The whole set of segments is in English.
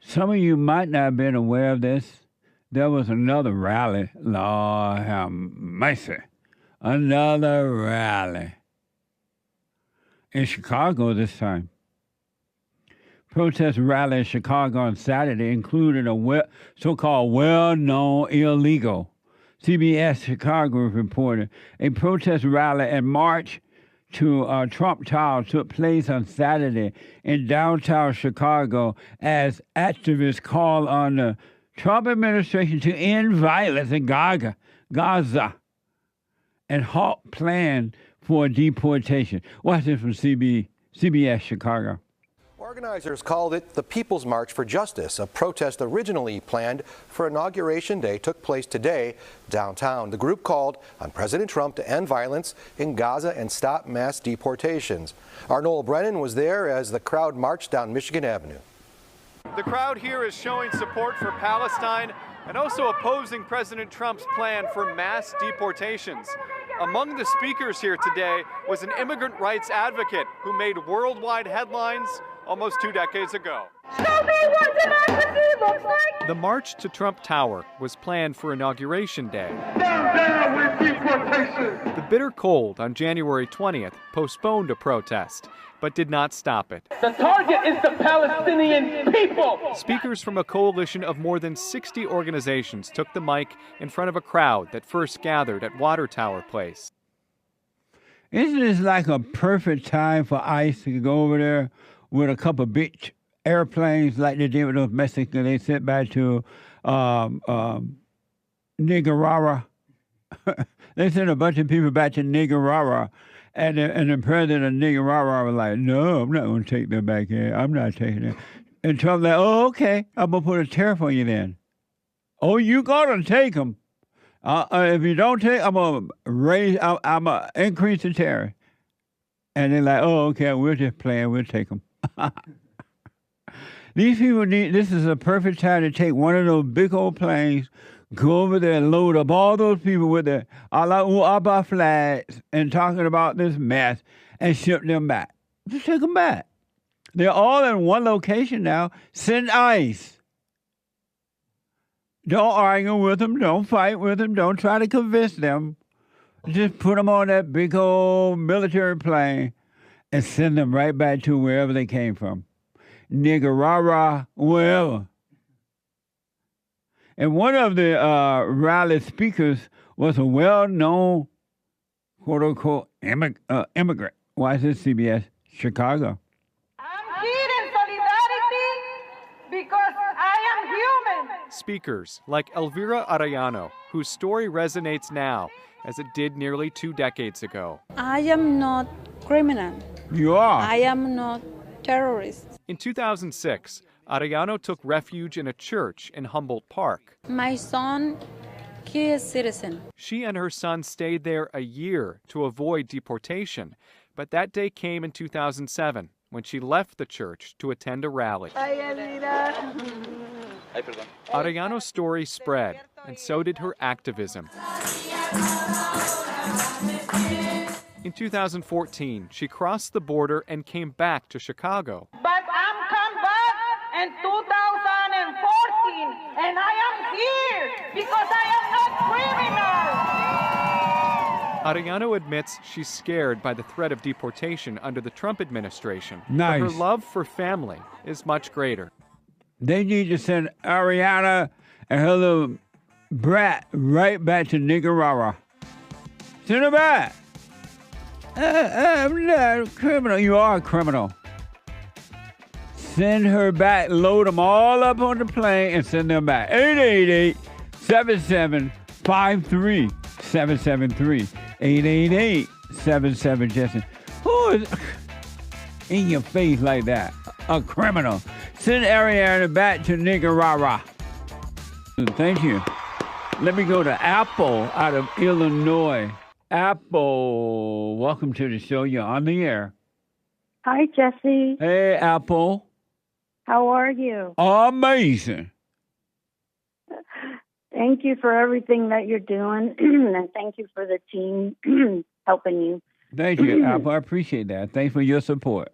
Some of you might not have been aware of this. There was another rally. Lord have mercy. Another rally in Chicago this time. Protest rally in Chicago on Saturday included a so-called well-known illegal. CBS Chicago reported a protest rally and march to Trump Tower took place on Saturday in downtown Chicago as activists called on the Trump administration to end violence in Gaza and halt plan for deportation. Watch this from CBS Chicago. Organizers called it the People's March for Justice. A protest originally planned for Inauguration Day took place today downtown. The group called on President Trump to end violence in Gaza and stop mass deportations. Our Noel Brennan was there as the crowd marched down Michigan Avenue. The crowd here is showing support for Palestine and also opposing President Trump's plan for mass deportations. Among the speakers here today was an immigrant rights advocate who made worldwide headlines almost 2 decades ago. Show me what democracy looks like! The march to Trump Tower was planned for Inauguration Day. Down with deportation! The bitter cold on January 20th postponed a protest, but did not stop it. The target is the Palestinian people! Speakers from a coalition of more than 60 organizations took the mic in front of a crowd that first gathered at Water Tower Place. Isn't this like a perfect time for ICE to go over there with a couple of big airplanes like they did with those Mexicans? They sent back to Nicaragua. They sent a bunch of people back to Nicaragua. And the president of Nicaragua was like, no, I'm not going to take them back here. I'm not taking them. And Trump like, oh, okay, I'm going to put a tariff on you then. Oh, you going to take them. If you don't take, I'm going to increase the tariff. And they're like, oh, okay, we're just playing, we'll take them. These people this is a perfect time to take one of those big old planes, go over there and load up all those people with their Allah Abba flags and talking about this mess and ship them back. Just take them back. They're all in one location now. Send ICE. Don't argue with them. Don't fight with them. Don't try to convince them. Just put them on that big old military plane and send them right back to wherever they came from. Nicaragua, wherever. And one of the rally speakers was a well-known, quote-unquote, immigrant. Why is this CBS? Chicago. I'm here in solidarity because I am human. Speakers like Elvira Arellano, whose story resonates now as it did nearly 2 decades ago. I am not criminal. You are. I am not terrorist. In 2006, Arellano took refuge in a church in Humboldt Park. My son, he is citizen. She and her son stayed there a year to avoid deportation, but that day came in 2007 when she left the church to attend a rally. Arellano's story spread, and so did her activism. In 2014, she crossed the border and came back to Chicago. But I'm come back in 2014 and I am here because I am not criminal. Arellano admits she's scared by the threat of deportation under the Trump administration. Nice. But her love for family is much greater. They need to send Ariana and her little brat right back to Nicaragua. Send her back. I'm not a criminal. You are a criminal. Send her back. Load them all up on the plane and send them back. 888-7753-773. 888-77-Justin. Who is in your face like that? A criminal. Send Ariana back to Nicaragua. Thank you. Let me go to Apple out of Illinois. Apple, welcome to the show. You're on the air. Hi, Jesse. Hey, Apple. How are you? Amazing. Thank you for everything that you're doing, and thank you for the team helping you. Thank you, Apple. I appreciate that. Thanks for your support.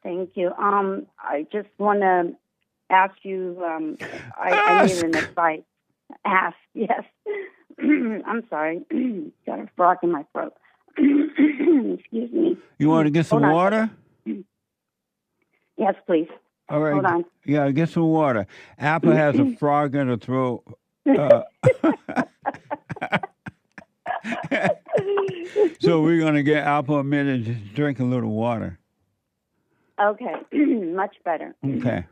Thank you. I just want to ask you, I need an advice. Ask, yes. I'm sorry. Got a frog in my throat. Excuse me. You want to get some Hold on. water? Yes, please. All right. Hold on. Yeah, get some water. Apple has a frog in her throat. So we're going to get Apple a minute to drink a little water. Okay, much better. Okay.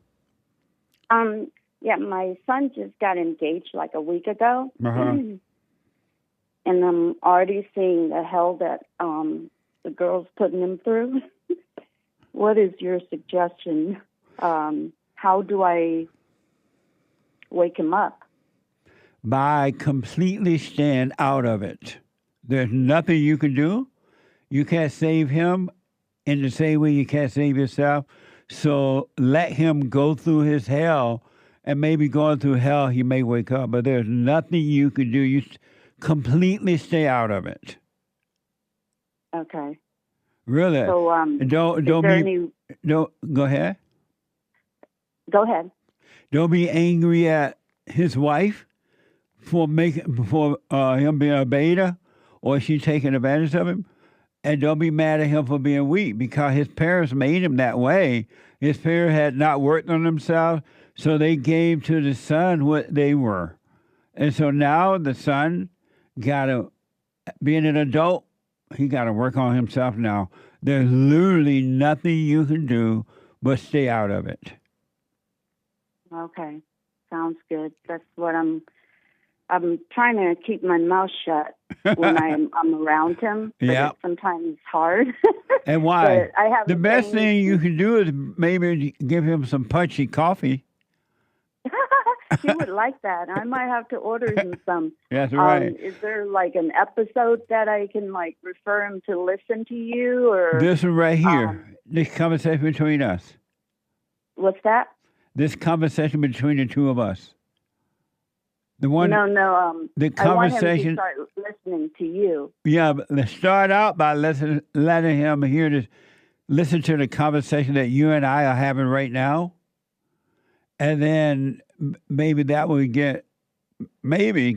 Yeah, my son just got engaged like a week ago. Uh-huh. And I'm already seeing the hell that the girl's putting him through. What is your suggestion? How do I wake him up? By completely staying out of it. There's nothing you can do. You can't save him in the same way you can't save yourself. So let him go through his hell, and maybe going through hell, he may wake up. But there's nothing you can do. You completely stay out of it. Okay. Really? So don't go ahead. Go ahead. Don't be angry at his wife for him being a beta, or she taking advantage of him. And don't be mad at him for being weak, because his parents made him that way. His parents had not worked on themselves, so they gave to the son what they were. And so now the son got to, being an adult, he got to work on himself now. There's literally nothing you can do but stay out of it. Okay. Sounds good. That's what I'm trying to keep my mouth shut when I'm around him. But Yeah. sometimes it's hard. And why? But I have The a best thing- thing you can do is maybe give him some punchy coffee. He would like that. I might have to order him some. That's right. Is there like an episode that I can like refer him to listen to you, or This one right here, this conversation between us. what's that? This conversation between the two of us. The one, No. the I want him to conversation. start listening to you. Yeah, but let's start out by letting him hear this, listen to the conversation that you and I are having right now, and then maybe that will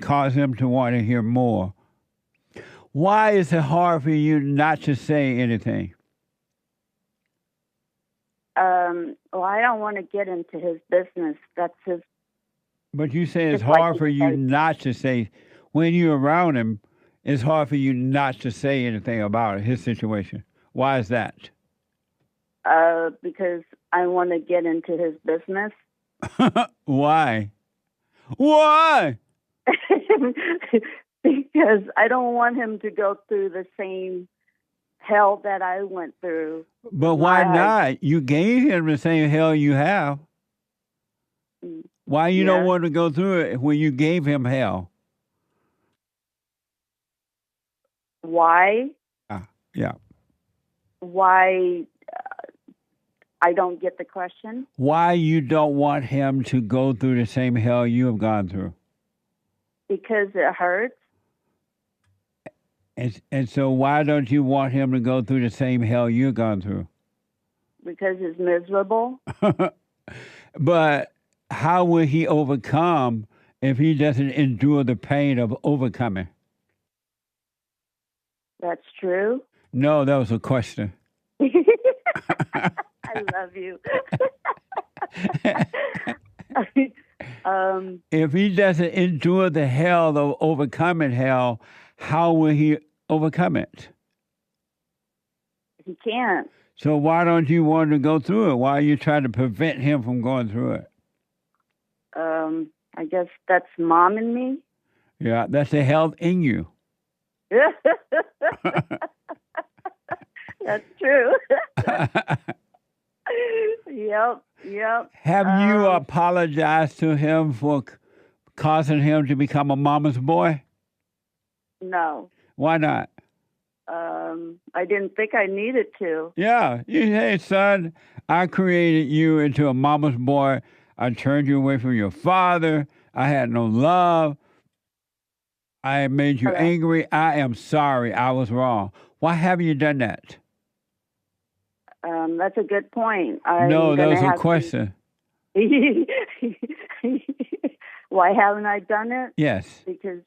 cause him to want to hear more. Why is it hard for you not to say anything? Well, I don't want to get into his business. That's his. But you say it's Just like hard you for you said. not to say, when you're around him, it's hard for you not to say anything about it, his situation. Why is that? Because I want to get into his business. Why? Why? Because I don't want him to go through the same hell that I went through. But why Why? not? You gave him the same hell you have. Why you don't Yeah. want to go through it when you gave him hell? Why? Yeah. Why? I don't get the question. Why you don't want him to go through the same hell you have gone through? Because it hurts. And so why don't you want him to go through the same hell you've gone through? Because it's miserable. But how will he overcome if he doesn't endure the pain of overcoming? That's true. No, that was a question. I love you. If he doesn't endure the hell of overcoming hell, how will he overcome it? He can't. So why don't you want to go through it? Why are you trying to prevent him from going through it? I guess that's mom in me. Yeah, that's the hell in you. That's true. Yep. Have you apologized to him for causing him to become a mama's boy? No. Why not? I didn't think I needed to. Yeah. Hey, son, I created you into a mama's boy. I turned you away from your father. I had no love. I made you Correct. angry. I am sorry. I was wrong. Why haven't you done that? That's a good point. No, that was a have to- question. Why haven't I done it? Yes. Because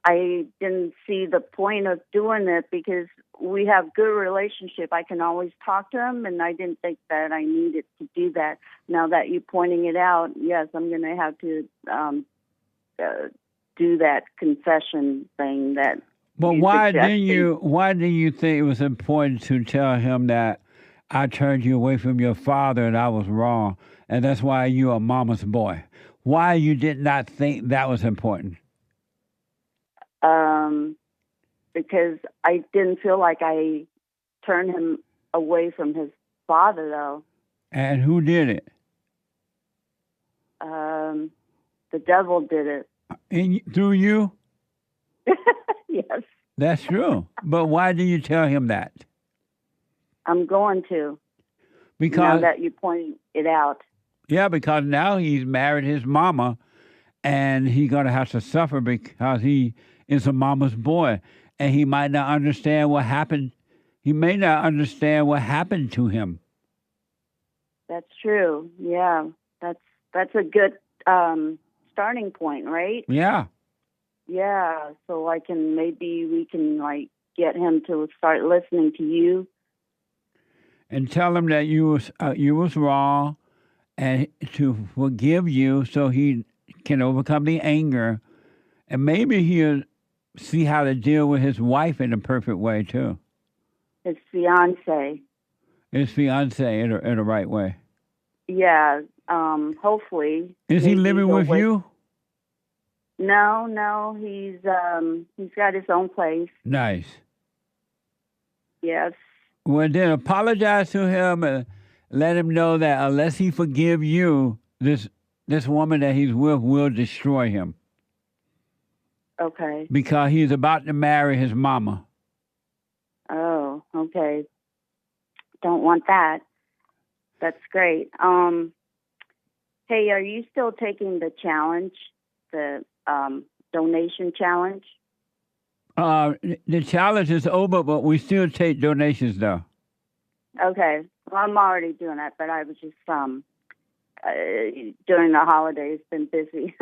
I didn't see the point of doing it because we have good relationship. I can always talk to him, and I didn't think that I needed to do that. Now that you're pointing it out, yes, I'm going to have to do that confession thing that. But you why suggested. why do you think it was important to tell him that I turned you away from your father and I was wrong, and that's why you're a mama's boy? Why you did not think that was important? Because I didn't feel like I turned him away from his father, though. And who did it? The devil did it. Through you? Yes, That's true. But why did you tell him that? I'm going to. Now Because that you point it out. yeah, because now he's married his mama, and he's gonna have to suffer because he is a mama's boy, and he might not understand what happened. He may not understand what happened to him. That's true. Yeah, that's a good starting point, right? Yeah. Yeah. So maybe we can like get him to start listening to you. And tell him that you was wrong, and to forgive you, so he can overcome the anger, and maybe he'll see how to deal with his wife in a perfect way too. His fiance. His fiance in a right way. Yeah. Hopefully. Is he maybe living he'll with you? No. He's got his own place. Nice. Yes. Well, then apologize to him and let him know that unless he forgive you, this woman that he's with will destroy him Okay. because he's about to marry his mama. Oh, okay. Don't want that. That's great. Hey, are you still taking the challenge, the donation challenge? The challenge is over, but we still take donations though. Okay. Well, I'm already doing that, but I was just during the holidays been busy.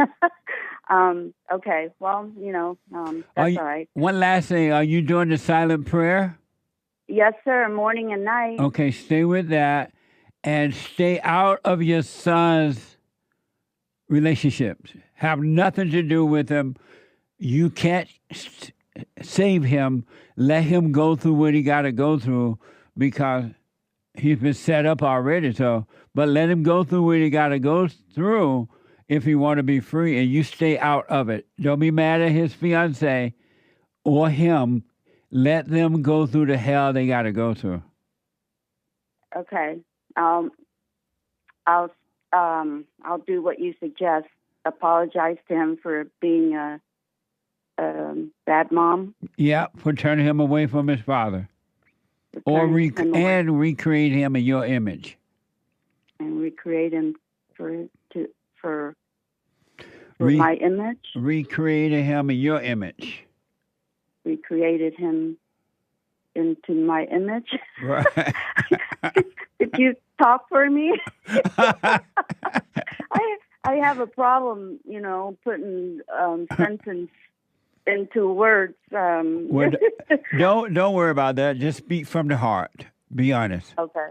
Okay. Well, that's all right. One last thing, are you doing the silent prayer? Yes, sir. Morning and night. Okay, stay with that and stay out of your son's relationships. Have nothing to do with him. You can't save him. Let him go through what he got to go through because he's been set up already. So, but let him go through what he got to go through if he want to be free, and you stay out of it. Don't be mad at his fiance or him. Let them go through the hell they got to go through. Okay. I'll do what you suggest. Apologize to him for being a bad mom. Yeah, for turning him away from his father. Or recreate him in your image. And recreate him for my image. Recreated him in your image. Recreated him into my image. Right. Could you talk for me? I have a problem, putting sentence into words. Well, don't worry about that. Just speak from the heart. Be honest. Okay.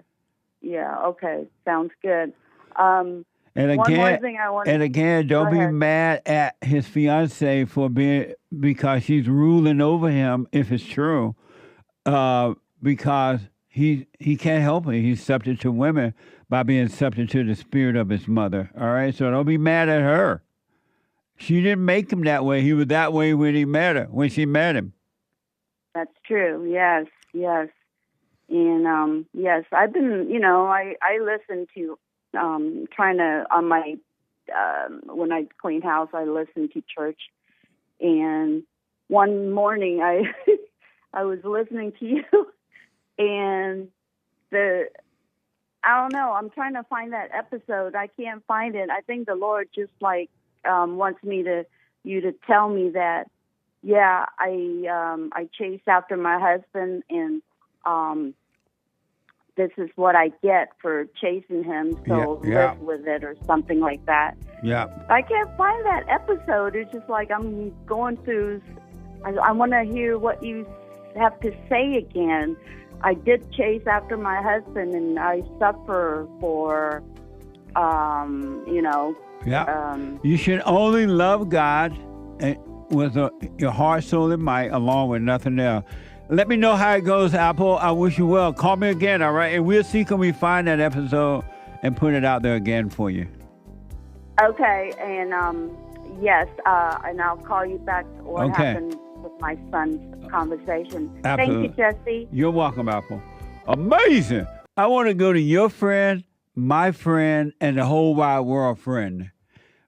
Yeah. Okay. Sounds good. And again, one more thing I want. And again, don't be ahead. mad at his fiance because she's ruling over him. If it's true, because he can't help it. He's subject to women by being subject to the spirit of his mother. All right. So don't be mad at her. She didn't make him that way. He was that way when she met him. That's true. Yes. And yes, I've been, I listen to, trying to, on my, when I clean house, I listen to church. And one morning I was listening to you and I don't know, I'm trying to find that episode. I can't find it. I think the Lord just wants you to tell me that, yeah, I chase after my husband and this is what I get for chasing him, so Yeah. live with it or something like that. Yeah. I can't find that episode. It's just like I'm going through. I want to hear what you have to say again. I did chase after my husband, and I suffer for, Yeah. You should only love God with your heart, soul, and might, along with nothing else. Let me know how it goes, Apple. I wish you well. Call me again, all right? And we'll see can we find that episode and put it out there again for you. Okay, and yes, and I'll call you back what happened with my son's conversation. Absolutely. Thank you, Jesse. You're welcome, Apple. Amazing. I want to go to your friend, my friend, and the whole wide world friend,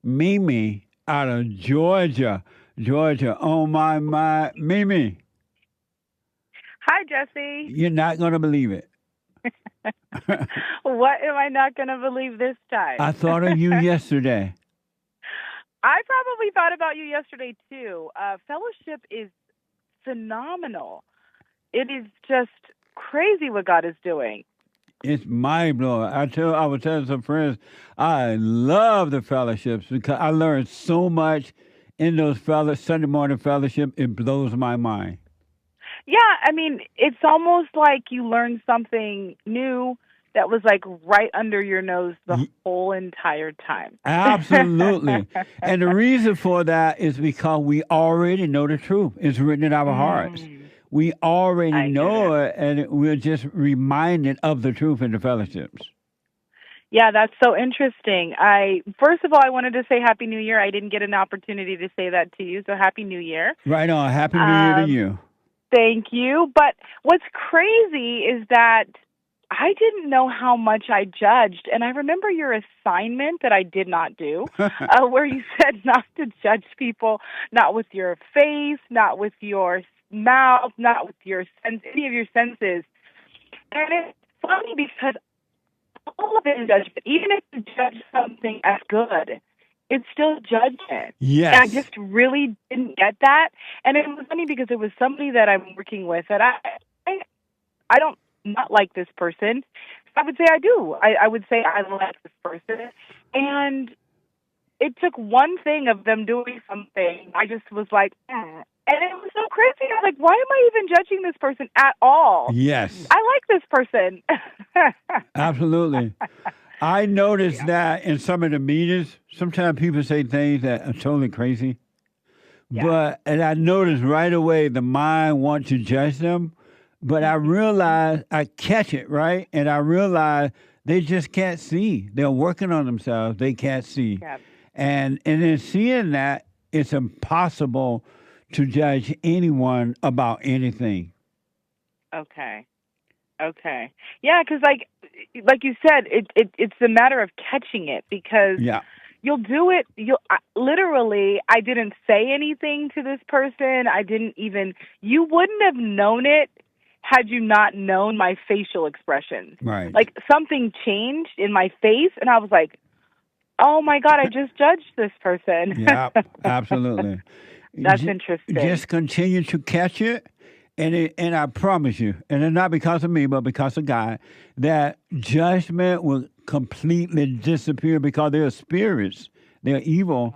Mimi out of Georgia. Georgia, oh my, Mimi. Hi, Jesse. You're not going to believe it. What am I not going to believe this time? I thought of you yesterday. I probably thought about you yesterday, too. Fellowship is phenomenal. It is just crazy what God is doing. It's mind-blowing. I was telling some friends, I love the fellowships because I learned so much in those Sunday morning fellowship. It blows my mind. Yeah, I mean, it's almost like you learned something new that was like right under your nose the whole entire time. Absolutely. And the reason for that is because we already know the truth. It's written in our hearts. We already know it, and we're just reminded of the truth in the fellowships. Yeah, that's so interesting. First of all, I wanted to say Happy New Year. I didn't get an opportunity to say that to you, so Happy New Year. Right on. Happy New Year to you. Thank you. But what's crazy is that I didn't know how much I judged. And I remember your assignment that I did not do, where you said not to judge people, not with your face, not with your mouth, not with your any of your senses. And it's funny because all of it is judgment. Even if you judge something as good, it's still judgment. Yes. And I just really didn't get that. And it was funny because it was somebody that I'm working with that I don't not like this person. I would say I do. I would say I like this person. And it took one thing of them doing something. I just was like, And it was so crazy. I was like, why am I even judging this person at all? Yes. I like this person. Absolutely. I noticed that in some of the meetings, sometimes people say things that are totally crazy. Yeah. And I noticed right away the mind wants to judge them. But I realize, I catch it, right? And I realize they just can't see. They're working on themselves. They can't see. Yep. And in seeing that, it's impossible to judge anyone about anything. Okay. Yeah, because like you said, it's a matter of catching it because you'll do it. Literally, I didn't say anything to this person. You wouldn't have known it had you not known my facial expressions. Right. Like something changed in my face, and I was like, oh my God, I just judged this person. Yeah, absolutely. That's interesting. Just continue to catch it. And I promise you, and it's not because of me, but because of God, that judgment will completely disappear because they're spirits. They're evil,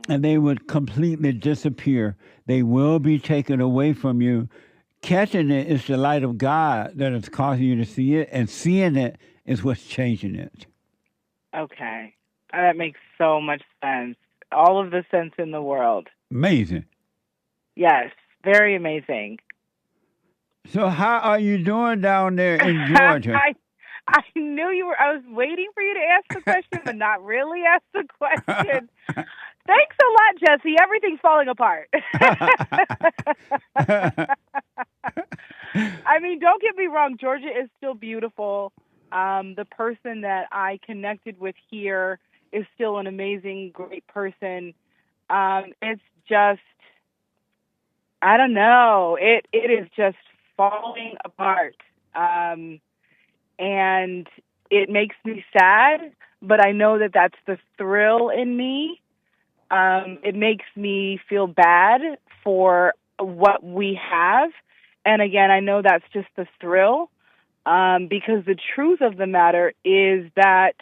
and they would completely disappear. They will be taken away from you. Catching it is the light of God that is causing you to see it, and seeing it is what's changing it. Okay. That makes so much sense. All of the sense in the world. Amazing. Yes, very amazing. So how are you doing down there in Georgia? I knew you were. I was waiting for you to ask the question, but not really ask the question. Thanks a lot, Jesse. Everything's falling apart. I mean, don't get me wrong. Georgia is still beautiful. The person that I connected with here is still an amazing, great person. It's just, I don't know. It is just falling apart. And it makes me sad, but I know that that's the thrill in me. It makes me feel bad for what we have. And again, I know that's just the thrill. because the truth of the matter is that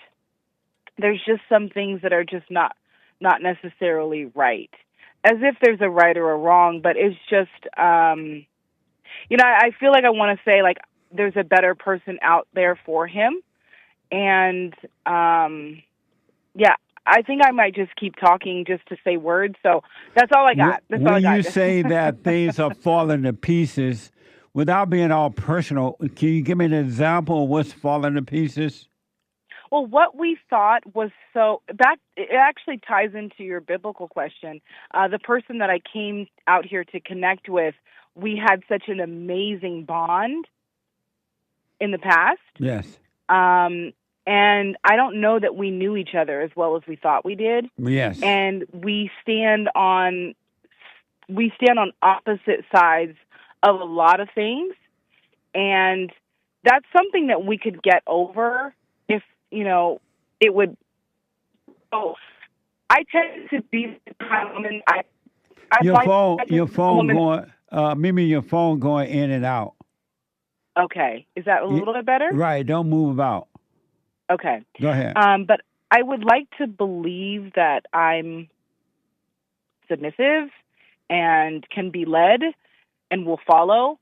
there's just some things that are just not necessarily right. As if there's a right or a wrong, but it's just, I feel like I want to say, like, there's a better person out there for him. And, I think I might just keep talking just to say words. So that's all I got. That's all I got. When you say that things are falling to pieces, without being all personal, can you give me an example of what's falling to pieces? Well, what we thought was it actually ties into your biblical question. The person that I came out here to connect with, we had such an amazing bond in the past. Yes. And I don't know that we knew each other as well as we thought we did. Yes. And we stand on opposite sides of a lot of things. And that's something that we could get over if, it would. Oh, I tend to be the kind of woman. Your phone going in and out. Okay. Is that a little bit better? Right. Don't move about. Okay. Go ahead. But I would like to believe that I'm submissive and can be led and will follow.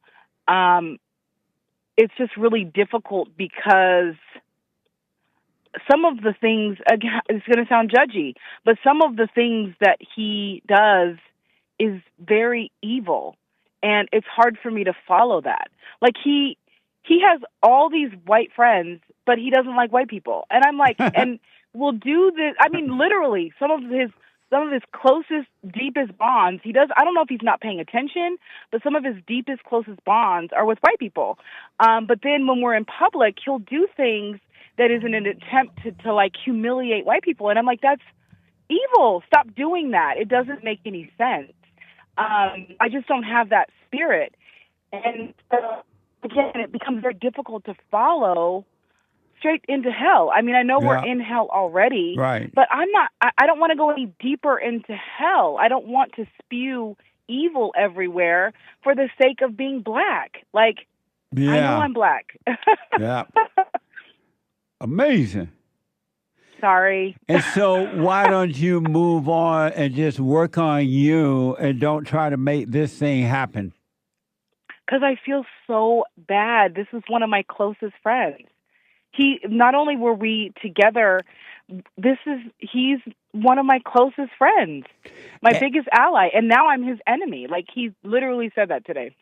It's just really difficult because some of the things, again, it's going to sound judgy, but some of the things that he does is very evil, and it's hard for me to follow that. Like, he has all these white friends, but he doesn't like white people. And I'm like, and we'll do this. I mean, literally, some of his closest, deepest bonds, he does. I don't know if he's not paying attention, but some of his deepest, closest bonds are with white people. But then when we're in public, he'll do things that is in an attempt to like humiliate white people. And I'm like, that's evil. Stop doing that. It doesn't make any sense. I just don't have that spirit. And again, it becomes very difficult to follow straight into hell. I mean, I know we're in hell already, right? But I don't want to go any deeper into hell. I don't want to spew evil everywhere for the sake of being black. Like, I know I'm black. Yeah. Amazing. Sorry. And so why don't you move on and just work on you and don't try to make this thing happen? Because I feel so bad. This is one of my closest friends. Not only were we together, he's one of my closest friends, my biggest ally, and now I'm his enemy. Like, he literally said that today.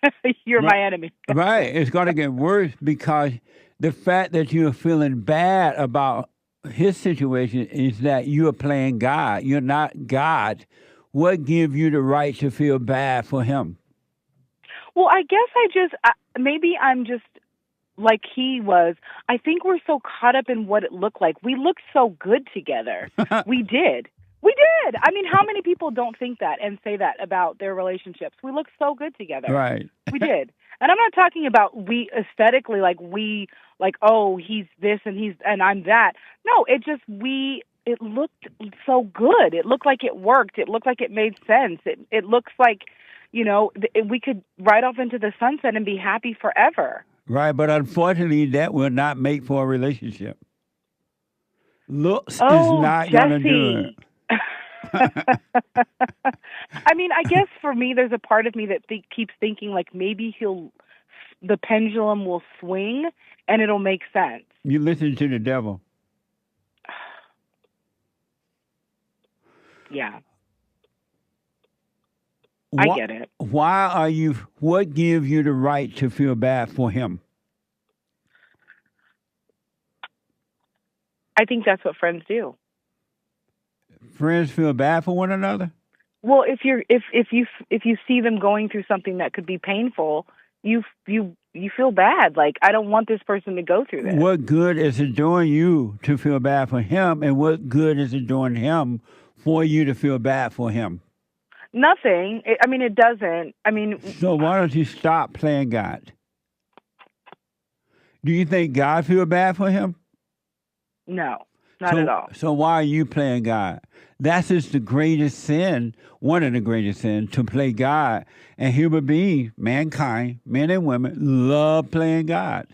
You're my enemy. Right. It's going to get worse because the fact that you're feeling bad about his situation is that you're playing God. You're not God. What gives you the right to feel bad for him? Well, I guess maybe I'm just like he was. I think we're so caught up in what it looked like. We looked so good together. We did. I mean, how many people don't think that and say that about their relationships? We looked so good together. Right. We did. And I'm not talking about we aesthetically, oh, he's this and I'm that. No, it looked so good. It looked like it worked. It looked like it made sense. It looks like, we could ride off into the sunset and be happy forever. Right, but unfortunately, that will not make for a relationship. Looks is not going to do it. I mean, I guess for me, there's a part of me that keeps thinking like maybe the pendulum will swing and it'll make sense. You listen to the devil. Yeah. I get it. What gives you the right to feel bad for him? I think that's what friends do. Friends feel bad for one another? Well, if you see them going through something that could be painful, you feel bad. Like, I don't want this person to go through this. What good is it doing you to feel bad for him, and what good is it doing him for you to feel bad for him? Nothing. It doesn't. So why don't you stop playing God? Do you think God feel bad for him? No, not at all. So why are you playing God? That's just the greatest sin, one of the greatest sins, to play God. And human beings, mankind, men and women, love playing God.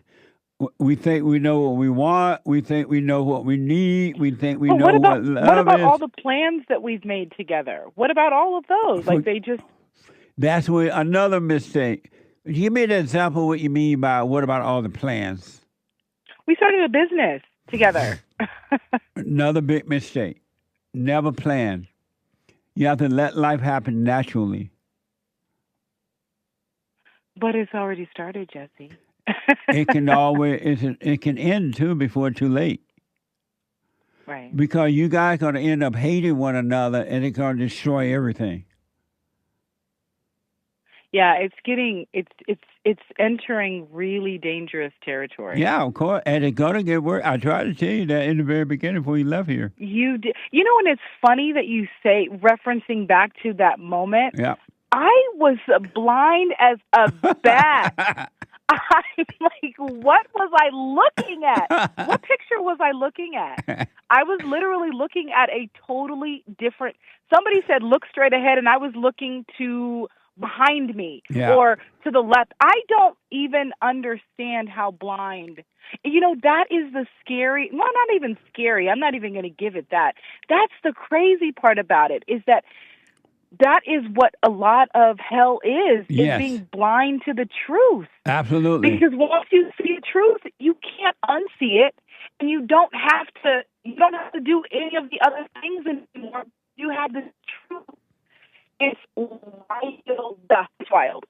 We think we know what we want. We think we know what we need. We think we But know what love what about is. all the plans that we've made together? What about all of those? Like they just That's another mistake. Give me an example of what you mean by what about all the plans? we started a business together. Another big mistake. Never plan. You have to let life happen naturally. But it's already started, Jesse. It can it can end too before it's too late. Right. Because you guys are going to end up hating one another and it's going to destroy everything. Yeah, it's entering really dangerous territory. Yeah, of course. And it's going to get worse. I tried to tell you that in the very beginning before you left here. You did. You know, and it's funny that you say, referencing back to that moment, Yeah. I was blind as a bat. I'm like, what was I looking at? What picture was I looking at? I was literally looking at a totally different. Somebody said, look straight ahead, and I was looking to behind me or to the left. I don't even understand how blind. You know, that is the scary, well, not even scary. I'm not even going to give it that. That's the crazy part about it, is that is what a lot of hell is being blind to the truth. Absolutely. Because once you see the truth, you can't unsee it, and you don't have to do any of the other things anymore. You have the truth. It's wild. It's wild.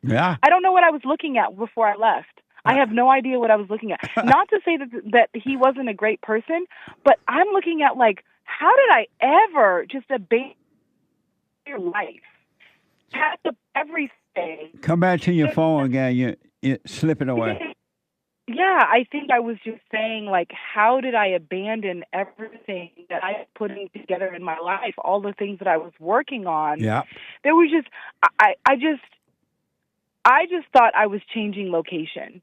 Yeah. I don't know what I was looking at before I left. I have no idea what I was looking at. Not to say that he wasn't a great person, but I'm looking at, like, how did I ever just abandon your life? Pack up everything. Come back to your phone again. You're slipping away. Yeah, I think I was just saying, like, how did I abandon everything that I was putting together in my life, all the things that I was working on? Yeah. There was just, I just thought I was changing location.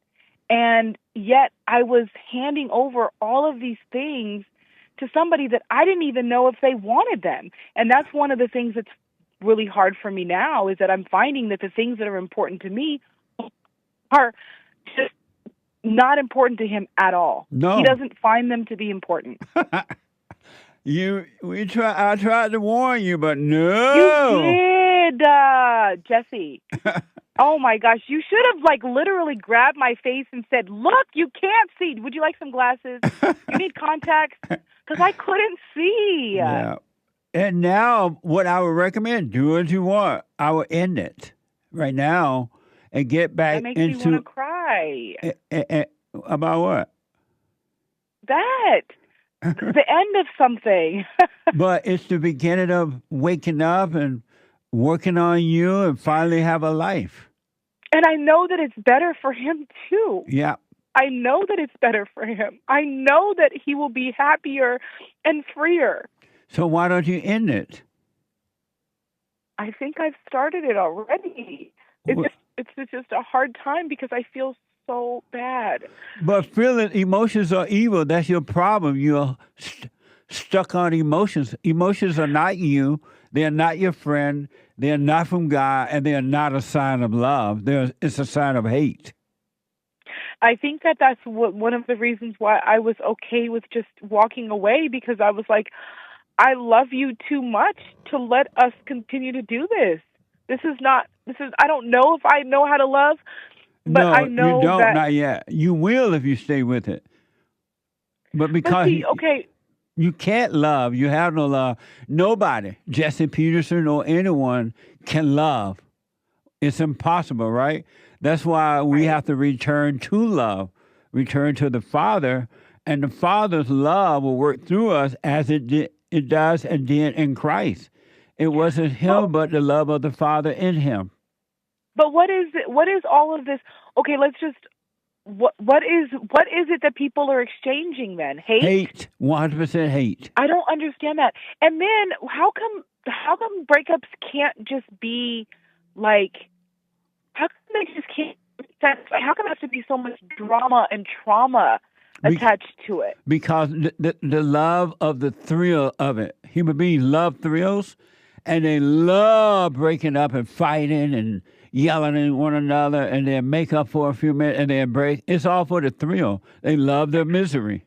And yet I was handing over all of these things to somebody that I didn't even know if they wanted them. And that's one of the things that's really hard for me now, is that I'm finding that the things that are important to me are just not important to him at all. No. He doesn't find them to be important. I tried to warn you, but no. You did, Jesse. Oh my gosh, you should have, like, literally grabbed my face and said, look, you can't see. Would you like some glasses? You need contacts? Because I couldn't see. Yeah. And now what I would recommend, do what you want. I will end it right now and get back That makes into... me want to cry. About what? That. The end of something. But it's the beginning of waking up and working on you and finally have a life. And I know that it's better for him, too. Yeah. I know that it's better for him. I know that he will be happier and freer. So why don't you end it? I think I've started it already. It's just a hard time because I feel so bad. But feeling emotions are evil. That's your problem. You're stuck on emotions. Emotions are not you. They're not your friend. They're not from God, and they're not a sign of love. It's a sign of hate. I think that's one of the reasons why I was okay with just walking away, because I was like, I love you too much to let us continue to do this. I don't know if I know how to love, but no, I know you don't, that. not yet. You will if you stay with it. But because you can't love, you have no love. Nobody, Jesse Peterson or anyone, can love. It's impossible, right? That's why we have to return to love, return to the Father, and the Father's love will work through us as it does and did in Christ. It wasn't him, but the love of the Father in him. But what is all of this? Okay, let's just. What is it that people are exchanging then? Hate? Hate, 100% hate. I don't understand that. And then how come breakups can't just be like? How come they just can't? How come there has to be so much drama and trauma attached to it? Because the love of the thrill of it. Human beings love thrills, and they love breaking up and fighting and yelling at one another and then make up for a few minutes and then break. It's all for the thrill. They love their misery.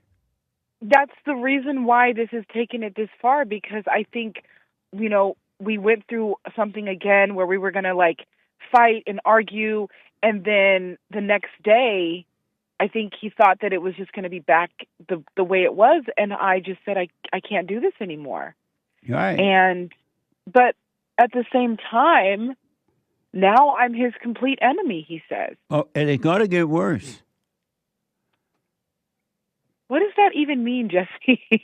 That's the reason why this has taken it this far, because I think, we went through something again where we were going to like fight and argue, and then the next day, I think he thought that it was just going to be back the way it was, and I just said, I can't do this anymore. Right. But at the same time, now I'm his complete enemy, he says. Oh, and it's going to get worse. What does that even mean, Jesse?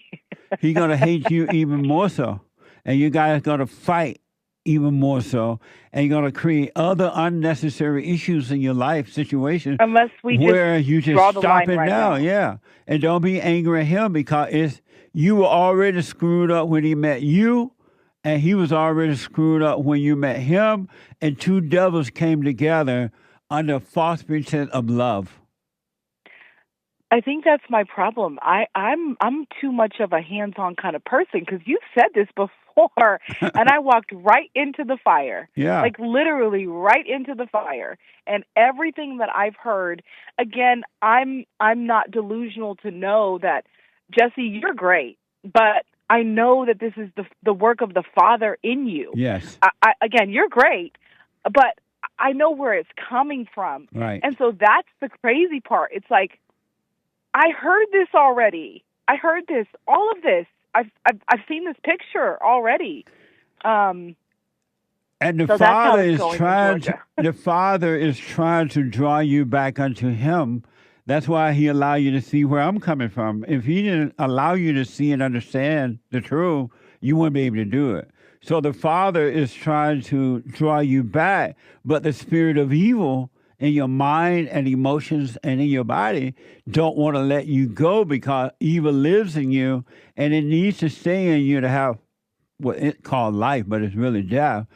He's going to hate you even more so. And you guys are going to fight even more so. And you're going to create other unnecessary issues in your life situation. Unless we where just you just draw the stop line it right now. now. Yeah. And don't be angry at him because you were already screwed up when he met you. And he was already screwed up when you met him. And two devils came together under false pretense of love. I think that's my problem. I'm too much of a hands-on kind of person, because you've said this before, and I walked right into the fire. Yeah. Like literally right into the fire. And everything that I've heard, again, I'm not delusional to know that, Jesse, you're great, but I know that this is the work of the Father in you. Yes. Again, you're great, but I know where it's coming from. Right. And so that's the crazy part. It's like, I heard this already. I heard this, all of this. I've seen this picture already. And the so Father is the Father is trying to draw you back unto Him. That's why He allowed you to see where I'm coming from. If He didn't allow you to see and understand the truth, you wouldn't be able to do it. So the Father is trying to draw you back, but the spirit of evil in your mind and emotions and in your body don't want to let you go, because evil lives in you and it needs to stay in you to have what it's called life, but it's really death.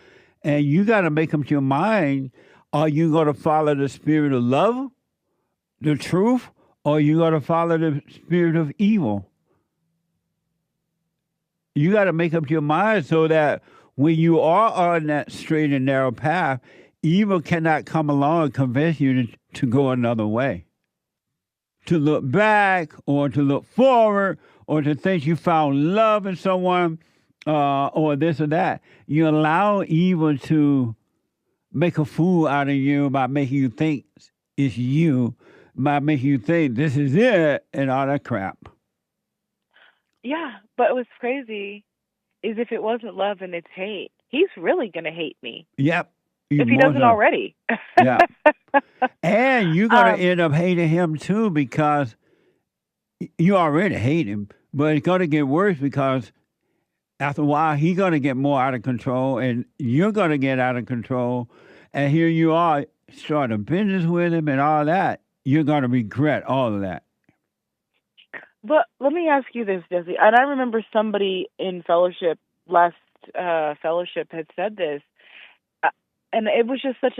And you got to make up your mind, are you going to follow the spirit of love, the truth, or are you going to follow the spirit of evil? You got to make up your mind so that when you are on that straight and narrow path, evil cannot come along and convince you to go another way. To look back or to look forward or to think you found love in someone or this or that. You allow evil to make a fool out of you by making you think it's you, by making you think this is it and all that crap. Yeah, but what's crazy is if it wasn't love and it's hate, he's really going to hate me. Yep. If he doesn't already. Yeah. And you're going to end up hating him too, because you already hate him, but it's going to get worse because after a while, he's going to get more out of control and you're going to get out of control. And here you are, start a business with him and all that. You're going to regret all of that. But let me ask you this, Jesse. And I remember somebody in fellowship, last fellowship, had said this. And it was just such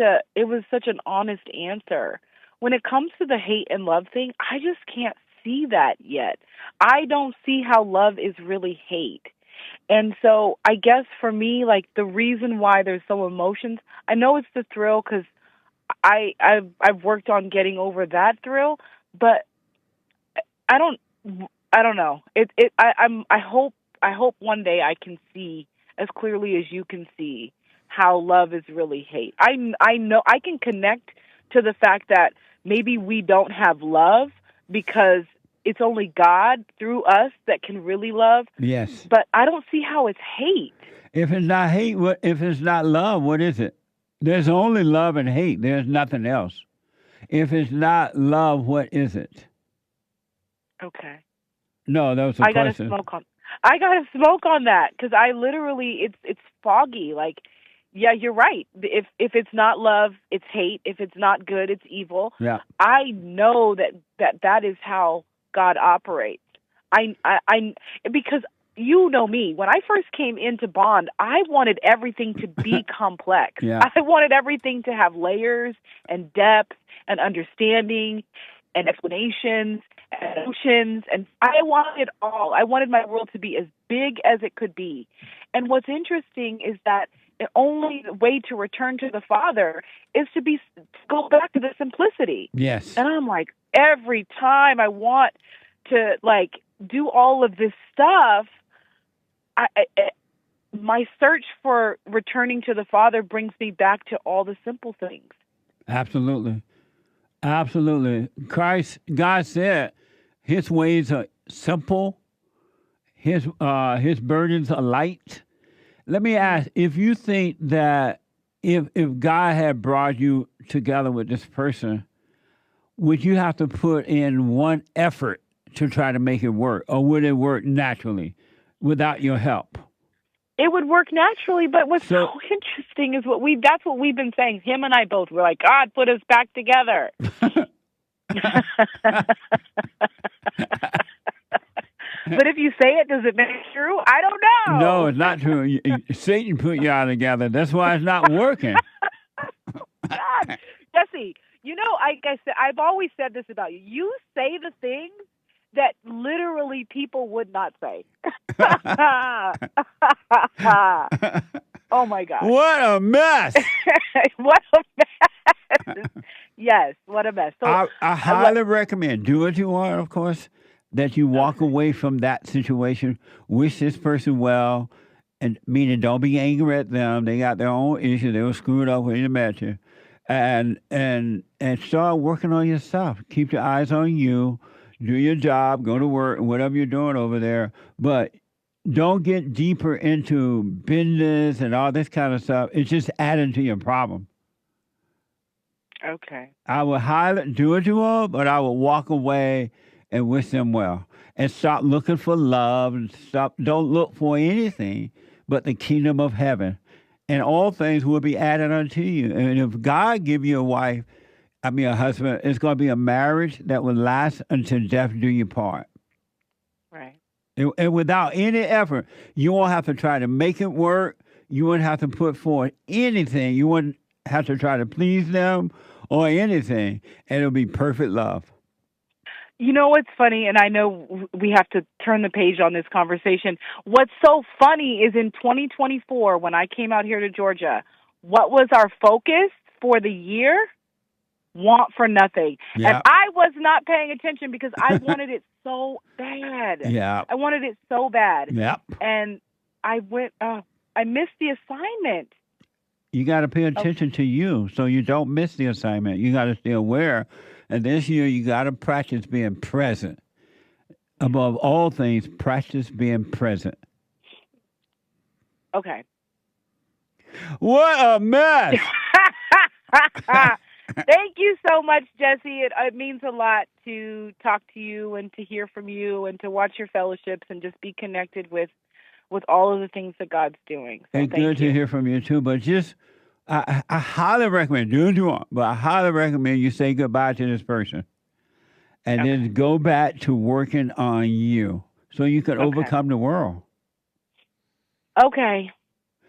an honest answer. When it comes to the hate and love thing, I just can't see that yet. I don't see how love is really hate. And so I guess for me, like the reason why there's so emotions, I know it's the thrill because I've worked on getting over that thrill, but I don't know. I hope one day I can see as clearly as you can see how love is really hate. I know I can connect to the fact that maybe we don't have love because it's only God through us that can really love. Yes. But I don't see how it's hate. If it's not hate, if it's not love, what is it? There's only love and hate. There's nothing else. If it's not love, what is it? Okay. No, that was a question. I got to smoke on that because I literally, it's foggy. Like, yeah, you're right. If it's not love, it's hate. If it's not good, it's evil. Yeah. I know that is how God operates. I because you know me. When I first came into Bond, I wanted everything to be complex. Yeah. I wanted everything to have layers and depth and understanding and explanations and emotions, and I wanted it all. I wanted my world to be as big as it could be. And what's interesting is that the only way to return to the Father is to go back to the simplicity. Yes. And I'm like, every time I want to like do all of this stuff, my search for returning to the Father brings me back to all the simple things. Absolutely. Absolutely. God said his ways are simple. His burdens are light. Let me ask, if you think that if God had brought you together with this person, would you have to put in one effort to try to make it work, or would it work naturally without your help? It would work naturally, but what's so interesting is that's what we've been saying. Him and I both were like, God put us back together. But if you say it, does it make it true? I don't know. No, it's not true. Satan put you all together. That's why it's not working. God. Jesse, like I said, I've always said this about you. You say the things that literally people would not say. Oh, my God. What a mess. What a mess. Yes, what a mess. So, I highly recommend, do what you want, of course, that you walk away from that situation, wish this person well, and meaning don't be angry at them. They got their own issues. They were screwed up when they met you. And start working on yourself. Keep your eyes on you. Do your job, go to work, whatever you're doing over there. But don't get deeper into business and all this kind of stuff. It's just adding to your problem. Okay. I would highly do what you want, but I would walk away and wish them well. And stop looking for love. And don't look for anything but the kingdom of heaven. And all things will be added unto you. And if God give you a husband, it's going to be a marriage that will last until death do you part. Right. And without any effort, you won't have to try to make it work. You wouldn't have to put forth anything. You wouldn't have to try to please them or anything. And it'll be perfect love. You know what's funny, and I know we have to turn the page on this conversation. What's so funny is in 2024, when I came out here to Georgia, what was our focus for the year? Want for nothing. Yep. And I was not paying attention because I wanted it so bad. Yeah. I wanted it so bad. Yep. And I missed the assignment. You got to pay attention to you so you don't miss the assignment. You got to stay aware. And this year, you got to practice being present. Above all things, practice being present. Okay. What a mess! Thank you so much, Jesse. It means a lot to talk to you and to hear from you and to watch your fellowships and just be connected with all of the things that God's doing. So it's good to hear from you, too. But just... I highly recommend, do what you want, but I highly recommend you say goodbye to this person and then go back to working on you so you can overcome the world. Okay.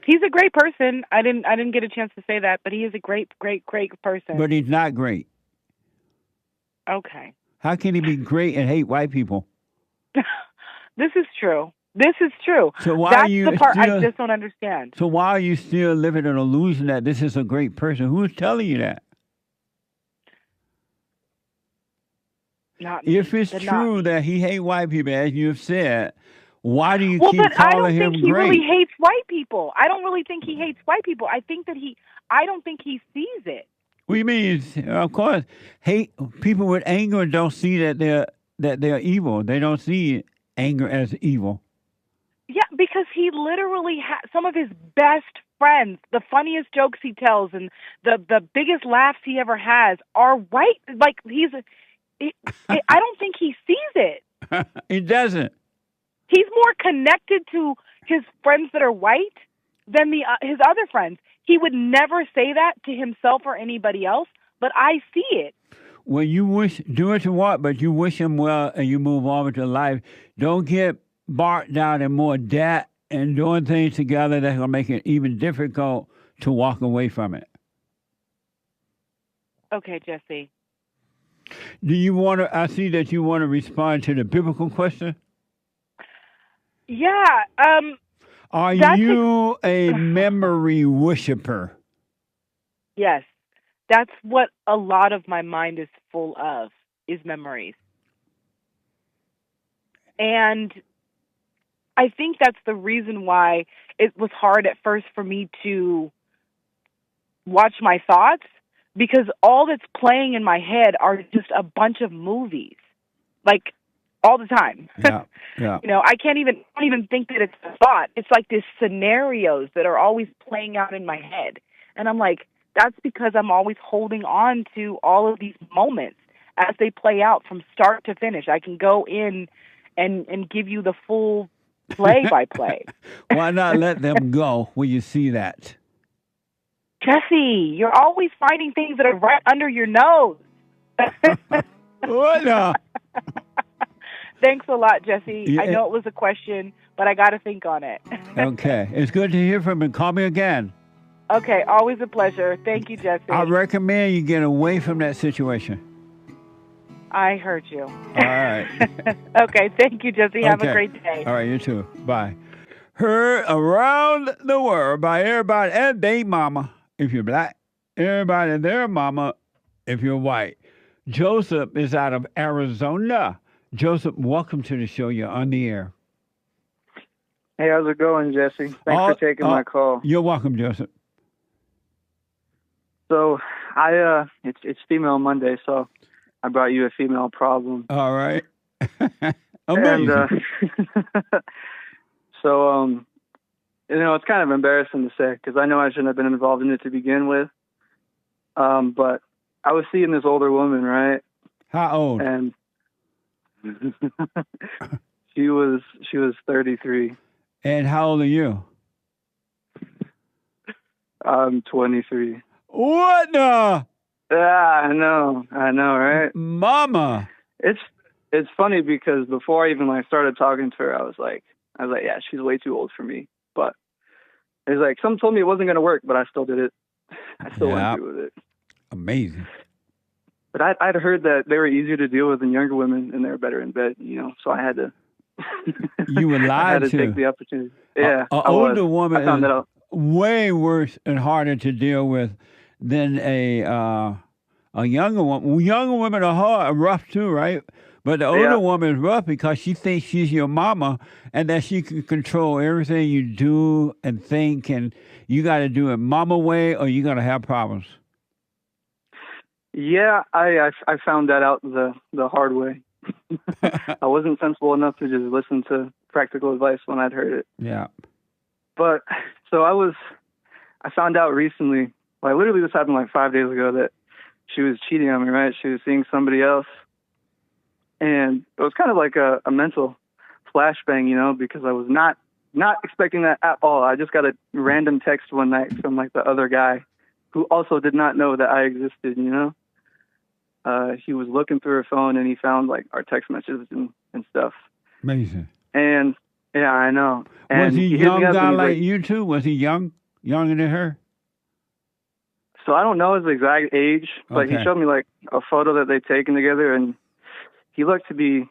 He's a great person. I didn't get a chance to say that, but he is a great, great, great person. But he's not great. Okay. How can he be great and hate white people? This is true. This is true. So why That's are you the part I just don't understand. So why are you still living an illusion that this is a great person? Who is telling you that? Not if it's true that he hates white people, as you've said, why do you keep calling him great? I don't think he really hates white people. I don't really think he hates white people. I don't think he sees it. What do you mean? Of course, hate people with anger don't see that they're evil. They don't see anger as evil. Yeah, because he literally some of his best friends, the funniest jokes he tells, and the biggest laughs he ever has are white. Like I don't think he sees it. He doesn't. He's more connected to his friends that are white than his other friends. He would never say that to himself or anybody else, but I see it. Well, do what you want, but you wish him well and you move on with your life. Don't get bogged down in more debt and doing things together that's going to make it even difficult to walk away from it. Okay, Jesse. Do you want to, I see that you want to respond to the biblical question? Yeah. Are That's you a memory worshiper? Yes. That's what a lot of my mind is full of, is memories. And I think that's the reason why it was hard at first for me to watch my thoughts, because all that's playing in my head are just a bunch of movies, like all the time. Yeah, yeah. I don't even think that it's a thought. It's like these scenarios that are always playing out in my head. And I'm like, that's because I'm always holding on to all of these moments as they play out from start to finish. I can go in and give you the full play-by-play. Why not let them go when you see that? Jesse, you're always finding things that are right under your nose. What the? Thanks a lot, Jesse. Yeah. I know it was a question, but I got to think on it. Okay. It's good to hear from you. Call me again. Okay, always a pleasure. Thank you, Jesse. I recommend you get away from that situation. I heard you. All right. Okay, thank you, Jesse. Have a Okay. great day. All right, you too. Bye. Heard around the world by everybody and they mama if you're black, everybody and their mama if you're white. Joseph is out of Arizona. Joseph, welcome to the show. You're on the air. Hey, how's it going, Jesse? Thanks for taking my call. You're welcome, Joseph. So, it's Female Monday, so I brought you a female problem. All right. And, Amazing. so, it's kind of embarrassing to say because I know I shouldn't have been involved in it to begin with. But I was seeing this older woman, right? How old? And she was 33. And how old are you? I'm 23. What the? I know, right? Mama. It's funny because before I even started talking to her, I was like, yeah, she's way too old for me. But it's like some told me it wasn't going to work, but I still did it. I still went through with it. Amazing. But I'd heard that they were easier to deal with than younger women, and they were better in bed. So I had to. You were lied I had to to. take the opportunity. Yeah, An older I woman found that out. way worse and harder to deal with than a younger woman. Younger women are rough too, right? But the older woman is rough because she thinks she's your mama and that she can control everything you do and think, and you got to do it mama way or you're going to have problems. Yeah, I found that out the hard way. I wasn't sensible enough to just listen to practical advice when I'd heard it. Yeah. But so I found out recently, literally this happened 5 days ago, that she was cheating on me, right? She was seeing somebody else. And it was kind of like a mental flashbang, because I was not expecting that at all. I just got a random text one night from the other guy who also did not know that I existed, He was looking through her phone and he found our text messages and stuff. Amazing. And yeah, I know. And was he hit young me up guy and he's like you too? Was he younger than her? So I don't know his exact age, but he Okay. showed me a photo that they'd taken together, and he looked to be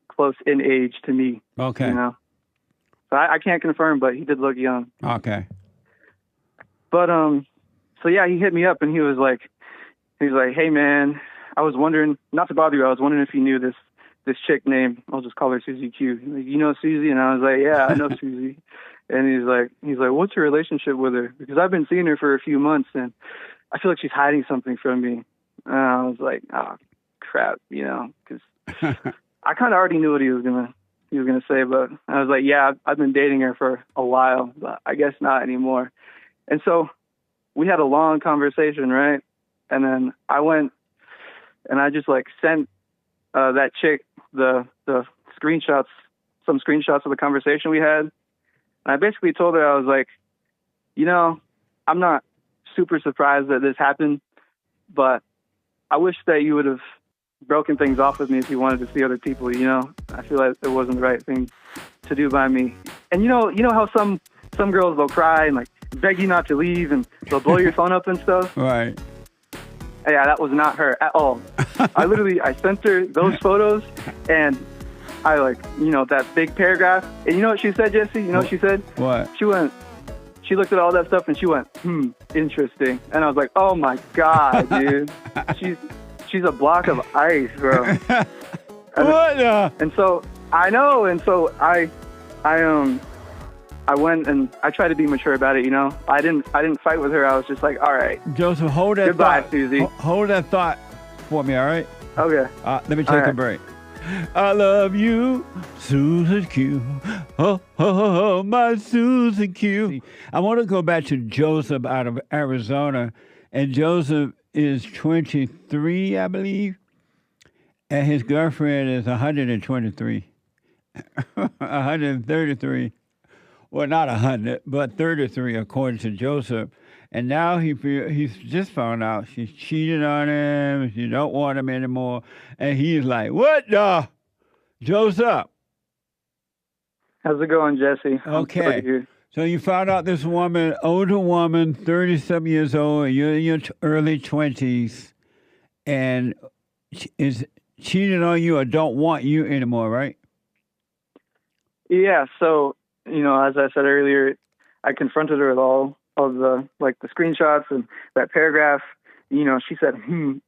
close in age to me. Okay. So I can't confirm, but he did look young. Okay. But so yeah, he hit me up and he was like, hey man, I was wondering, not to bother you, I was wondering if you knew this chick named, I'll just call her Susie Q. He's like, you know Susie? And I was like, yeah, I know Susie. And he's like, what's your relationship with her? Because I've been seeing her for a few months and I feel like she's hiding something from me. And I was like, oh crap, because I kind of already knew what he was gonna say, but I was like, yeah, I've been dating her for a while, but I guess not anymore. And so we had a long conversation, right? And then I went and I just sent that chick the screenshots, some screenshots of the conversation we had. And I basically told her, I was like, I'm not super surprised that this happened, but I wish that you would have broken things off with me if you wanted to see other people, I feel like it wasn't the right thing to do by me. And you know how some girls, they'll cry and beg you not to leave and they'll blow your phone up and stuff? Right. Yeah, that was not her at all. I sent her those photos and I like, that big paragraph. And you know what she said, Jesse? You know what she said? What? She looked at all that stuff and she went, interesting. And I was like, oh my God, dude. She's a block of ice, bro. What? And so I know. And so I went and I tried to be mature about it. I didn't fight with her. I was just like, all right, Joseph, hold that goodbye, thought. Susie. Hold that thought for me, all right? Okay. Let me take a break. I love you, Susan Q. Oh, my Susan Q. I want to go back to Joseph out of Arizona. And Joseph is 23, I believe. And his girlfriend is 123. 133. Well, not 100, but 33, according to Joseph. And now he's just found out she's cheated on him. She don't want him anymore. And he's like, what the? Joseph. How's it going, Jesse? Okay. So you found out this woman, older woman, 30-some years old, and you're in your early 20s, and is cheating on you or don't want you anymore, right? Yeah, so, as I said earlier, I confronted her with all of the screenshots and that paragraph. She said,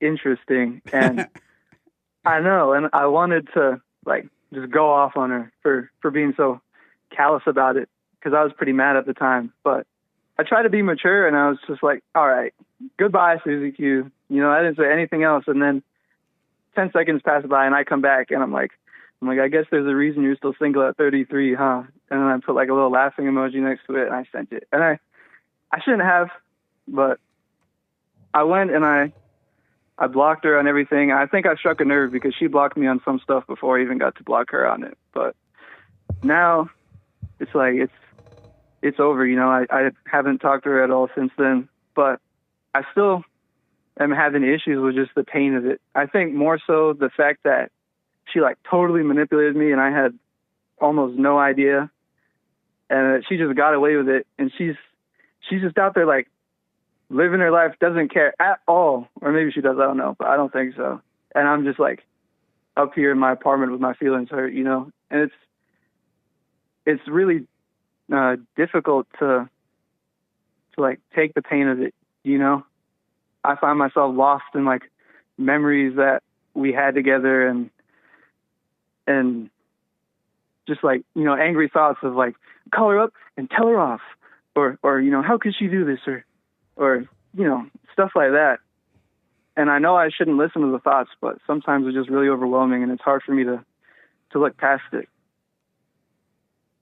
interesting. And I know, and I wanted to, just go off on her for being so callous about it, because I was pretty mad at the time. But I tried to be mature, and I was just like, all right, goodbye, Susie Q. I didn't say anything else. And then 10 seconds pass by, and I come back, and I'm like, I guess there's a reason you're still single at 33, huh? And then I put a little laughing emoji next to it, and I sent it. And I shouldn't have, but I went and I blocked her on everything. I think I struck a nerve because she blocked me on some stuff before I even got to block her on it. But now it's it's over. I haven't talked to her at all since then, but I still am having issues with just the pain of it. I think more so the fact that she totally manipulated me and I had almost no idea, and she just got away with it. And she's just out there living her life, doesn't care at all. Or maybe she does, I don't know, but I don't think so. And I'm just up here in my apartment with my feelings hurt, and it's really difficult to take the pain of it. I find myself lost in memories that we had together, and just angry thoughts of call her up and tell her off, or how could she do this, or stuff like that. And I know I shouldn't listen to the thoughts, but sometimes it's just really overwhelming, and it's hard for me to look past it.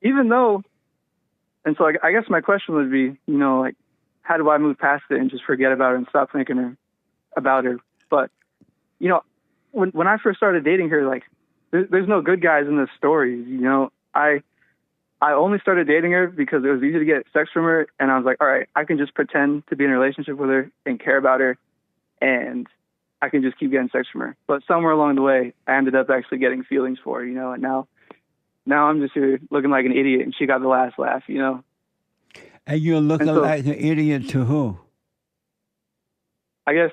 Even though, and so I guess my question would be, how do I move past it and just forget about her and stop thinking about her? But, when I first started dating her, there's no good guys in this story. I only started dating her because it was easy to get sex from her, and I was like, all right, I can just pretend to be in a relationship with her and care about her, and I can just keep getting sex from her. But somewhere along the way, I ended up actually getting feelings for her, and now I'm just here looking like an idiot, and she got the last laugh, And you're looking like an idiot to who? I guess,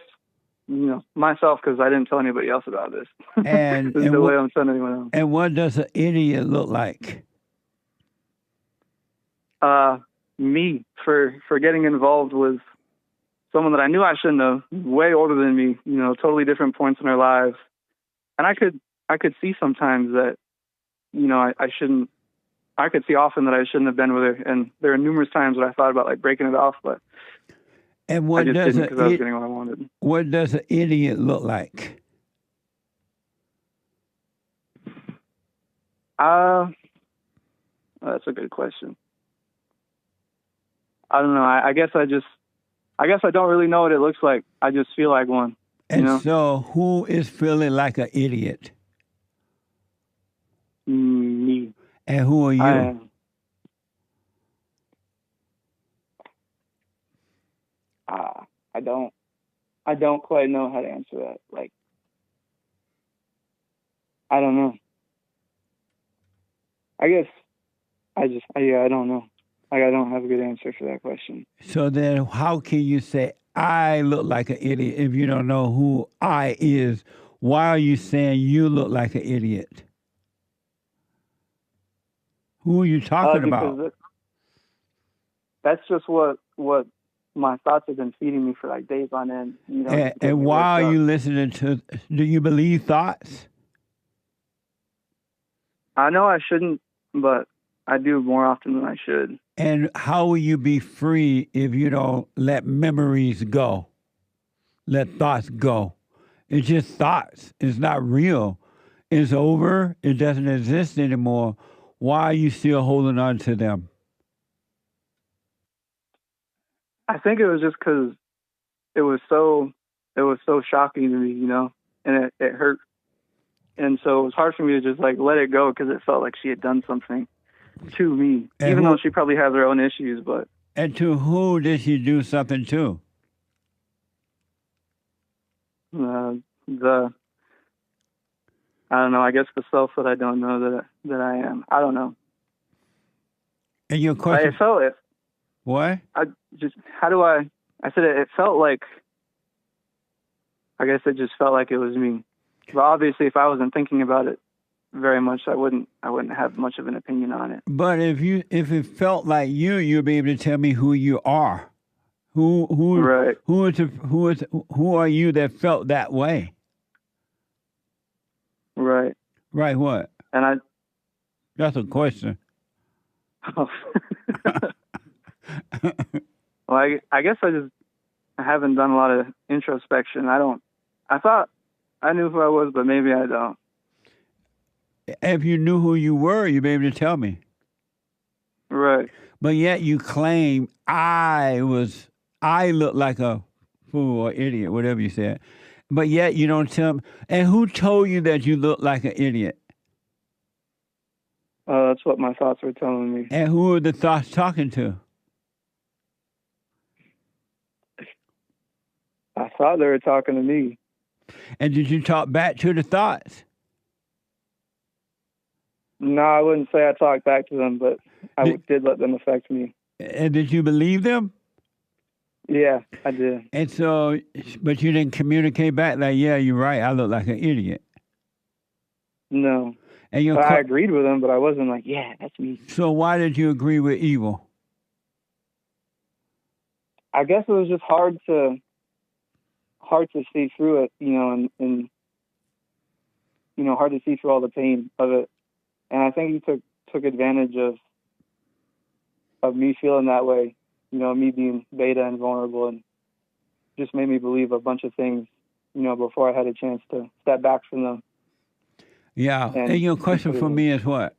myself, because I didn't tell anybody else about this. And this is the way I'm telling anyone else. And what does an idiot look like? Me, for getting involved with someone that I knew I shouldn't have, way older than me, totally different points in our lives. And I could see sometimes that, I could see often that I shouldn't have been with her. And there are numerous times that I thought about breaking it off, but and what I just does didn't because I was getting what I wanted. What does an idiot look like? That's a good question. I don't know. I guess I don't really know what it looks like. I just feel like one. And so who is feeling like an idiot? Me. And who are you? I don't quite know how to answer that. I don't know. I guess I don't know. I don't have a good answer for that question. So then how can you say I look like an idiot if you don't know who I is? Why are you saying you look like an idiot? Who are you talking about? Because that's just what my thoughts have been feeding me for like days on end. You know, just to get And me why worked are up. you listening to? Do you believe thoughts? I know I shouldn't, but I do more often than I should. And how will you be free if you don't let memories go? Let thoughts go. It's just thoughts. It's not real. It's over. It doesn't exist anymore. Why are you still holding on to them? I think it was just because it was so shocking to me, you know, and it hurt. And so it was hard for me to just like let it go because it felt like she had done something to me, And even who- though she probably has her own issues. But And to who did she do something to? I don't know. I guess the self that I don't know that I am. I don't know. And your question? I felt it. What? I said it felt like. I guess it just felt like it was me. But obviously, if I wasn't thinking about it very much, I wouldn't have much of an opinion on it. But if it felt like you'd be able to tell me who you are. Right. Who are you that felt that way? Right. Right. What? And That's a question. well, I guess I haven't done a lot of introspection. I thought I knew who I was, but maybe I don't. If you knew who you were, you'd be able to tell me. Right. But yet you claim I look like a fool or idiot, whatever you said. But yet you don't tell me. And who told you that you look like an idiot? That's what my thoughts were telling me. And who are the thoughts talking to? I thought they were talking to me. And did you talk back to the thoughts? No, I wouldn't say I talked back to them, but I did let them affect me. And did you believe them? Yeah, I did. And so, but you didn't communicate back like, yeah, you're right, I look like an idiot. No. And I agreed with them, but I wasn't like, yeah, that's me. So why did you agree with evil? I guess it was just hard to see through it, you know, and you know, hard to see through all the pain of it. And I think he took advantage of me feeling that way, you know, me being beta and vulnerable, and just made me believe a bunch of things, you know, before I had a chance to step back from them. Yeah. And your question for me is what?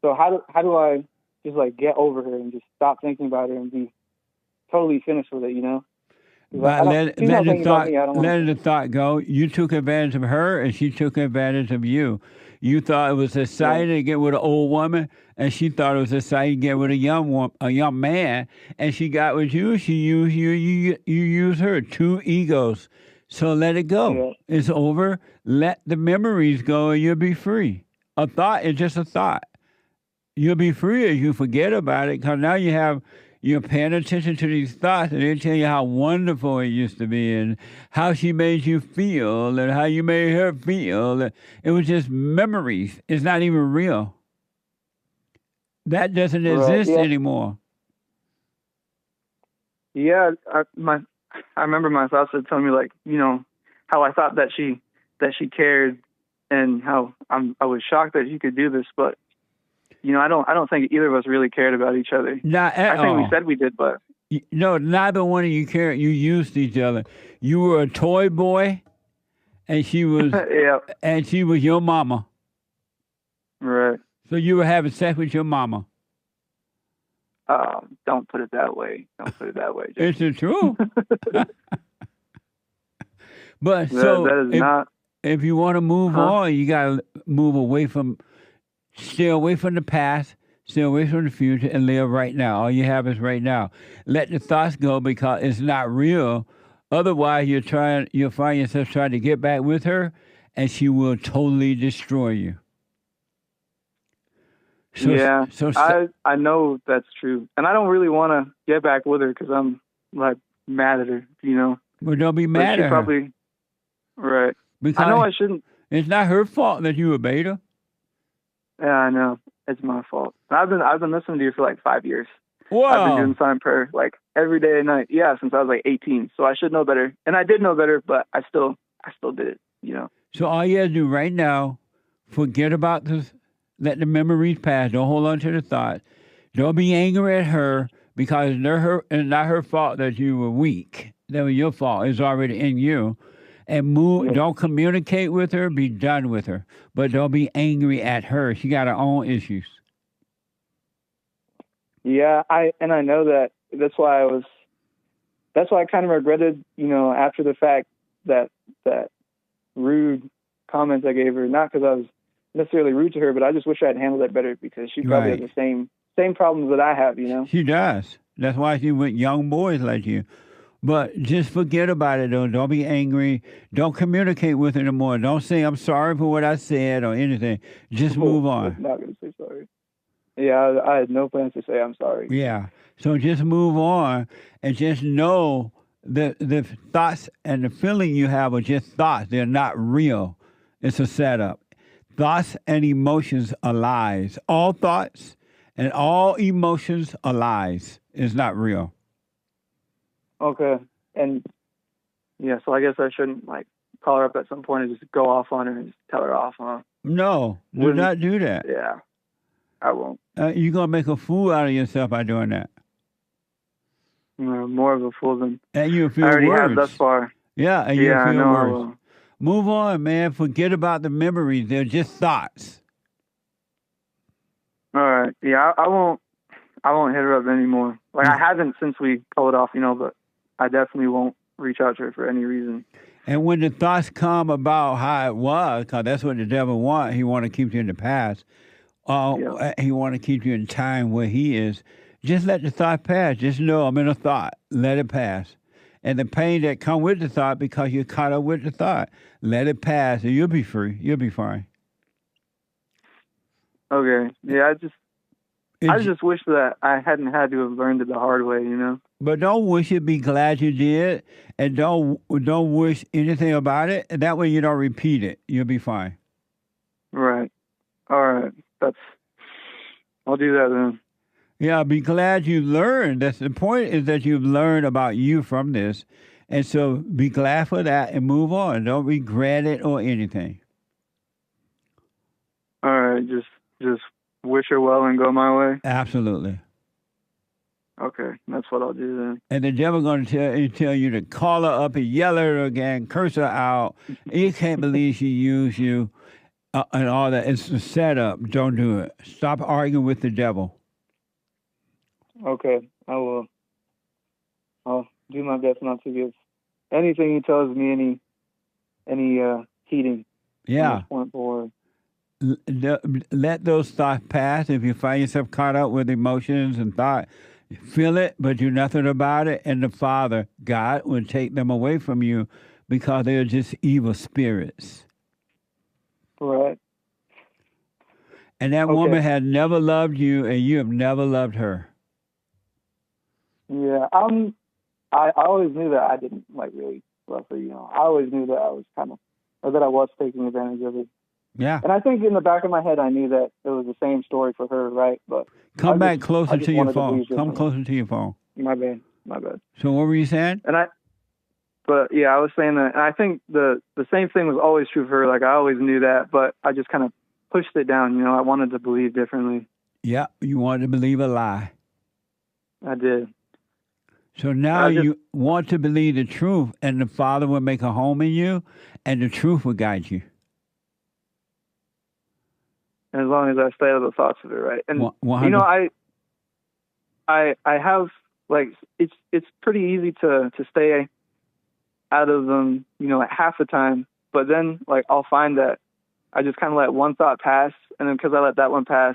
So how do I just like get over her and just stop thinking about her and be totally finished with it, you know? But let the thought go. You took advantage of her, and she took advantage of you. You thought it was exciting to get with an old woman, and she thought it was exciting to get with a young man, and she got with you. She used you. You used her. Two egos. So let it go. Yeah. It's over. Let the memories go, and you'll be free. A thought is just a thought. You'll be free if you forget about it, because now you're paying attention to these thoughts, and they tell you how wonderful it used to be and how she made you feel and how you made her feel. It was just memories. It's not even real. That doesn't exist anymore. Yeah, I remember my thoughts would tell me, like, you know, how I thought that she cared, and how I was shocked that she could do this, but you know, I don't think either of us really cared about each other. Not at all. I think we said we did, but no, neither one of you cared. You used each other. You were a toy boy, and she was and she was your mama. Right. So you were having sex with your mama. Don't put it that way. Don't put it that way. It's the truth. But if you want to move on, you got to move away from. Stay away from the past, stay away from the future, and live right now. All you have is right now. Let the thoughts go, because it's not real. Otherwise, you'll find yourself trying to get back with her, and she will totally destroy you. I know that's true. And I don't really want to get back with her because I'm, like, mad at her, you know. Well, don't be mad at her. Right. Because I know I shouldn't. It's not her fault that you were beta. Yeah, I know. It's my fault. I've been listening to you for like 5 years. Wow. I've been doing silent prayer like every day and night. Yeah, since I was like 18. So I should know better. And I did know better, but I still did it, you know. So all you have to do right now, forget about this, let the memories pass. Don't hold on to the thoughts. Don't be angry at her because it's not her fault that you were weak. That was your fault. It's already in you. And move. Yeah. Don't communicate with her. Be done with her. But don't be angry at her. She got her own issues. Yeah, I know that. That's why I kind of regretted, you know, after the fact that rude comments I gave her. Not because I was necessarily rude to her, but I just wish I had handled that better because she probably has the same problems that I have, you know. She does. That's why she with young boys like you. But just forget about it, though. Don't be angry. Don't communicate with her anymore. Don't say, I'm sorry for what I said or anything. Just move on. I'm not going to say sorry. Yeah, I had no plans to say I'm sorry. Yeah. So just move on and just know that the thoughts and the feeling you have are just thoughts. They're not real. It's a setup. Thoughts and emotions are lies. All thoughts and all emotions are lies. It's not real. Okay. And yeah, so I guess I shouldn't like call her up at some point and just go off on her and just tell her off, huh? No, do not do that. Yeah, I won't. You're going to make a fool out of yourself by doing that. More of a fool than and you'll feel I already worse. have thus far. Yeah, and you'll I feel know I worse. will. Move on, man. Forget about the memories. They're just thoughts. All right. Yeah, I won't hit her up anymore. Like I haven't since we called it off, you know, but I definitely won't reach out to her for any reason. And when the thoughts come about how it was, because that's what the devil wants, he want to keep you in the past. He want to keep you in time where he is. Just let the thought pass. Just know I'm in a thought. Let it pass. And the pain that come with the thought because you're caught up with the thought, let it pass and you'll be free. You'll be fine. Okay. Yeah, I just wish that I hadn't had to have learned it the hard way, you know? But don't wish it, be glad you did. And don't wish anything about it. And that way you don't repeat it. You'll be fine. Right. All right. I'll do that then. Yeah, be glad you learned. That's the point, is that you've learned about you from this. And so be glad for that and move on. Don't regret it or anything. All right, just wish her well and go my way? Absolutely. Okay, that's what I'll do then. And the devil going to tell you to call her up and yell at her again, curse her out. You can't believe she used you and all that. It's a setup. Don't do it. Stop arguing with the devil. Okay, I will. I'll do my best not to give anything he tells me any heeding. Yeah. Point forward. Let those thoughts pass. If you find yourself caught up with emotions and thought, feel it, but do nothing about it. And the Father, God, will take them away from you because they're just evil spirits. Right. And that woman had never loved you, and you have never loved her. Yeah, I always knew that I didn't really love her. You know, I always knew that I was that I was taking advantage of it. Yeah. And I think in the back of my head, I knew that it was the same story for her, right? But come back closer to your phone. Come closer to your phone. My bad. So what were you saying? I was saying that, and I think the same thing was always true for her. Like I always knew that, but I just kind of pushed it down. You know, I wanted to believe differently. Yeah, you wanted to believe a lie. I did. So now you want to believe the truth, and the Father will make a home in you, and the truth will guide you. As long as I stay out of the thoughts of it, right? And 100. you know, I have it's pretty easy to stay out of them, you know, at half the time. But then I'll find that I just kind of let one thought pass, and then because I let that one pass,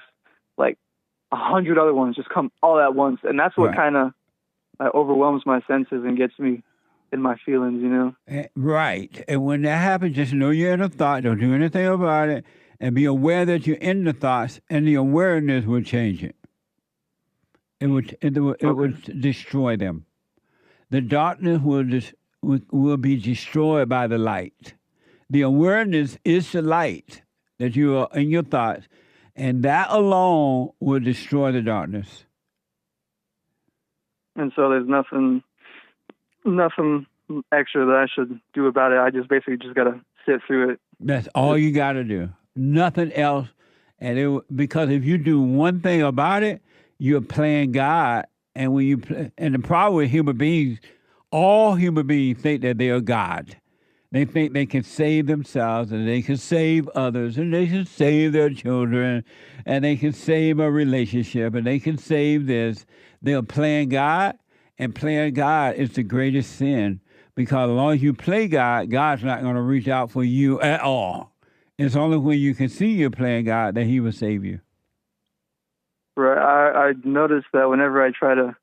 100 other ones just come all at once, and that's what kind of overwhelms my senses and gets me in my feelings, you know? Right. And when that happens, just know you're in a thought. Don't do anything about it. And be aware that you're in the thoughts, and the awareness will change it. It would destroy them. The darkness will be destroyed by the light. The awareness is the light that you are in your thoughts, And that alone will destroy the darkness. And so there's nothing extra that I should do about it. I just basically just got to sit through it. That's all you got to do. Nothing else. And because if you do one thing about it, you're playing God. And when you and the problem with human beings, all human beings think that they are God. They think they can save themselves and they can save others and they can save their children and they can save a relationship and they can save this. They're playing God, and playing God is the greatest sin, because as long as you play God, God's not going to reach out for you at all. It's only when you can see you're playing God that he will save you. Right. I noticed that whenever I try to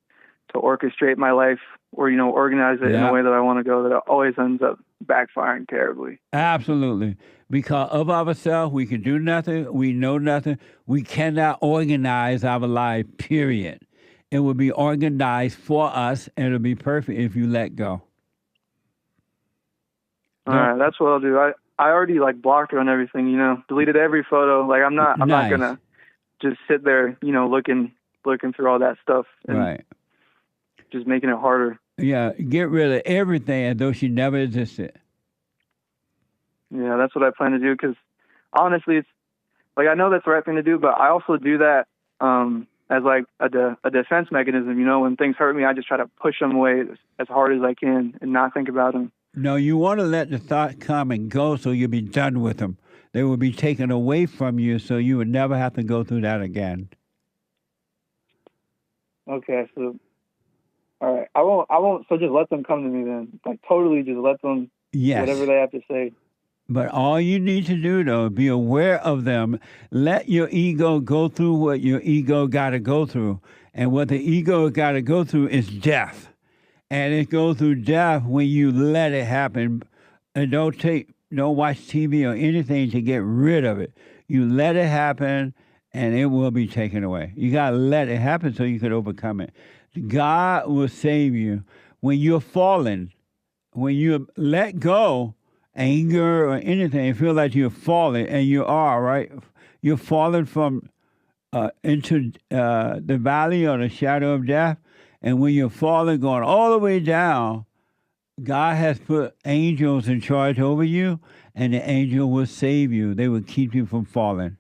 orchestrate my life or, organize it in a way that I want to go, that it always ends up backfiring terribly. Absolutely. Because of ourselves, we can do nothing. We know nothing. We cannot organize our life, period. It will be organized for us, and it'll be perfect if you let go. All right, that's what I'll do. I already blocked her on everything, deleted every photo. I'm not gonna just sit there, looking through all that stuff and right. Just making it harder. Yeah, get rid of everything as though she never existed. Yeah, that's what I plan to do, because honestly, it's I know that's the right thing to do, but I also do that as a defense mechanism. When things hurt me, I just try to push them away as hard as I can and not think about them. No, you want to let the thought come and go so you'll be done with them. They will be taken away from you so you would never have to go through that again. Okay, so, all right. I won't, so just let them come to me then. Totally just let them, whatever they have to say. But all you need to do, though, be aware of them. Let your ego go through what your ego got to go through. And what the ego got to go through is death. And it goes through death when you let it happen. And don't watch TV or anything to get rid of it. You let it happen, and it will be taken away. You got to let it happen so you can overcome it. God will save you. When you're falling, when you let go, anger or anything, feel like you're falling, and you are, right? You're falling from into the valley or the shadow of death. And when you're falling, going all the way down, God has put angels in charge over you, and the angel will save you. They will keep you from falling.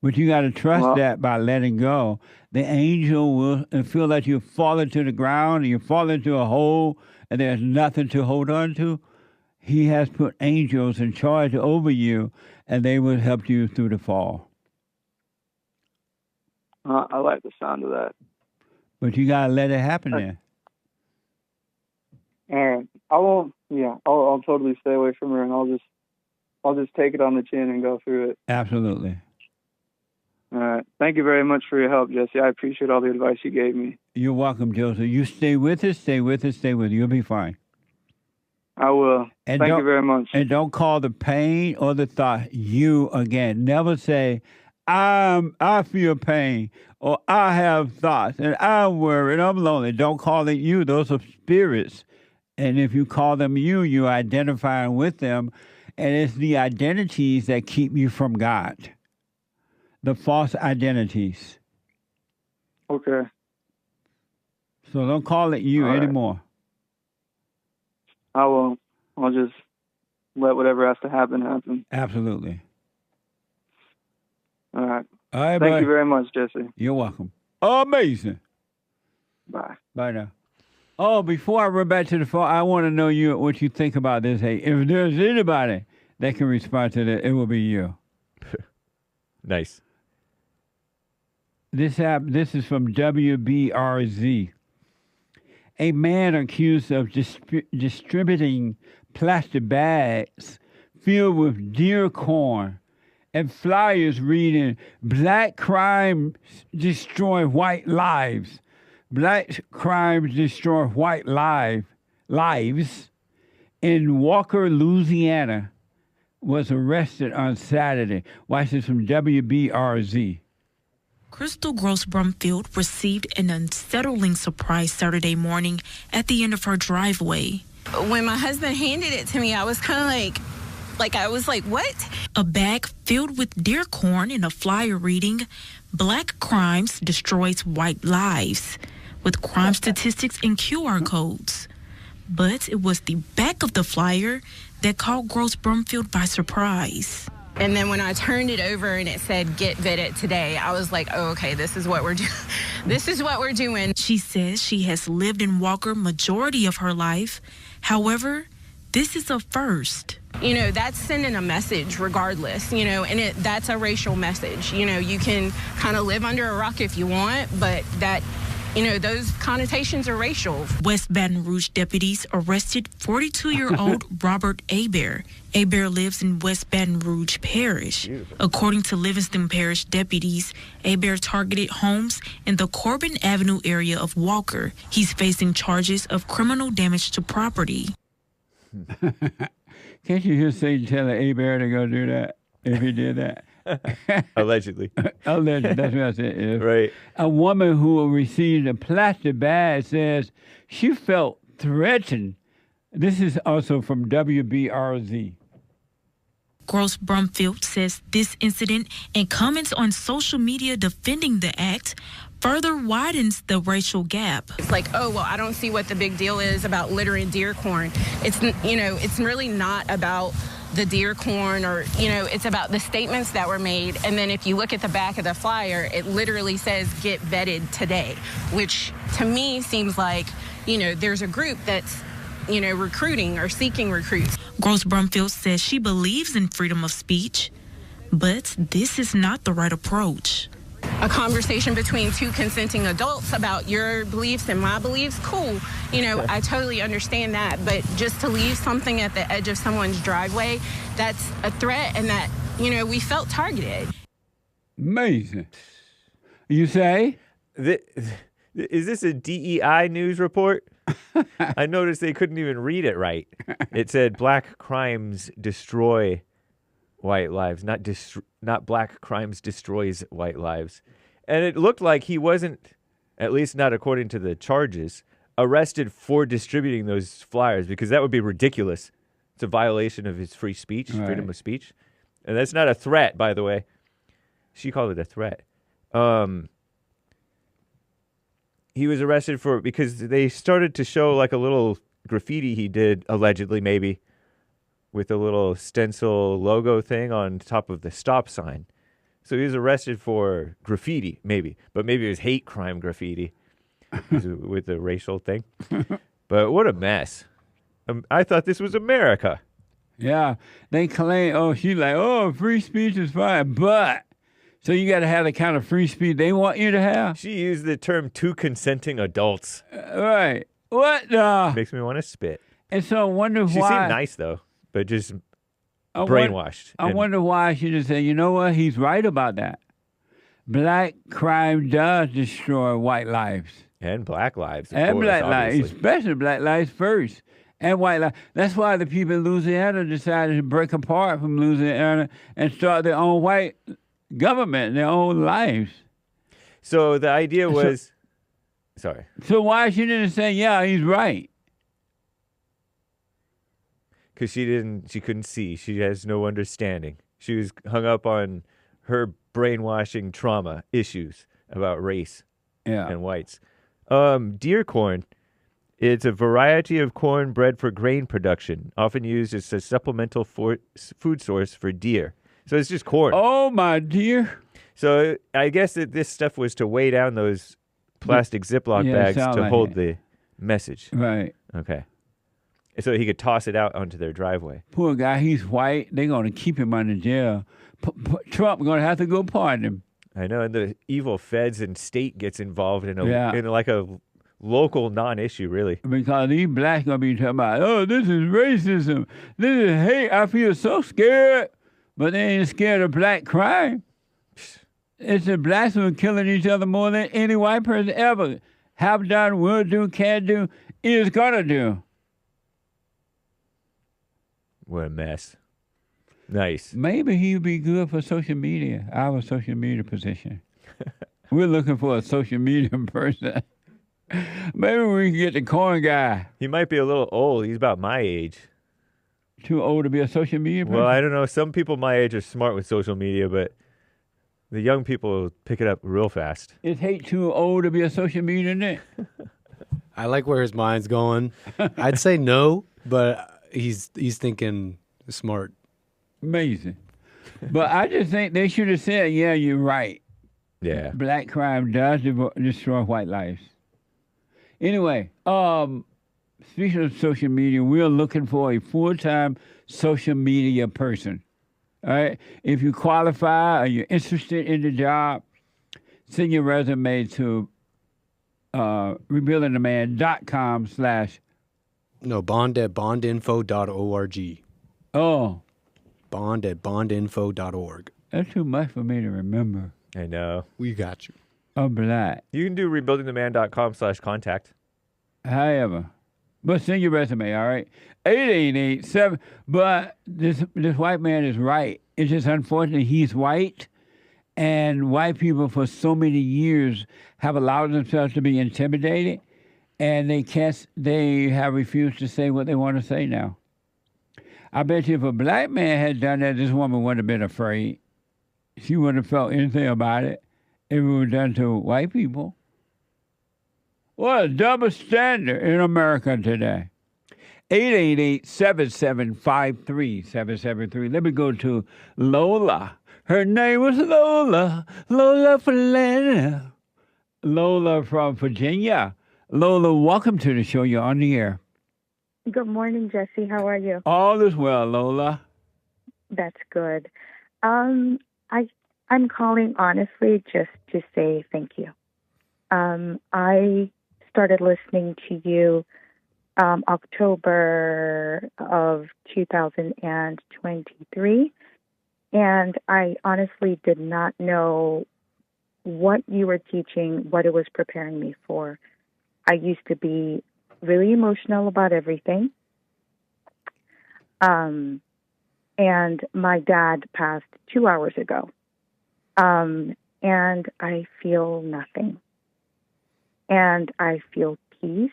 But you got to trust that by letting go. The angel will feel like you're falling to the ground, and you're falling to a hole, and there's nothing to hold on to. He has put angels in charge over you, and they will help you through the fall. I like the sound of that. But you got to let it happen there. All right. I won't, I'll totally stay away from her, and I'll just take it on the chin and go through it. Absolutely. All right. Thank you very much for your help, Jesse. I appreciate all the advice you gave me. You're welcome, Joseph. You stay with us, stay with us, stay with us. You'll be fine. I will. And Thank you very much. And don't call the pain or the thought you again. Never say, I feel pain, or I have thoughts, and I'm worried, I'm lonely. Don't call it you. Those are spirits. And if you call them you, you're identifying with them. And it's the identities that keep you from God. The false identities. Okay. So don't call it you anymore. I won't. I'll just let whatever has to happen, happen. Absolutely. All right. All right, Thank you very much, Jesse. You're welcome. Amazing. Bye. Bye now. Oh, before I run back to the phone, I want to know what you think about this. Hey, if there's anybody that can respond to that, it will be you. Nice. This is from WBRZ. A man accused of distributing plastic bags filled with deer corn and flyers reading, "Black crime destroy white lives. Black crime destroy white lives in Walker, Louisiana, was arrested on Saturday." Watch this from WBRZ. Crystal Gross Brumfield received an unsettling surprise Saturday morning at the end of her driveway. When my husband handed it to me, I was kind of like, Like, I was like, what? A bag filled with deer corn and a flyer reading, Black Crimes Destroys White Lives, with crime statistics and QR codes. But it was the back of the flyer that caught Gross Brumfield by surprise. And then when I turned it over and it said, get vetted today, I was like, oh, okay, this is what we're doing. This is what we're doing. She says she has lived in Walker majority of her life. However, this is a first. You know, that's sending a message regardless, you know, and that's a racial message. You know, you can kind of live under a rock if you want, but that, you know, those connotations are racial. West Baton Rouge deputies arrested 42-year-old Robert Hebert. Hebert lives in West Baton Rouge Parish. According to Livingston Parish deputies, Hebert targeted homes in the Corbin Avenue area of Walker. He's facing charges of criminal damage to property. Can't you just say tell Hebert to go do that if he did that? Allegedly. Allegedly, that's what I said. Right. A woman who received a plastic bag says she felt threatened. This is also from WBRZ. Gross Brumfield says this incident and comments on social media defending the act further widens the racial gap. It's like, oh, well, I don't see what the big deal is about littering deer corn. It's, you know, it's really not about the deer corn or, you know, it's about the statements that were made. And then if you look at the back of the flyer, it literally says get vetted today, which to me seems like, you know, there's a group that's, you know, recruiting or seeking recruits. Gross Brumfield says she believes in freedom of speech, but this is not the right approach. A conversation between two consenting adults about your beliefs and my beliefs, cool. You know, I totally understand that. But just to leave something at the edge of someone's driveway, that's a threat, and that, you know, we felt targeted. Amazing. You say? Is this a DEI news report? I noticed they couldn't even read it right. It said black crimes destroy white lives, not black crimes destroys white lives. And it looked like he wasn't, at least not according to the charges, arrested for distributing those flyers, because that would be ridiculous. It's a violation of his free speech, freedom of speech. And that's not a threat, by the way. She called it a threat. He was arrested for, because they started to show like a little graffiti he did, allegedly maybe, with a little stencil logo thing on top of the stop sign. So he was arrested for graffiti, maybe. But maybe it was hate crime graffiti with the racial thing. But what a mess. I thought this was America. Yeah. They claim, she's like, free speech is fine. But, so you got to have the kind of free speech they want you to have? She used the term two consenting adults. Right. What the? Makes me want to spit. And so I wonder why. She seemed nice, though, but just brainwashed. I wonder why she just said, you know what? He's right about that. Black crime does destroy white lives. And black lives. And black lives, especially black lives first. And white lives. That's why the people in Louisiana decided to break apart from Louisiana and start their own white government, their own lives. So the idea was... Sorry. So why she didn't say, yeah, he's right? Because she couldn't see. She has no understanding. She was hung up on her brainwashing trauma issues about race and whites. Deer corn, it's a variety of corn bred for grain production, often used as a supplemental food source for deer. So it's just corn. Oh, my dear. So I guess that this stuff was to weigh down those plastic Ziploc bags to hold the message. Right. Okay. So he could toss it out onto their driveway. Poor guy, he's white. They're going to keep him under jail. Trump going to have to go pardon him. I know, and the evil feds and state gets involved in like a local non-issue, really. Because these blacks going to be talking about, this is racism. This is hate. I feel so scared. But they ain't scared of black crime. It's the blacks who are killing each other more than any white person ever have done, will do, can do, is going to do. What a mess. Nice. Maybe he'd be good for social media, our social media position. We're looking for a social media person. Maybe we can get the corn guy. He might be a little old. He's about my age. Too old to be a social media person? Well, I don't know. Some people my age are smart with social media, but the young people pick it up real fast. Is hate too old to be a social media net? I like where his mind's going. I'd say no, but he's thinking smart. Amazing. But I just think they should have said, yeah, you're right. Yeah. Black crime does destroy white lives. Anyway, speaking of social media, we're looking for a full-time social media person. All right? If you qualify or you're interested in the job, send your resume to rebuildingtheman.com/ No, bond at bondinfo.org. Oh. Bond at bondinfo.org. That's too much for me to remember. I know. We got you. I'm black. You can do rebuildingtheman.com/contact. However, but send your resume, all right? 888-7. But this white man is right. It's just unfortunate he's white, and white people for so many years have allowed themselves to be intimidated, and they have refused to say what they want to say now. I bet you if a black man had done that, this woman wouldn't have been afraid. She wouldn't have felt anything about it if it was done to white people. What a double standard in America today. 888-7753-773. Let me go to Lola. Her name was Lola. Lola Falana. Lola from Virginia. Lola, welcome to the show. You're on the air. Good morning, Jesse. How are you? All is well, Lola. That's good. I'm calling honestly just to say thank you. I started listening to you October of 2023, and I honestly did not know what you were teaching, what it was preparing me for. I used to be really emotional about everything. And my dad passed 2 hours ago. And I feel nothing. And I feel peace.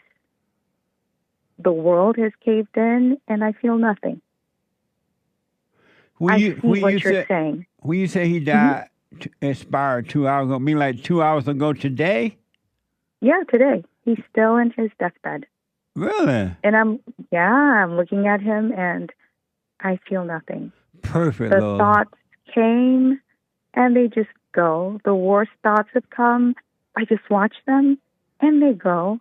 The world has caved in, and I feel nothing. I see what you're saying. When you say he died, expired 2 hours ago, mean like 2 hours ago today? Yeah, today. He's still in his deathbed. Really? And I'm looking at him, and I feel nothing. Perfect, The Lola. thoughts came, and they just go. The worst thoughts have come. I just watch them, and they go.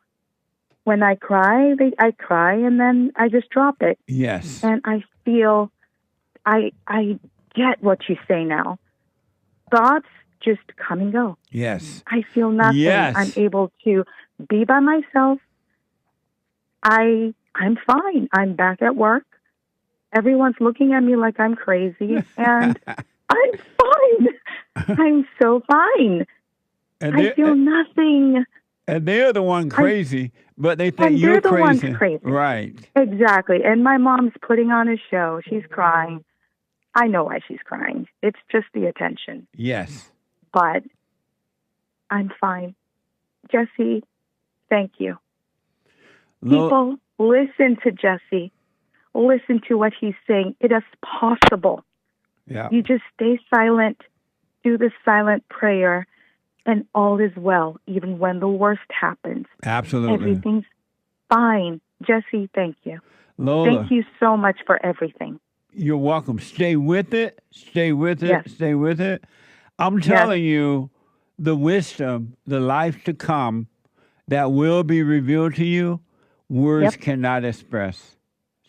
When I cry, I cry, and then I just drop it. Yes. And I feel, I get what you say now. Thoughts just come and go. Yes. I feel nothing. Yes. I'm able to be by myself. I'm fine. I'm back at work. Everyone's looking at me like I'm crazy, and I'm fine. I'm so fine. And I feel nothing. And they're the one crazy, but they think And you're they're the ones crazy. crazy. Right. Exactly. And my mom's putting on a show. She's crying. I know why she's crying. It's just the attention. Yes. But I'm fine. Jesse, thank you. People, listen to Jesse. Listen to what he's saying. It is possible. Yeah. You just stay silent, do the silent prayer, and all is well, even when the worst happens. Absolutely. Everything's fine. Jesse, thank you. Lola. Thank you so much for everything. You're welcome. Stay with it. Stay with it. Yes. Stay with it. I'm telling you, the wisdom, the life to come that will be revealed to you, words cannot express.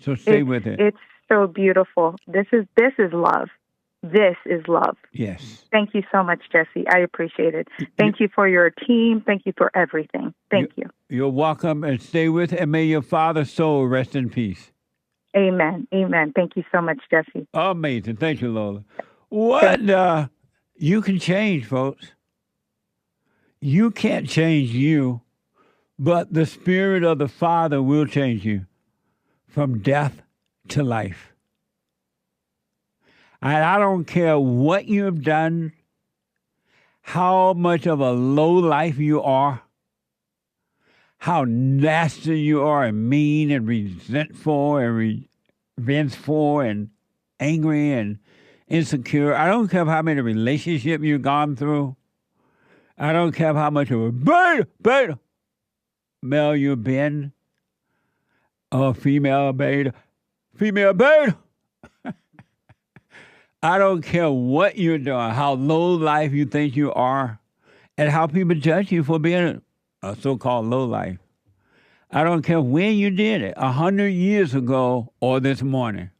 So stay with it. It's so beautiful. This is love. This is love. Yes. Thank you so much, Jesse. I appreciate it. Thank you for your team. Thank you for everything. Thank you. You're welcome, and stay with it, and may your father's soul rest in peace. Amen. Amen. Thank you so much, Jesse. Amazing. Thank you, Lola. What you can change, folks. You can't change you, but the Spirit of the Father will change you from death to life. And I don't care what you have done, how much of a low life you are, how nasty you are and mean and resentful and vengeful and angry and insecure. I don't care how many relationships you've gone through. I don't care how much of a beta male you've been, or female beta. I don't care what you're doing, how low life you think you are, and how people judge you for being a so-called low life. I don't care when you did it, 100 years ago or this morning.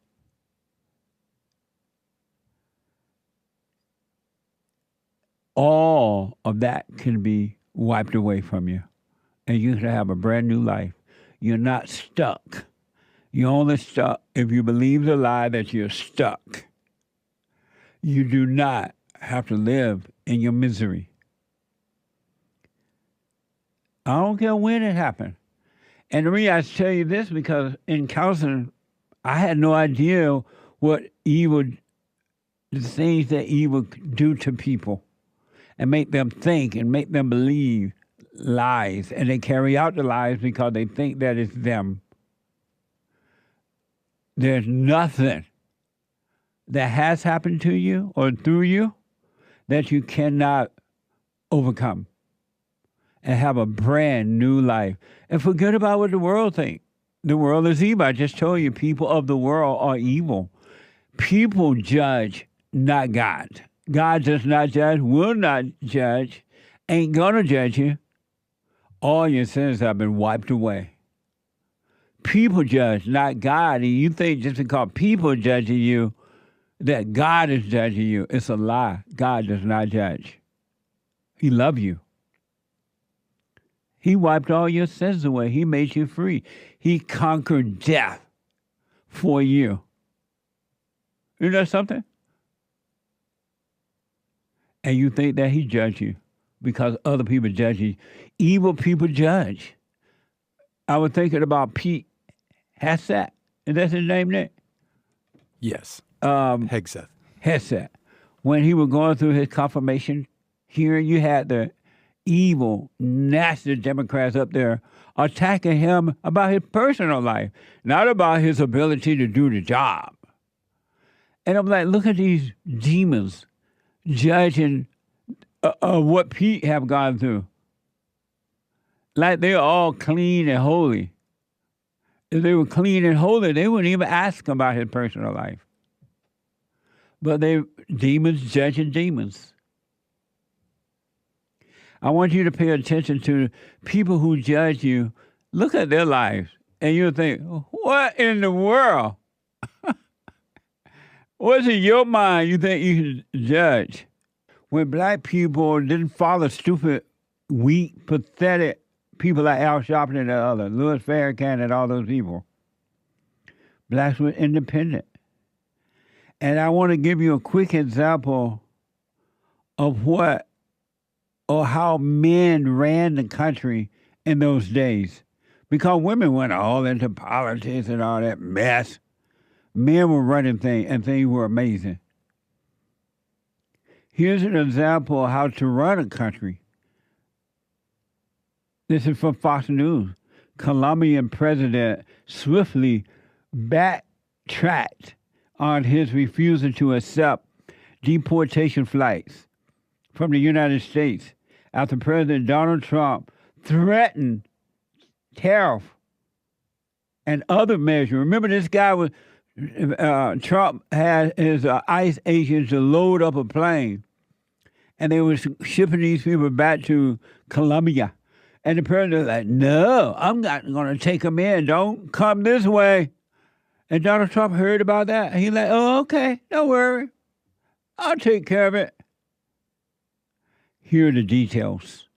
All of that can be wiped away from you, and you can have a brand new life. You're not stuck. You're only stuck if you believe the lie that you're stuck. You do not have to live in your misery. I don't care when it happened. And the reason I tell you this, because in counseling, I had no idea what evil, the things that evil do to people and make them think and make them believe lies. And they carry out the lies because they think that it's them. There's nothing that has happened to you or through you that you cannot overcome and have a brand new life. And forget about what the world thinks. The world is evil. I just told you, people of the world are evil. People judge, not God. God does not judge, will not judge, ain't gonna judge you. All your sins have been wiped away. People judge, not God. And you think just because people are judging you, that God is judging you. It's a lie. God does not judge. He loves you. He wiped all your sins away. He made you free. He conquered death for you. Isn't that something? And you think that he judged you because other people judge you. Evil people judge. I was thinking about Pete Hegseth. Is that his name there? Yes. Hegseth. Hegseth. When he was going through his confirmation hearing, you had the evil, nasty Democrats up there attacking him about his personal life, not about his ability to do the job. And I'm like, look at these demons judging what Pete have gone through. Like they're all clean and holy. If they were clean and holy, they wouldn't even ask him about his personal life. But demons judging demons. I want you to pay attention to people who judge you. Look at their lives, and you'll think, what in the world? What's in your mind you think you can judge? When black people didn't follow stupid, weak, pathetic people like Al Sharpton and the other, Louis Farrakhan and all those people, blacks were independent. And I want to give you a quick example of what or how men ran the country in those days. Because women went all into politics and all that mess. Men were running things, and things were amazing. Here's an example of how to run a country. This is from Fox News. Colombian president swiftly backtracked on his refusal to accept deportation flights from the United States after President Donald Trump threatened tariff and other measures. Remember, this guy was, Trump had his ICE agents to load up a plane, and they were shipping these people back to Colombia. And the president was like, no, I'm not going to take them in. Don't come this way. And Donald Trump heard about that. He's like, oh, okay, don't worry. I'll take care of it. Here are the details.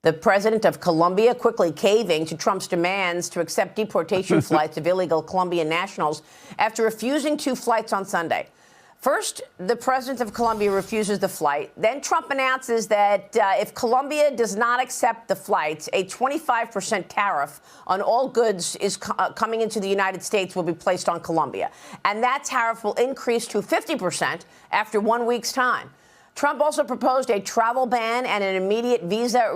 The president of Colombia quickly caving to Trump's demands to accept deportation flights of illegal Colombian nationals after refusing 2 flights on Sunday. First, the president of Colombia refuses the flight. Then Trump announces that if Colombia does not accept the flights, a 25% tariff on all goods is coming into the United States will be placed on Colombia. And that tariff will increase to 50% after 1 week's time. Trump also proposed a travel ban and an immediate visa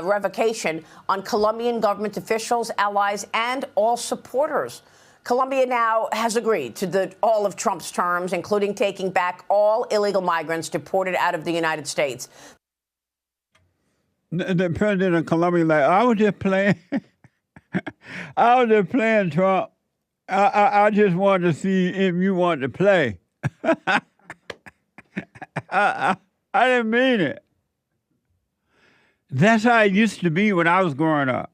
revocation on Colombian government officials, allies, and all supporters. Colombia now has agreed to all of Trump's terms, including taking back all illegal migrants deported out of the United States. The president of Colombia, like, I was just playing. I was just playing, Trump. I just wanted to see if you wanted to play. I didn't mean it. That's how it used to be when I was growing up.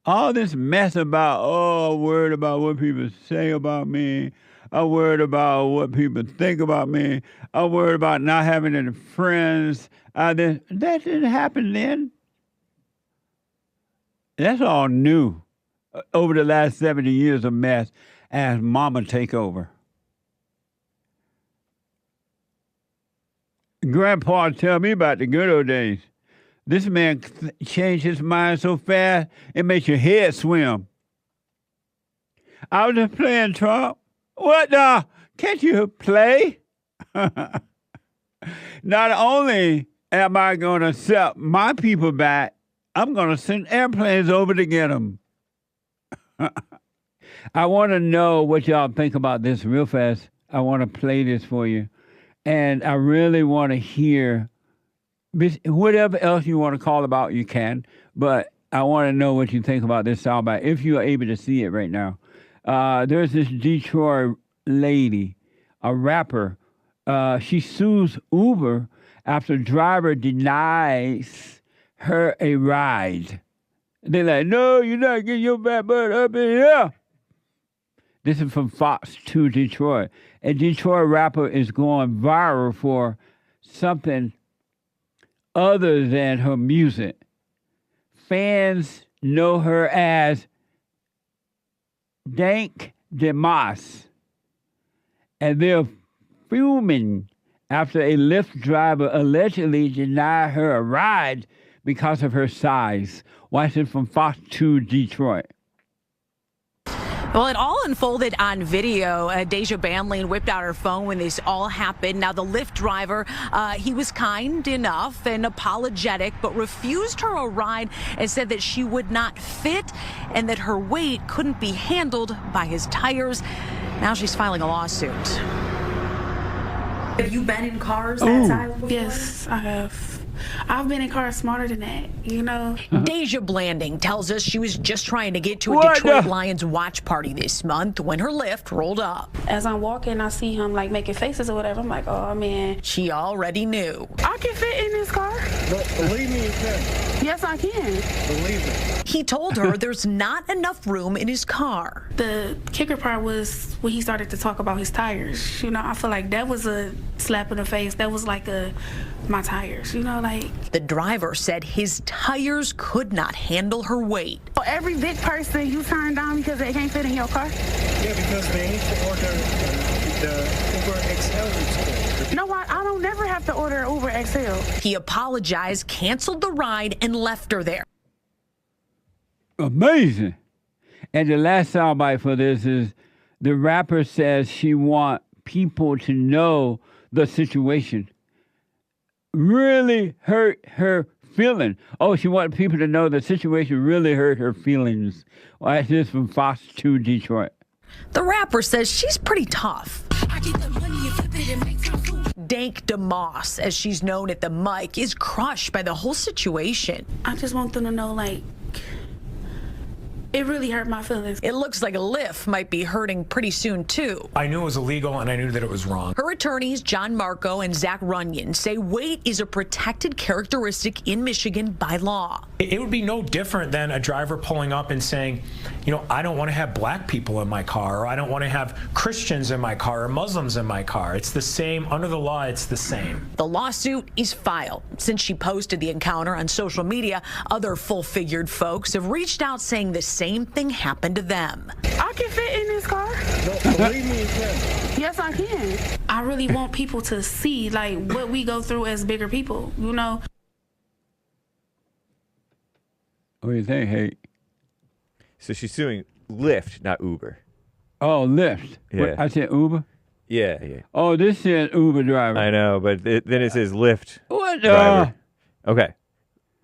All this mess about, worried about what people say about me. I'm worried about what people think about me. I'm worried about not having any friends. That didn't happen then. That's all new. Over the last 70 years of mess as mama take over. Grandpa tell me about the good old days. This man changed his mind so fast, it makes your head swim. I was just playing, Trump. What the? Can't you play? Not only am I going to accept my people back, I'm going to send airplanes over to get them. I want to know what y'all think about this real fast. I want to play this for you. And I really want to hear whatever else you want to call about, you can. But I want to know what you think about this soundbite, if you are able to see it right now. There's this Detroit lady, a rapper. She sues Uber after driver denies her a ride. They're like, no, you're not getting your bad butt up in here. This is from Fox 2 Detroit. A Detroit rapper is going viral for something other than her music. Fans know her as Dank Demas, and they're fuming after a Lyft driver allegedly denied her a ride because of her size. Watch it from Fox 2 Detroit. Well, it all unfolded on video. Deja Banlane whipped out her phone when this all happened. Now, the Lyft driver, he was kind enough and apologetic, but refused her a ride and said that she would not fit and that her weight couldn't be handled by his tires. Now she's filing a lawsuit. Have you been in cars that size before? Yes, I have. I've been in cars smarter than that, you know. Deja Blanding tells us she was just trying to get to a Detroit Lions watch party this month when her Lyft rolled up. As I'm walking, I see him like making faces or whatever. I'm like, oh man. She already knew. I can fit in this car. But believe me, you can. Yes, I can. Believe me. He told her there's not enough room in his car. The kicker part was when he started to talk about his tires. You know, I feel like that was a slap in the face. That was like my tires, you know, like. The driver said his tires could not handle her weight. For every big person you turn down because they can't fit in your car? Yeah, because they need to order the Uber XL. You know what? I don't never have to order Uber XL. He apologized, canceled the ride, and left her there. Amazing. And the last soundbite for this is the rapper says she wants people to know the situation. Really hurt her feeling. Oh, she wanted people to know the situation really hurt her feelings. Well, this is from Fox 2 Detroit. The rapper says she's pretty tough. Dank DeMoss, as she's known at the mic, is crushed by the whole situation. I just want them to know, like, it really hurt my feelings. It looks like a Lyft might be hurting pretty soon, too. I knew it was illegal, and I knew that it was wrong. Her attorneys, John Marco and Zach Runyon, say weight is a protected characteristic in Michigan by law. It would be no different than a driver pulling up and saying, you know, I don't want to have black people in my car, or I don't want to have Christians in my car, or Muslims in my car. It's the same. Under the law, it's the same. The lawsuit is filed. Since she posted the encounter on social media, other full-figured folks have reached out saying the same thing happened to them. I can fit in this car. Believe me, you can. Yes, I can. I really want people to see, like, what we go through as bigger people, you know? What do you think, Hey? So she's suing Lyft, not Uber. Oh, Lyft. Yeah. What, I said Uber? Yeah, yeah. Oh, this says Uber driver. I know, but then it says Lyft What? driver. Okay.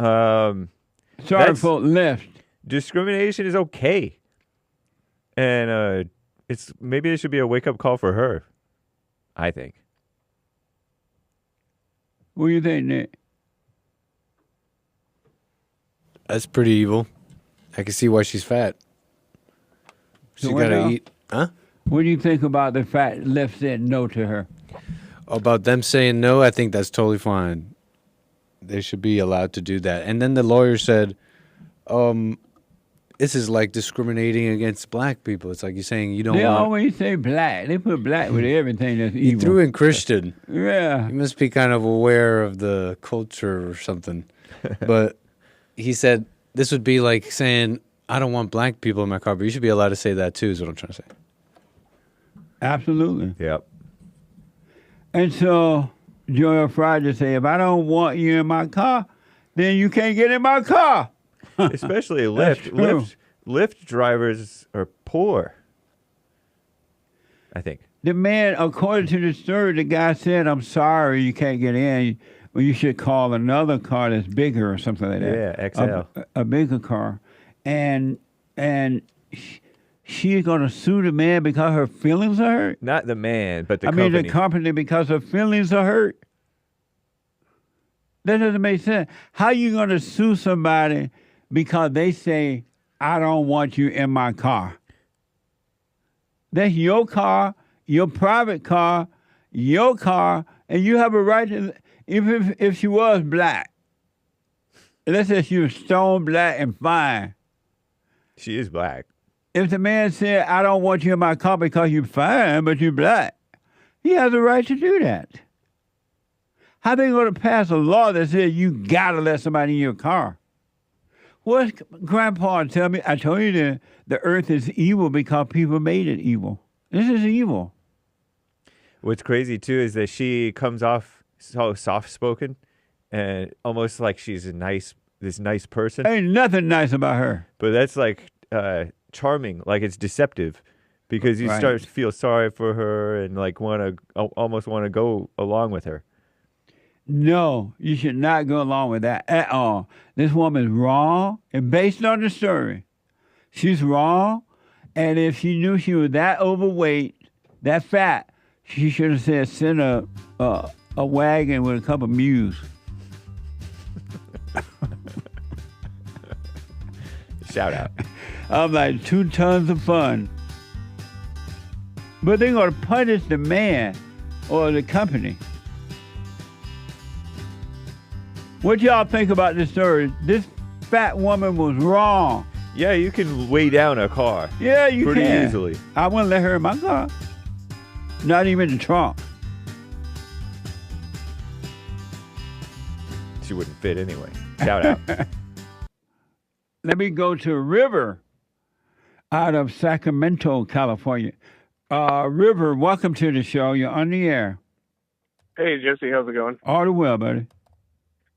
Sorry for Lyft. discrimination is okay. And maybe it should be a wake-up call for her, I think. What do you think, Nick? That's pretty evil. I can see why she's fat. She So what gotta now? eat. Huh? What do you think about the fact Lyft said no to her? About them saying no, I think that's totally fine. They should be allowed to do that. And then the lawyer said, this is like discriminating against black people. It's like you're saying you don't They want... always say black. They put black with everything that's He evil. threw in Christian. Yeah. He must be kind of aware of the culture or something. But he said this would be like saying, I don't want black people in my car, but you should be allowed to say that too, is what I'm trying to say. Absolutely. Yep. And so Joel Friday say, if I don't want you in my car, then you can't get in my car. Especially That's Lyft. true. Lyft drivers are poor, I think. The man, according to the story, the guy said, I'm sorry, you can't get in. Well, you should call another car that's bigger or something like that. Yeah, XL. A bigger car. And she's going to sue the man because her feelings are hurt? Not the man, but the I company. mean, the company because her feelings are hurt? That doesn't make sense. How you going to sue somebody because they say, I don't want you in my car? That's your car, your private car, your car, and you have a right to, if she was black. Let's say she was stone black and fine. She is black. If the man said, I don't want you in my car because you're fine, but you're black, he has a right to do that. How they going to pass a law that says you got to let somebody in your car? What's Grandpa tell me? I told you the earth is evil because people made it evil. This is evil. What's crazy, too, is that she comes off so soft-spoken and almost like she's this nice person. Ain't nothing nice about her. But that's like charming, like it's deceptive because you Right. start to feel sorry for her and like almost want to go along with her. No, you should not go along with that at all. This woman's wrong, and based on the story, she's wrong. And if she knew she was that overweight, that fat, she should have said send a wagon with a couple of mules. Shout out. I'm like 2 tons of fun. But they're going to punish the man or the company. What y'all think about this story? This fat woman was wrong. Yeah, you can weigh down a car. Yeah, you pretty can. easily. I wouldn't let her in my car. Not even the trunk. She wouldn't fit anyway. Shout out. Let me go to River out of Sacramento, California. River, welcome to the show. You're on the air. Hey, Jesse, how's it going? All the well, buddy.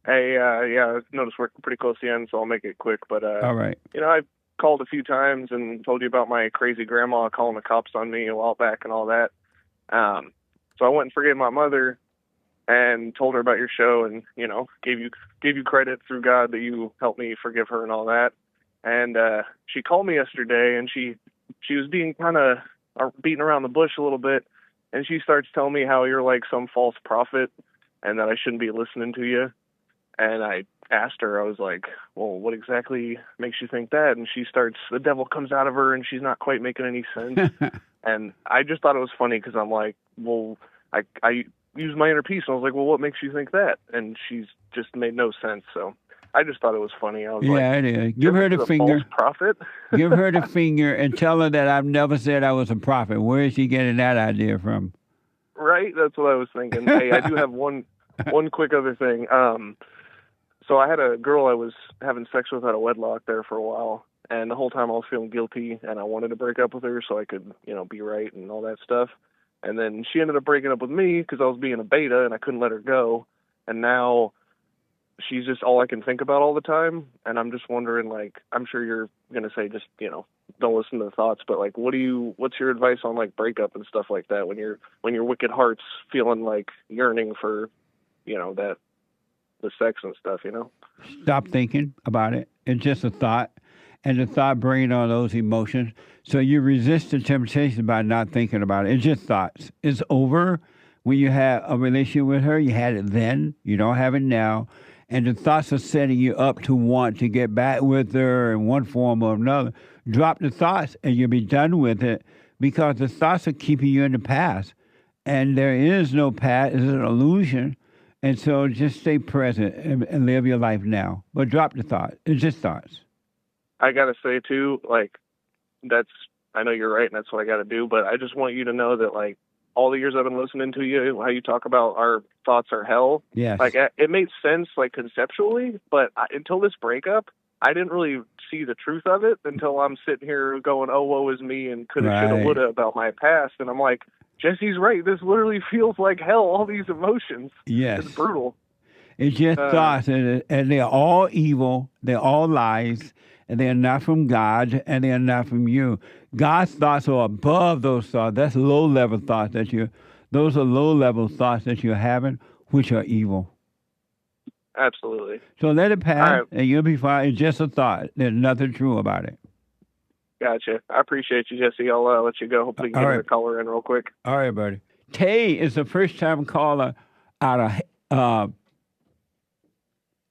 Hey, yeah, I noticed we're pretty close to the end, so I'll make it quick. But, All right. you know, I've called a few times and told you about my crazy grandma calling the cops on me a while back and all that. So I went and forgave my mother and told her about your show and, you know, gave you credit through God that you helped me forgive her and all that. And she called me yesterday, and she was being kind of beating around the bush a little bit, and she starts telling me how you're like some false prophet and that I shouldn't be listening to you. And I asked her, I was like, well, what exactly makes you think that? And the devil comes out of her, and she's not quite making any sense. And I just thought it was funny because I'm like, well, I used my inner peace, and I was like, well, what makes you think that? And she's just made no sense. So I just thought it was funny. I was Yeah, like, it is. Give her the a finger. false prophet? Give her the finger and tell her that I've never said I was a prophet. Where is she getting that idea from? Right? That's what I was thinking. Hey, I do have one quick other thing. So I had a girl I was having sex with out of wedlock there for a while, and the whole time I was feeling guilty, and I wanted to break up with her so I could, you know, be right and all that stuff. And then she ended up breaking up with me because I was being a beta and I couldn't let her go. And now she's just all I can think about all the time. And I'm just wondering, like, I'm sure you're going to say just, you know, don't listen to the thoughts, but like, what's your advice on like breakup and stuff like that when your wicked heart's feeling like yearning for, you know, the sex and stuff, you know? Stop thinking about it. It's just a thought. and the thought bringing on those emotions. So you resist the temptation by not thinking about it. It's just thoughts. It's over. When you have a relationship with her, you had it then. You don't have it now. And the thoughts are setting you up to want to get back with her in one form or another. Drop the thoughts and you'll be done with it, because the thoughts are keeping you in the past. And there is no past. It's an illusion. And so just stay present and live your life now. But drop the thought. It's just thoughts. I got to say, too, like, I know you're right, and that's what I got to do, but I just want you to know that, like, all the years I've been listening to you, how you talk about our thoughts are hell. Yes. Like, it made sense, like, conceptually, but until this breakup, I didn't really see the truth of it until I'm sitting here going, oh, woe is me, and coulda, shoulda, woulda about my past. And I'm like, Jesse's right. This literally feels like hell, all these emotions. Yes. It's brutal. It's just thoughts, and they're all evil. They're all lies, and they're not from God, and they're not from you. God's thoughts are above those thoughts. That's low-level thoughts those are low-level thoughts that you're having, which are evil. Absolutely. So let it pass, All right. and you'll be fine. It's just a thought. There's nothing true about it. Gotcha. I appreciate you, Jesse. I'll let you go. Hopefully you can get All another right. caller in real quick. All right, buddy. Tay is the first-time caller out of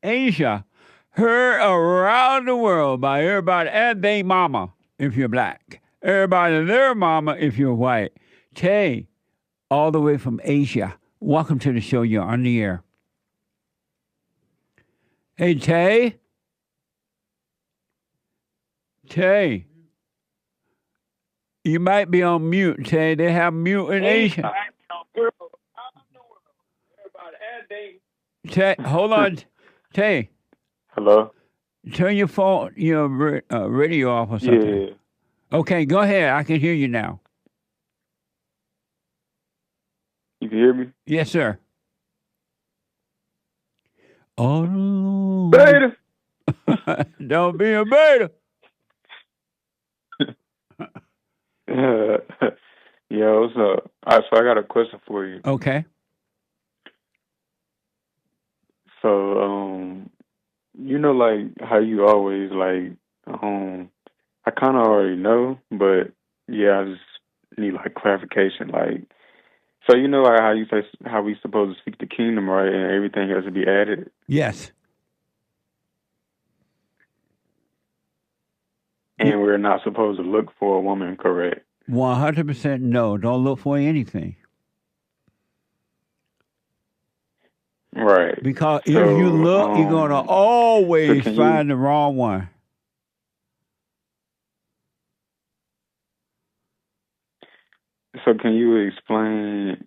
Asia. Heard around the world by everybody and they mama if you're black. Everybody and their mama if you're white. Tay, all the way from Asia. Welcome to the show. You're on the air. Hey, Tay. Tay. You might be on mute, Tay. They have mute in Asia. Tay, hold on. Tay. Hello? Turn your phone, your radio off or something. Yeah. Okay, go ahead. I can hear you now. You can hear me? Yes, sir. All alone. Beta. Don't be a beta. Yo, what's up? So I got a question for you. Okay. So, you know, like how you always like, I kind of already know, but yeah, I just need like clarification. Like, so you know, like how you say how we supposed to seek the kingdom, right? And everything has to be added. Yes. And we're not supposed to look for a woman, correct? 100% no. Don't look for anything. Right. Because if you look, you're going to always so find the wrong one. So can you explain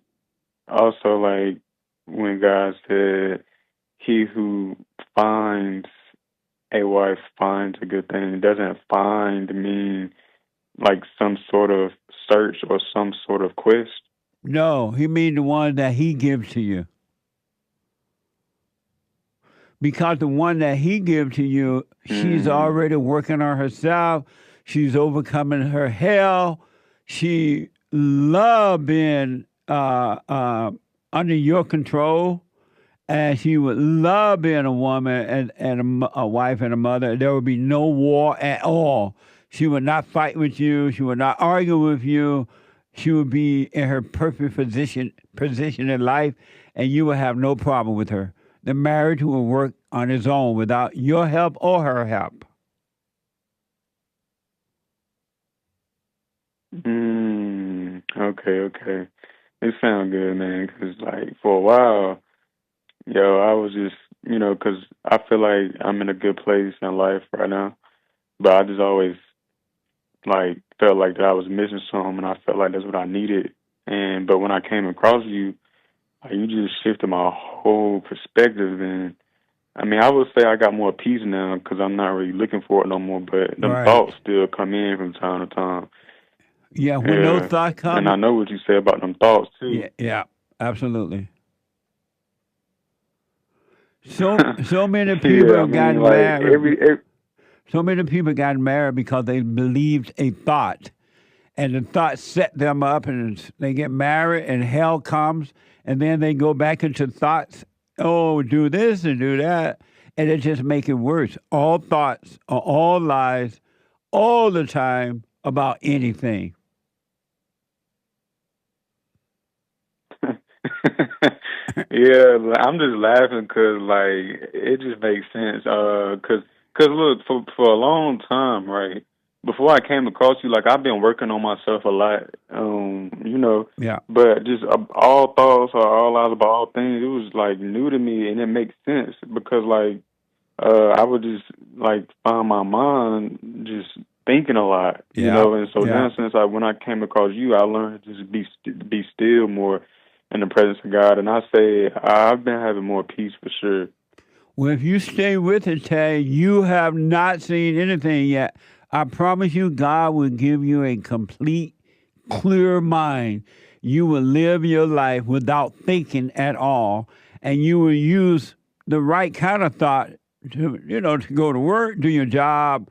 also, like, when God said, he who finds a wife finds a good thing, doesn't find mean like some sort of search or some sort of quest? No, he means the one that he gives to you. Because the one that he gives to you, she's already working on herself. She's overcoming her hell. She loved being under your control. And she would love being a woman and a wife and a mother. There would be no war at all. She would not fight with you. She would not argue with you. She would be in her perfect position in life, and you would have no problem with her. The marriage will work on its own without your help or her help. Okay. It sounds good, man, because, like, for a while, I was just, because I feel like I'm in a good place in life right now, but I just always, like, felt like that I was missing something, and I felt like that's what I needed. But when I came across you, you just shifted my whole perspective, and I mean, I would say I got more peace now because I'm not really looking for it no more, but them thoughts still come in from time to time. Yeah, when those thoughts come. And I know what you say about them thoughts, too. Yeah, absolutely. So many people have gotten married. So many people got married because they believed a thought. And the thought set them up, and they get married, and hell comes, and then they go back into thoughts, do this and do that, and it just make it worse. All thoughts are all lies, all the time about anything. Yeah, I'm just laughing because like it just makes sense. Cause look, for a long time, right before I came across you, like I've been working on myself a lot. Yeah. But just all thoughts or all eyes about all things, it was like new to me, and it makes sense because like I would just like find my mind just thinking a lot, and so now since when I came across you, I learned to just be still more in the presence of God, and I say I've been having more peace for sure. Well, if you stay with it, Tay, you have not seen anything yet. I promise you, God will give you a complete, clear mind. You will live your life without thinking at all, and you will use the right kind of thought to, to go to work, do your job,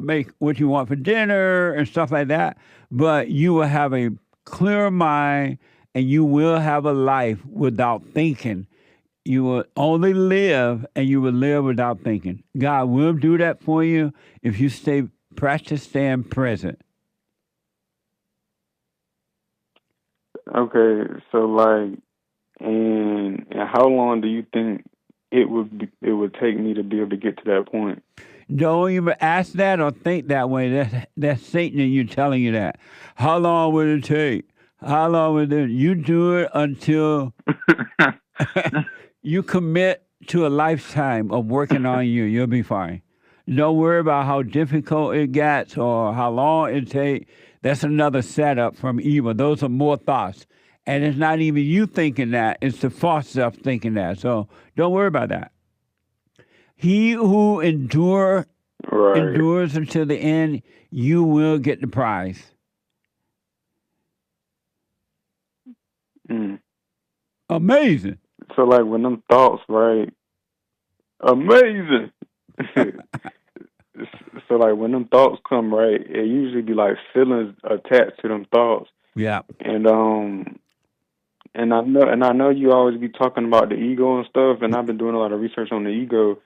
make what you want for dinner and stuff like that. But you will have a clear mind, and you will have a life without thinking. You will only live, and you will live without thinking. God will do that for you if you practice staying present. Okay, so like, and how long do you think it would take me to be able to get to that point? Don't even ask that or think that way. That's Satan and you telling you that. How long would it take? How long would it? You do it until you commit to a lifetime of working on you. You'll be fine. Don't worry about how difficult it gets or how long it takes. That's another setup from evil. Those are more thoughts. And it's not even you thinking that. It's the false self thinking that. So don't worry about that. He who endures until the end, you will get the prize. Mm. Amazing. So like when them thoughts, right? Amazing. So like when them thoughts come, right, it usually be like feelings attached to them thoughts. Yeah. And I know you always be talking about the ego and stuff, and I've been doing a lot of research on the ego,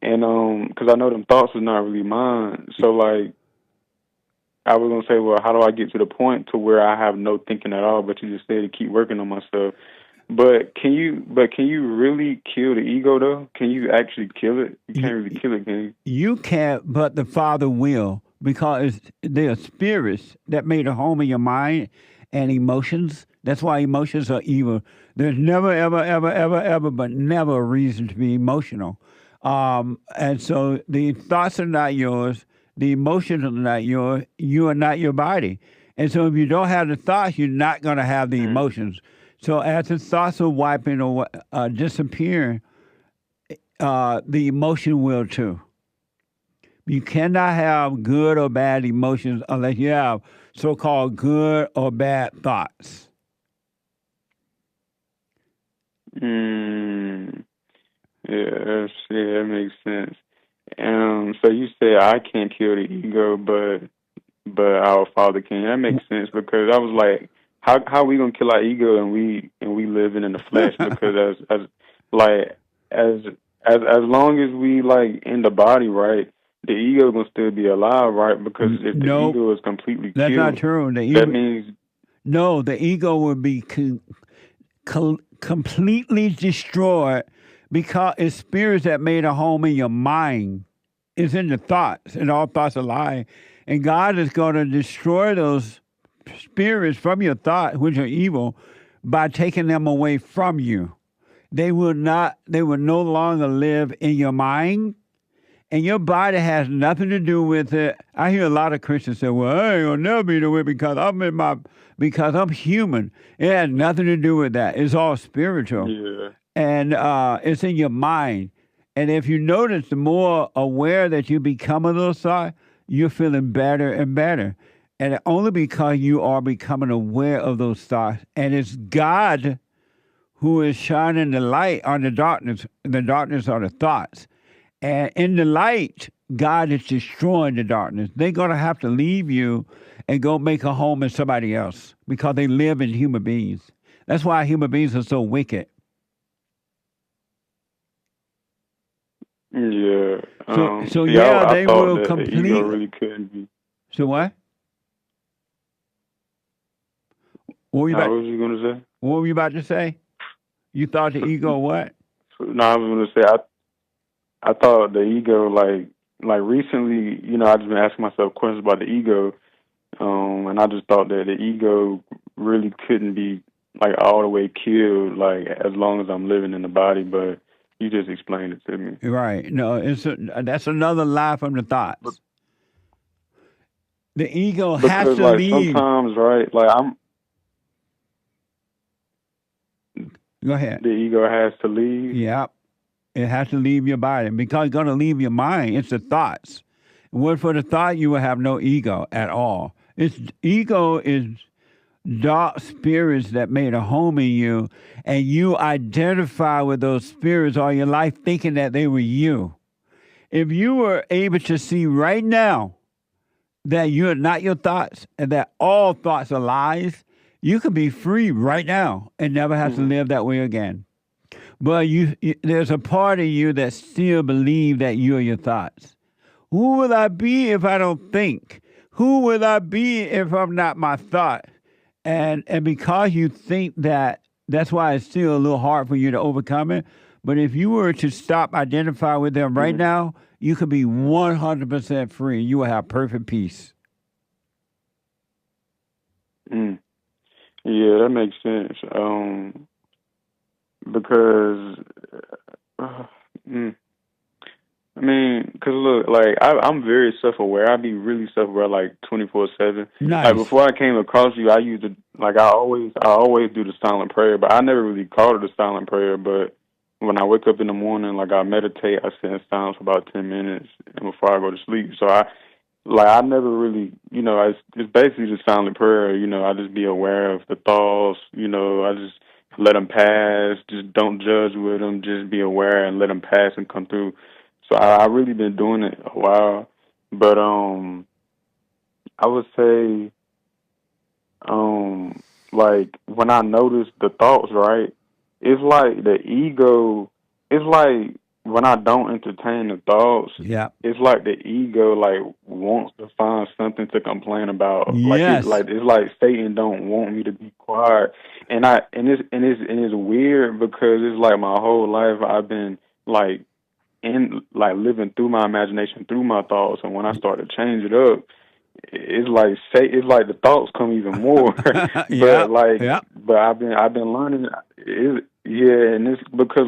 and because I know them thoughts is not really mine. So like I was gonna say, well, how do I get to the point to where I have no thinking at all? But you just said to keep working on myself. But can you really kill the ego though? Can you actually kill it? You can't really kill it, can you? You can't, but the Father will, because they are spirits that made a home in your mind and emotions. That's why emotions are evil. There's never, ever, ever, ever, ever, but never a reason to be emotional. And so the thoughts are not yours. The emotions are not yours. You are not your body. And so if you don't have the thoughts, you're not going to have the emotions. So as the thoughts are wiping or disappearing, the emotion will too. You cannot have good or bad emotions unless you have so-called good or bad thoughts. Yeah, that makes sense. So you say I can't kill the ego, but our Father can. That makes sense because I was like, how we gonna kill our ego and we living in the flesh? Because as long as we like in the body, right, the ego gonna still be alive, right? Because if the ego is completely that's killed, not true. That means the ego would be completely destroyed because it's spirits that made a home in your mind. It's in the thoughts, and all thoughts are lying. And God is going to destroy those spirits from your thought, which are evil, by taking them away from you. They will no longer live in your mind, and your body has nothing to do with it. I hear a lot of Christians say, well, I ain't gonna never be the way because I'm human. It has nothing to do with that. It's all spiritual. Yeah. And it's in your mind. And if you notice, the more aware that you become of those thoughts, you're feeling better and better. And only because you are becoming aware of those thoughts. And it's God who is shining the light on the darkness. The darkness are the thoughts. And in the light, God is destroying the darkness. They're going to have to leave you and go make a home in somebody else because they live in human beings. That's why human beings are so wicked. Yeah. So See, yeah, I they thought will that the ego complete. really couldn't be. So what? What were you What about? was you gonna say? What were you about to say? You thought the ego what? No, I was gonna say I thought the ego like recently, I just been asking myself questions about the ego, and I just thought that the ego really couldn't be like all the way killed, like as long as I'm living in the body. But you just explained it to me. Right. No, that's another lie from the thoughts. The ego has Because to like leave. sometimes, right? Like Go ahead. the ego has to leave. Yep. It has to leave your body because it's going to leave your mind. It's the thoughts. Were for the thought, you will have no ego at all. Ego is dark spirits that made a home in you, and you identify with those spirits all your life thinking that they were you. If you were able to see right now that you're not your thoughts and that all thoughts are lies, you could be free right now and never have to live that way again. But there's a part of you that still believe that you're your thoughts. Who will I be if I don't think? Who will I be if I'm not my thought? And because you think that, that's why it's still a little hard for you to overcome it. But if you were to stop identifying with them right now, you could be 100% free. You will have perfect peace. Yeah, that makes sense. Because, I mean, because look, like, I'm very self-aware. I be really self-aware, like, 24/7. Nice. Like, before I came across you, I used to, like, I always do the silent prayer, but I never really called it a silent prayer. But when I wake up in the morning, like, I meditate, I sit in silence for about 10 minutes and before I go to sleep. So I never really, it's basically just silent prayer. I just be aware of the thoughts. I just let them pass. Just don't judge with them. Just be aware and let them pass and come through. So I really been doing it a while. But I would say, like when I notice the thoughts, right? It's like the ego. It's like when I don't entertain the thoughts, it's like the ego like wants to find something to complain about. Yes. It's like Satan don't want me to be quiet. And it's weird because it's like my whole life I've been like living through my imagination, through my thoughts, and when I start to change it up, it's like the thoughts come even more. But I've been learning and it's because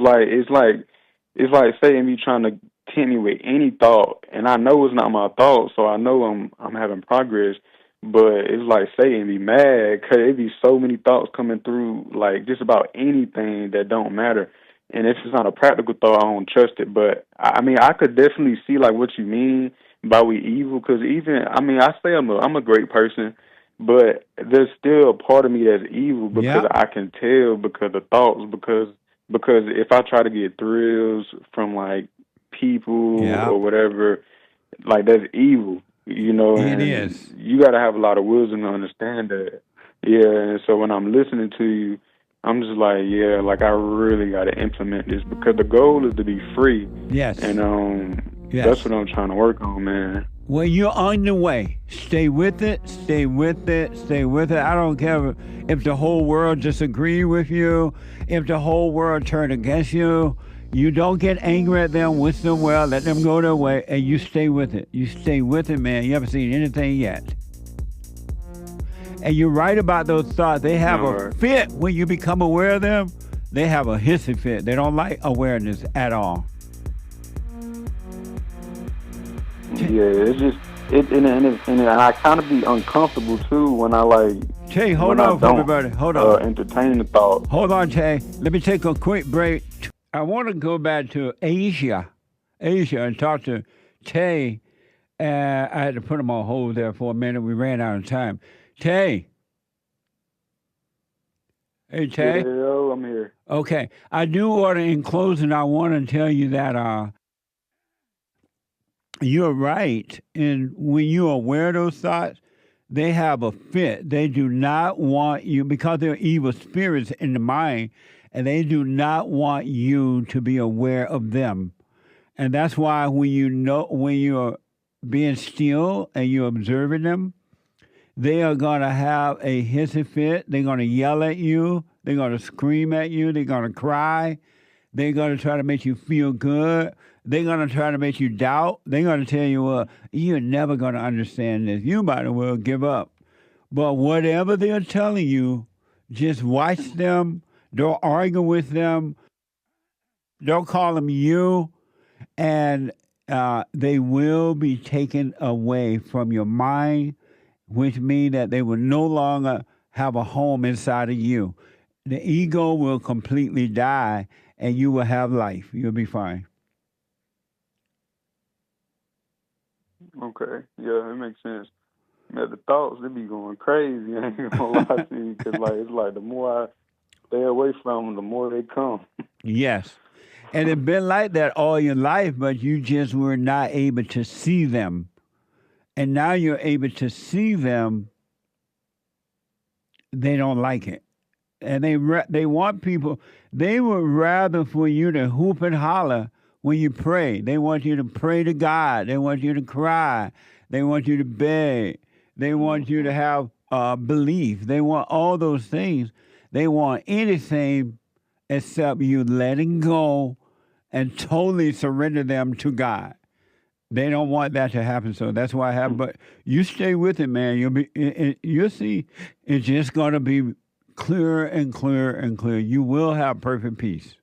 it's like Satan be trying to tempt me with any thought, and I know it's not my thought, so I know I'm having progress. But it's like Satan be mad because it be so many thoughts coming through, like just about anything that don't matter. And if it's not a practical thought, I don't trust it. But I mean, I could definitely see like what you mean by we evil, because I say I'm a great person, but there's still a part of me that's evil because I can tell because the thoughts, because if I try to get thrills from like people or whatever, like that's evil, and it is. You got to have a lot of wisdom to understand that. Yeah, and so when I'm listening to you, I'm just like, like I really got to implement this because the goal is to be free. Yes. And that's what I'm trying to work on, man. Well, you're on the way. Stay with it, stay with it, stay with it. I don't care if the whole world disagree with you, if the whole world turn against you. You don't get angry at them, wish them well, let them go their way, and you stay with it. You stay with it, man. You haven't seen anything yet. And you're right about those thoughts. They have a fit when you become aware of them. They have a hissy fit. They don't like awareness at all. Yeah, it's just and I kind of be uncomfortable too when I like. Tay, hold on, everybody. Hold on. Entertain the thought. Hold on, Tay. Let me take a quick break. I want to go back to Asia, and talk to Tay. I had to put him on hold there for a minute. We ran out of time. Tay. Hey, Tay. Yo, I'm here. Okay. I do want to, in closing, I want to tell you that you're right. And when you're aware of those thoughts, they have a fit. They do not want you, because they're evil spirits in the mind, and they do not want you to be aware of them. And that's why when you're being still and you're observing them, they are going to have a hissy fit. They're going to yell at you. They're going to scream at you. They're going to cry. They're going to try to make you feel good. They're going to try to make you doubt. They're going to tell you, well, you're never going to understand this. You might as well give up. But whatever they're telling you, just watch them. Don't argue with them. Don't call them you. And they will be taken away from your mind, which means that they will no longer have a home inside of you. The ego will completely die, and you will have life. You'll be fine. Okay, yeah, it makes sense. Man, the thoughts, they be going crazy. I ain't gonna lie to you, because it's like the more I stay away from them, the more they come. Yes. And it's been like that all your life, but you just were not able to see them. And now you're able to see them. They don't like it. And they want people, they would rather for you to hoop and holler when you pray. They want you to pray to God. They want you to cry. They want you to beg. They want you to have belief. They want all those things. They want anything except you letting go and totally surrender them to God. They don't want that to happen, so that's why I have. But you stay with it, man. You'll see. It's just going to be clearer and clearer and clearer. You will have perfect peace.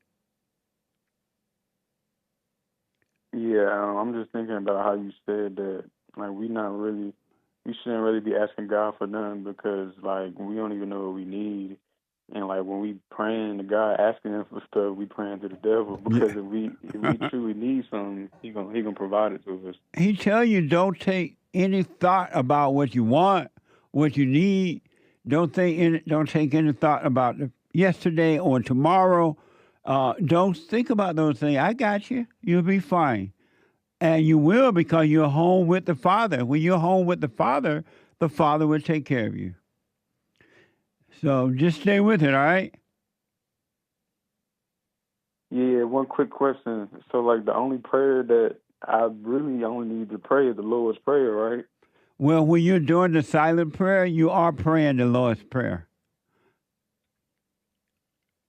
Yeah, I'm just thinking about how you said that, we shouldn't really be asking God for nothing because, we don't even know what we need. And, when we praying to God, asking Him for stuff, we praying to the devil because if we truly need something, He gonna provide it to us. He tell you don't take any thought about what you want, what you need. Don't take any thought about yesterday or tomorrow. Don't think about those things. I got you. You'll be fine. And you will because you're home with the Father. When you're home with the Father will take care of you. So just stay with it, all right? Yeah, one quick question. So, the only prayer that I really only need to pray is the Lord's Prayer, right? Well, when you're doing the silent prayer, you are praying the Lord's Prayer.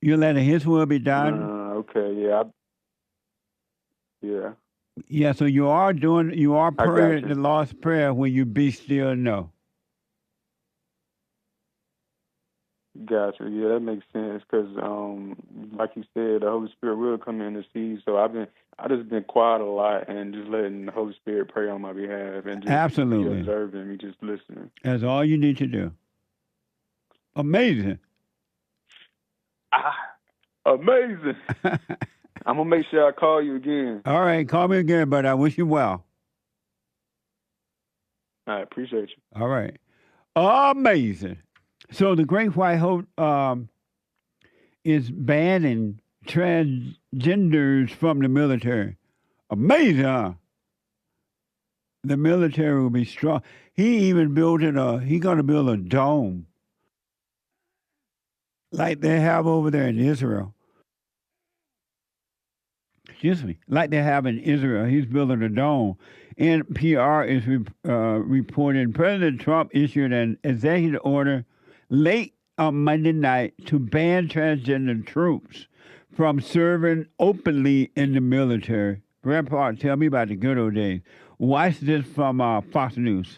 You're letting His will be done. Okay, yeah. Yeah. Yeah, so you are praying the Lord's Prayer when you be still and know. Gotcha. Yeah, that makes sense because, like you said, the Holy Spirit will come in and see. So I just been quiet a lot and just letting the Holy Spirit pray on my behalf and just Absolutely. be observing me, just listening. That's all you need to do. Amazing. Amazing. I'm gonna make sure I call you again. All right, call me again, but I wish you well. I appreciate you. All right. Amazing. So the Great White Hope is banning transgenders from the military. Amazing, huh? The military will be strong. He even he's going to build a dome like they have over there in Israel. Excuse me, like they have in Israel. He's building a dome. NPR is reporting President Trump issued an executive order late on Monday night to ban transgender troops from serving openly in the military. Grandpa, tell me about the good old days. Watch this from Fox News.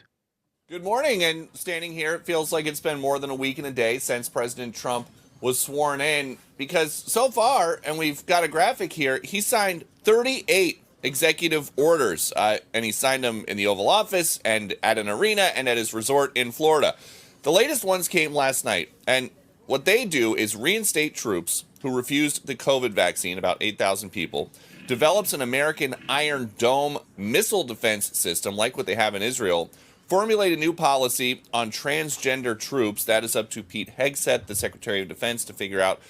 Good morning, and standing here, it feels like it's been more than a week and a day since President Trump was sworn in, because so far, and we've got a graphic here, he signed 38 executive orders, and he signed them in the Oval Office and at an arena and at his resort in Florida. The latest ones came last night, and what they do is reinstate troops who refused the COVID vaccine, about 8,000 people, develops an American Iron Dome missile defense system like what they have in Israel, formulate a new policy on transgender troops. That is up to Pete Hegseth, the Secretary of Defense, to figure out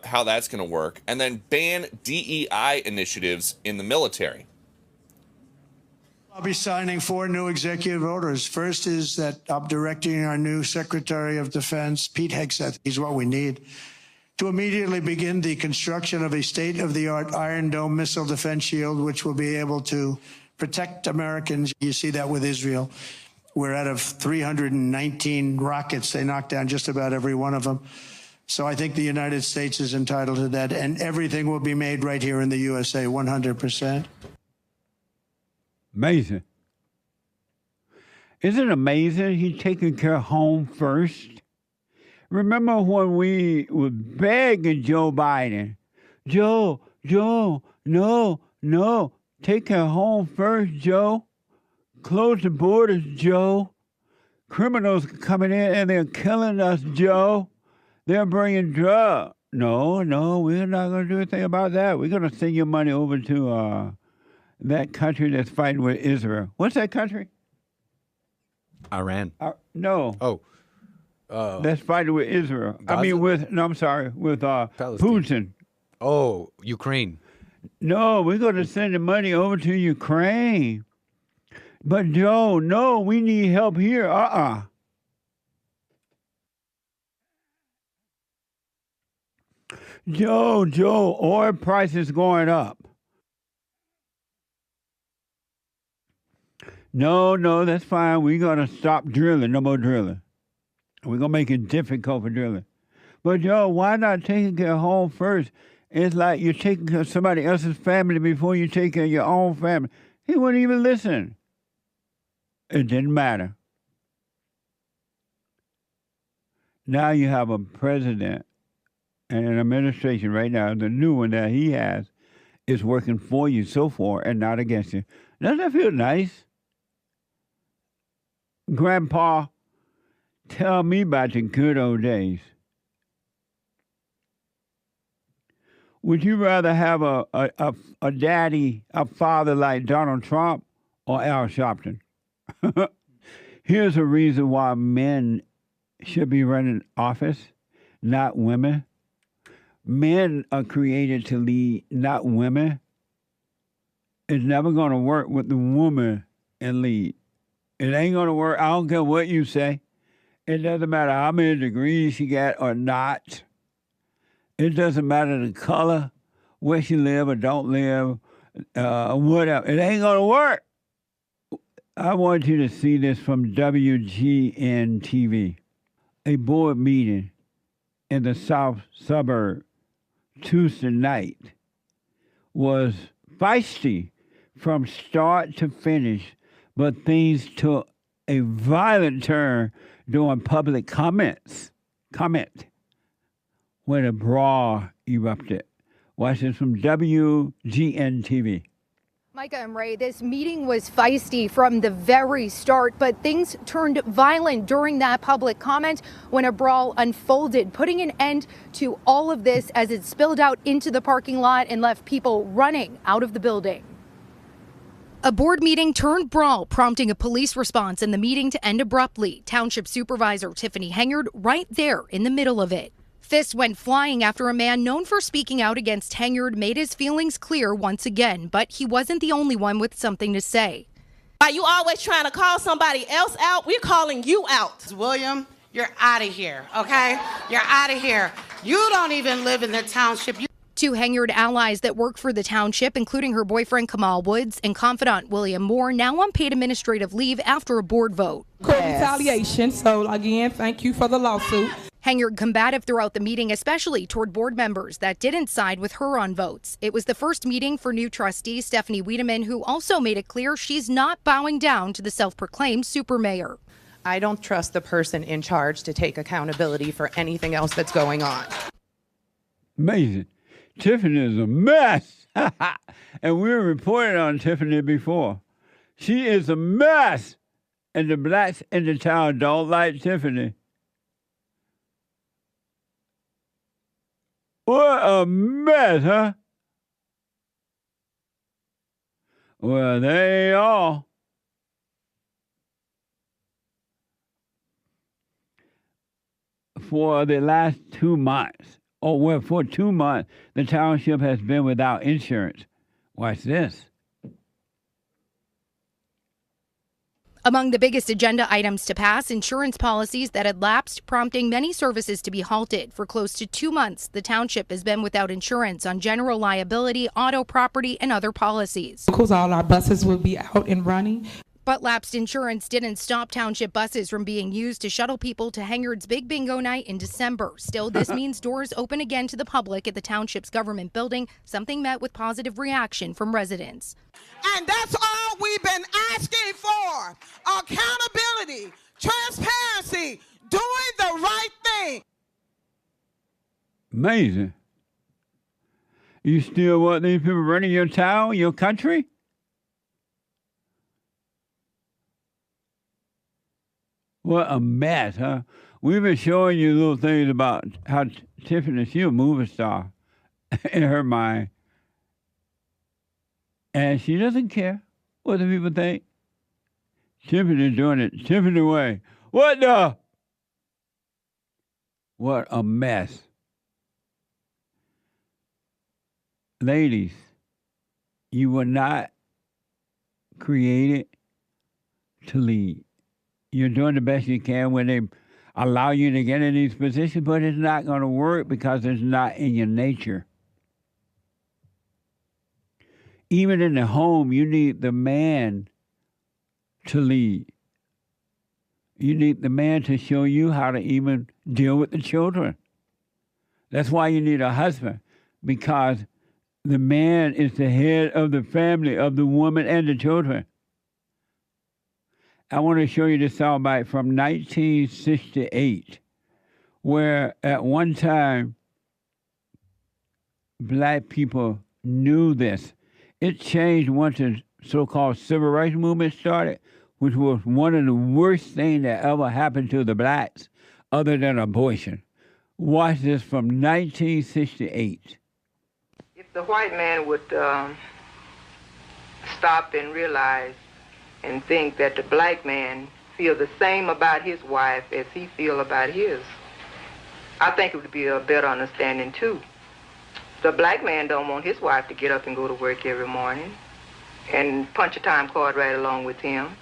how that's going to work, and then ban DEI initiatives in the military. I'll be signing 4 new executive orders. First is that I'm directing our new Secretary of Defense, Pete Hegseth. He's what we need. to immediately begin the construction of a state-of-the-art Iron Dome missile defense shield, which will be able to protect Americans. You see that with Israel, where out of 319 rockets, they knocked down just about every one of them. So I think the United States is entitled to that, and everything will be made right here in the USA, 100%. Amazing. Isn't it amazing he's taking care of home first? Remember when we were begging Joe Biden, Joe, no, take care of home first, Joe. Close the borders, Joe. Criminals coming in and they're killing us, Joe. They're bringing drugs. No, we're not going to do anything about that. We're going to send your money over to that country that's fighting with Israel. What's that country? Iran. No. Oh. That's fighting with Israel. Gaza? I mean, with Putin. Oh, Ukraine. No, we're going to send the money over to Ukraine. But Joe, no, we need help here. Joe, oil prices going up. No, that's fine. We're going to stop drilling. No more drilling. We're going to make it difficult for drilling. But, Joe, why not taking care of home first? It's like you're taking care of somebody else's family before you take care of your own family. He wouldn't even listen. It didn't matter. Now you have a president and an administration right now, the new one that he has, is working for you so far and not against you. Doesn't that feel nice? Grandpa, tell me about the good old days. Would you rather have a father like Donald Trump or Al Sharpton? Here's a reason why men should be running office, not women. Men are created to lead, not women. It's never going to work with the woman and lead. It ain't going to work. I don't care what you say. It doesn't matter how many degrees she got or not. It doesn't matter the color, where she live or don't live, whatever. It ain't going to work. I want you to see this from WGN TV. A board meeting in the south suburb Tuesday night was feisty from start to finish, but things took a violent turn during public comment when a brawl erupted. Watch this from WGN TV. Micah and Ray, this meeting was feisty from the very start, but things turned violent during that public comment when a brawl unfolded, putting an end to all of this as it spilled out into the parking lot and left people running out of the building. A board meeting turned brawl, prompting a police response and the meeting to end abruptly. Township Supervisor Tiffany Henyard right there in the middle of it. Fists went flying after a man known for speaking out against Henyard made his feelings clear once again, but he wasn't the only one with something to say. Are you always trying to call somebody else out? We're calling you out. William, you're out of here, okay? You're out of here. You don't even live in the township. Two Henyard allies that work for the township, including her boyfriend Kamal Woods and confidant William Moore, now on paid administrative leave after a board vote. Court retaliation, so again, thank you for the lawsuit. Henyard combative throughout the meeting, especially toward board members that didn't side with her on votes. It was the first meeting for new trustee Stephanie Wiedemann, who also made it clear she's not bowing down to the self-proclaimed super mayor. I don't trust the person in charge to take accountability for anything else that's going on. Amazing. Tiffany is a mess. And we reported on Tiffany before. She is a mess. And the blacks in the town don't like Tiffany. What a mess, huh? Well, they all. For the last 2 months, for 2 months, the township has been without insurance. Watch this. Among the biggest agenda items to pass, insurance policies that had lapsed, prompting many services to be halted. For close to 2 months, the township has been without insurance on general liability, auto, property, and other policies. Because all our buses will be out and running. But lapsed insurance didn't stop township buses from being used to shuttle people to Henyard's Big Bingo Night in December. Still, this means doors open again to the public at the township's government building, something met with positive reaction from residents. And that's all we've been asking for. Accountability, transparency, doing the right thing. Amazing. You still want these people running your town, your country? What a mess, huh? We've been showing you little things about how Tiffany, she's a movie star in her mind. And she doesn't care what the people think. Tiffany's doing it Tiffany way. What the? What a mess. Ladies, you were not created to lead. You're doing the best you can when they allow you to get in these positions, but it's not going to work because it's not in your nature. Even in the home, you need the man to lead. You need the man to show you how to even deal with the children. That's why you need a husband, because the man is the head of the family, of the woman and the children. I want to show you this soundbite from 1968, where at one time, black people knew this. It changed once the so-called civil rights movement started, which was one of the worst things that ever happened to the blacks, other than abortion. Watch this from 1968. If the white man would stop and realize and think that the black man feel the same about his wife as he feel about his, I think it would be a better understanding too. The black man don't want his wife to get up and go to work every morning and punch a time card right along with him.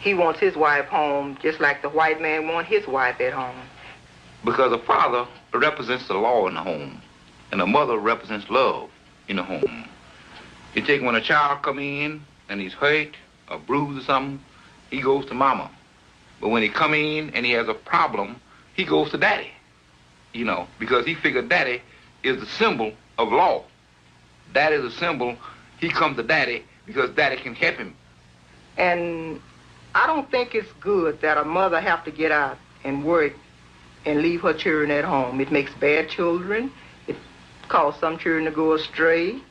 He wants his wife home just like the white man wants his wife at home. Because a father represents the law in the home, and a mother represents love in the home. You take when a child come in and he's hurt or bruised or something, he goes to mama. But when he come in and he has a problem, he goes to daddy, you know, because he figured daddy is the symbol of law. Daddy is a symbol. He comes to daddy because daddy can help him. And I don't think it's good that a mother have to get out and work and leave her children at home. It makes bad children. It causes some children to go astray.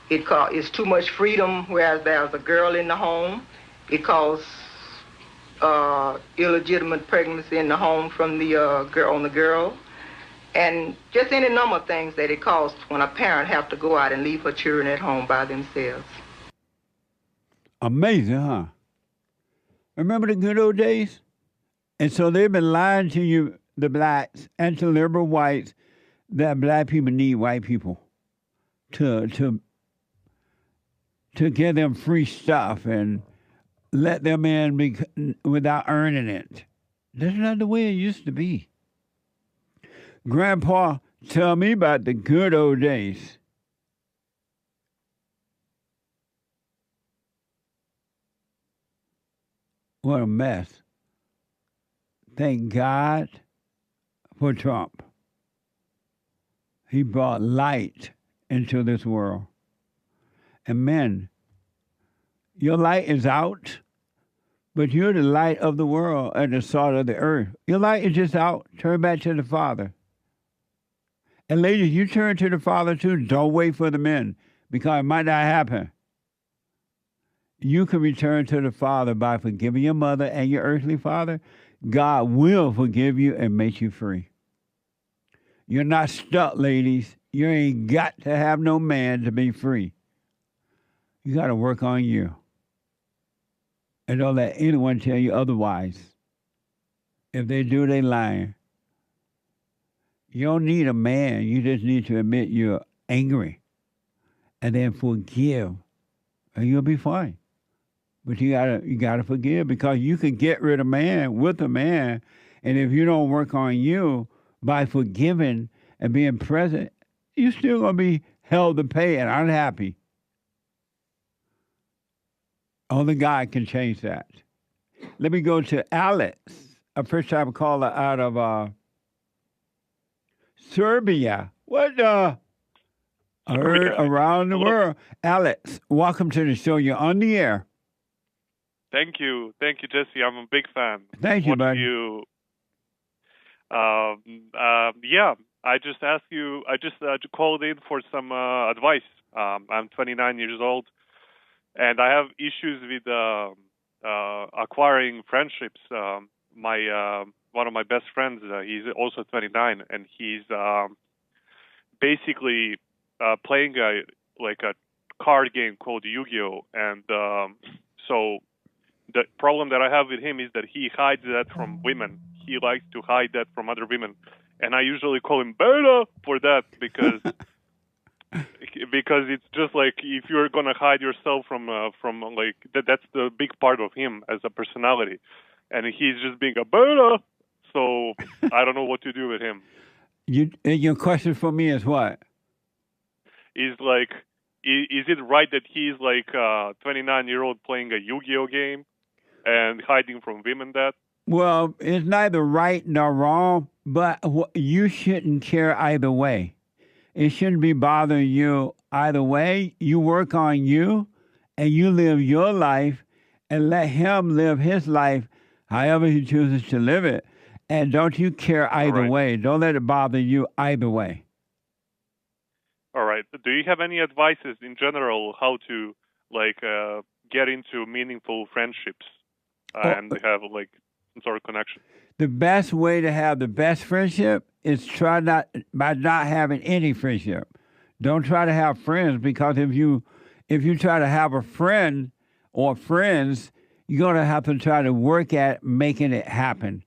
It's too much freedom, whereas there's a girl in the home. It causes illegitimate pregnancy in the home from the girl. And just any number of things that it causes when a parent have to go out and leave her children at home by themselves. Amazing, huh? Remember the good old days? And so they've been lying to you, the blacks, and to liberal whites, that black people need white people to give them free stuff and let them in without earning it. That's not the way it used to be. Grandpa, tell me about the good old days. What a mess. Thank God for Trump. He brought light into this world. And men, your light is out, but you're the light of the world and the salt of the earth. Your light is just out. Turn back to the Father. And ladies, you turn to the Father too. Don't wait for the men, because it might not happen. You can return to the Father by forgiving your mother and your earthly father. God will forgive you and make you free. You're not stuck, ladies. You ain't got to have no man to be free. You got to work on you. And don't let anyone tell you otherwise. If they do, they lying. You don't need a man. You just need to admit you're angry. And then forgive. And you'll be fine. But you gotta forgive, because you can get rid of man with a man, and if you don't work on you by forgiving and being present, you're still gonna be held to pay and unhappy. Only God can change that. Let me go to Alex, a first-time caller out of Serbia. What the? Heard around the world. Alex, welcome to the show. You're on the air. Thank you, Jesse. I'm a big fan. Thank you, buddy. Yeah, I just asked you. I just called in for some advice. I'm 29 years old, and I have issues with acquiring friendships. One of my best friends, he's also 29, and he's basically playing a card game called Yu-Gi-Oh! And so the problem that I have with him is that he hides that from women. He likes to hide that from other women, and I usually call him beta for that because it's just like, if you're gonna hide yourself from like that's the big part of him as a personality, and he's just being a beta. So I don't know what to do with him. Your question for me is what? Is it right that he's like a 29-year-old playing a Yu-Gi-Oh game and hiding from women that? Well, it's neither right nor wrong, but you shouldn't care either way. It shouldn't be bothering you either way. You work on you, and you live your life, and let him live his life however he chooses to live it. And don't you care either way. Don't let it bother you either way. All right. Do you have any advices in general how to get into meaningful friendships and have some sort of connection? The best way to have the best friendship is by not having any friendship. Don't try to have friends, because if you try to have a friend or friends, you're gonna have to try to work at making it happen.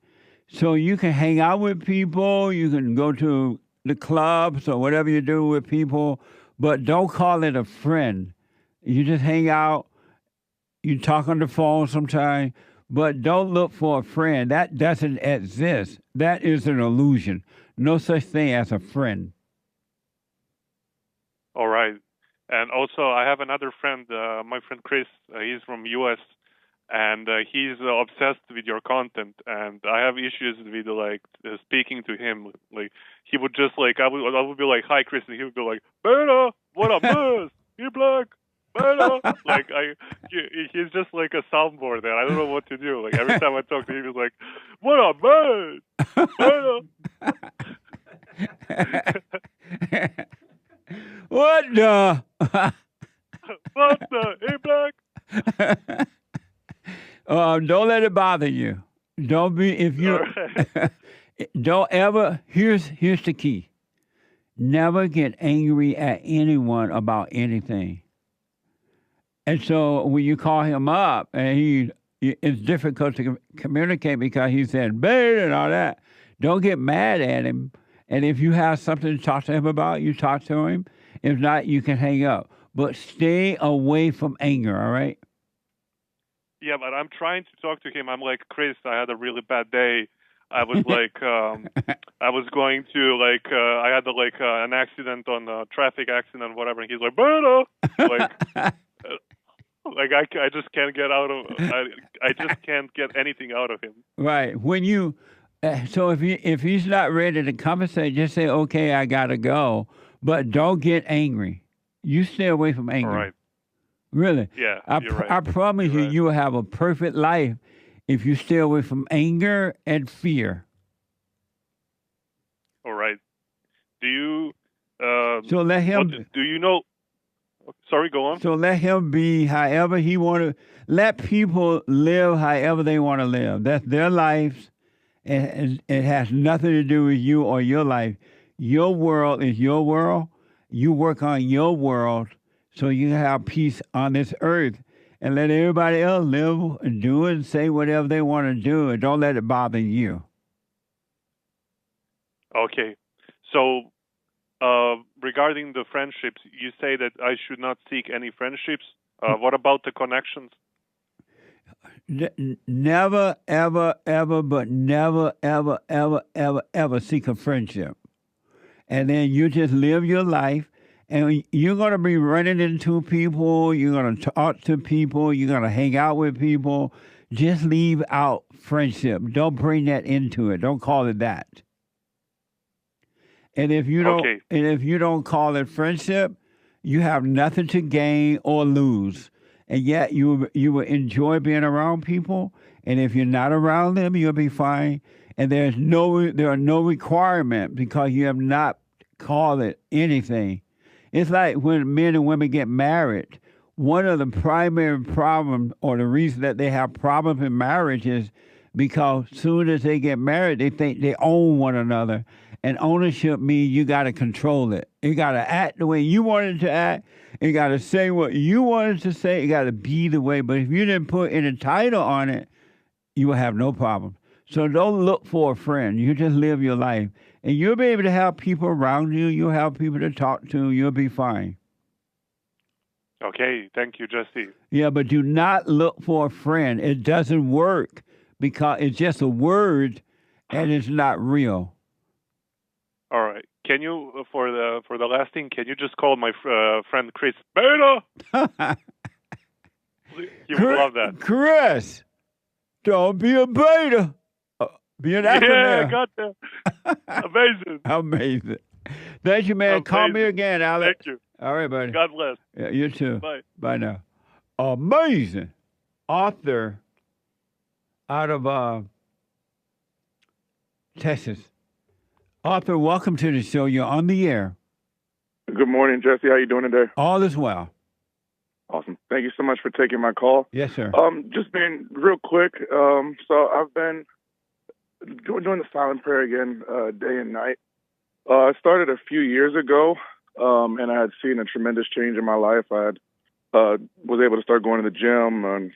So you can hang out with people, you can go to the clubs or whatever you do with people, but don't call it a friend. You just hang out, you talk on the phone sometimes, but don't look for a friend. That doesn't exist. That is an illusion. No such thing as a friend. All right. And also, I have another friend, my friend Chris. He's from U.S., and he's obsessed with your content. And I have issues with speaking to him. He would just I would be like, "Hi, Chris," and he would be like, "Beta, what up, boss? You black?" Beta. He's just like a soundboard there. I don't know what to do. Every time I talk to him, he's like, "What up, man? Beta." What the? What the? Hey, black. Don't let it bother you. Don't be, if you don't ever. Here's the key. Never get angry at anyone about anything. And so when you call him up, and it's difficult to communicate because he said "babe" and all that. Don't get mad at him. And if you have something to talk to him about, you talk to him. If not, you can hang up. But stay away from anger. All right. Yeah, but I'm trying to talk to him. I'm like, "Chris, I had a really bad day. I was I was going to I had an accident on a traffic accident, whatever." And he's like, "Beta." I just can't get out of. I just can't get anything out of him. Right. When you, so if he's not ready to compensate, just say, "Okay, I gotta go," but don't get angry. You stay away from anger. All right. Really? Yeah, you're right. I promise you will have a perfect life if you stay away from anger and fear. All right. Do you? So let him. Do you know? Sorry, go on. So let him be however he want to. Let people live however they want to live. That's their lives. And it has nothing to do with you or your life. Your world is your world. You work on your world so you can have peace on this earth, and let everybody else live and do and say whatever they want to do, and don't let it bother you. Okay. So regarding the friendships, you say that I should not seek any friendships. What about the connections? Never, ever, ever, but never, ever, ever, ever, ever seek a friendship. And then you just live your life, and you're going to be running into people, you're going to talk to people, you're going to hang out with people. Just leave out friendship. Don't bring that into it. Don't call it that. And if you don't call it friendship, you have nothing to gain or lose. And yet you will enjoy being around people. And if you're not around them, you'll be fine. And there are no requirement because you have not called it anything. It's like when men and women get married. One of the primary problems or the reason that they have problems in marriage is because soon as they get married, they think they own one another. And ownership means you got to control it. You got to act the way you wanted to act. You got to say what you wanted to say. You got to be the way. But if you didn't put any title on it, you will have no problem. So don't look for a friend. You just live your life. And you'll be able to have people around you. You'll have people to talk to. You'll be fine. Okay, thank you, Jesse. Yeah, but do not look for a friend. It doesn't work because it's just a word and it's not real. All right. Can you, for the last thing, can you just call my friend Chris Beta? You would love that. Chris, don't be a beta. Be an acronym. Yeah, I got that. Amazing. Amazing. Thank you, man. Amazing. Call me again, Alex. Thank you. All right, buddy. God bless. Yeah, you too. Bye. Bye now. Amazing. Author out of Texas. Arthur, welcome to the show. You're on the air. Good morning, Jesse. How you doing today? All is well. Awesome. Thank you so much for taking my call. Yes, sir. Just being real quick. So I've been doing the silent prayer again, day and night. I started a few years ago, and I had seen a tremendous change in my life. I had was able to start going to the gym and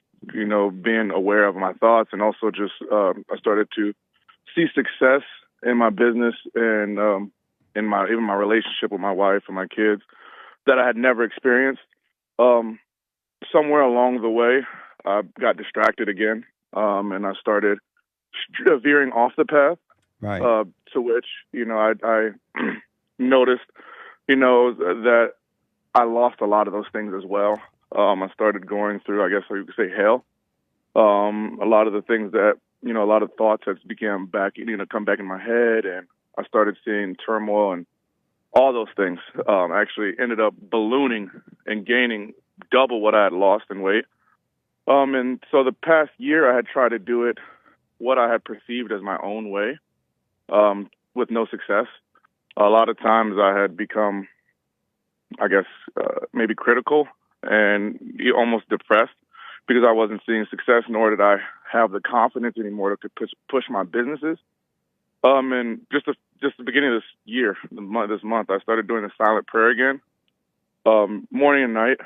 being aware of my thoughts, and also just I started to see success in my business and in my relationship with my wife and my kids that I had never experienced. Somewhere along the way, I got distracted again, and I started veering off the path. Right. To which I noticed that I lost a lot of those things as well. I started going through, I guess you could say, hell. A lot of the things that a lot of thoughts that began come back in my head, and I started seeing turmoil and all those things. Actually ended up ballooning and gaining double what I had lost in weight. And so the past year I had tried to do it what I had perceived as my own way, with no success. A lot of times I had become, I guess, maybe critical and almost depressed because I wasn't seeing success, nor did I have the confidence anymore to push my businesses. And just the beginning of this year, this month, I started doing the silent prayer again, morning and night.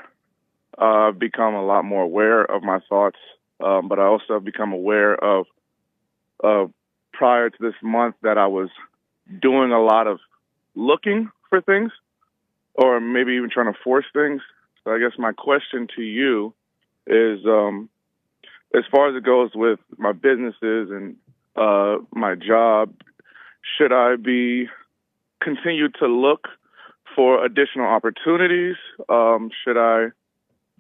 I've become a lot more aware of my thoughts, but I also have become aware of prior to this month that I was doing a lot of looking for things, or maybe even trying to force things. So I guess my question to you is, as far as it goes with my businesses and my job, should I be continue to look for additional opportunities? Should I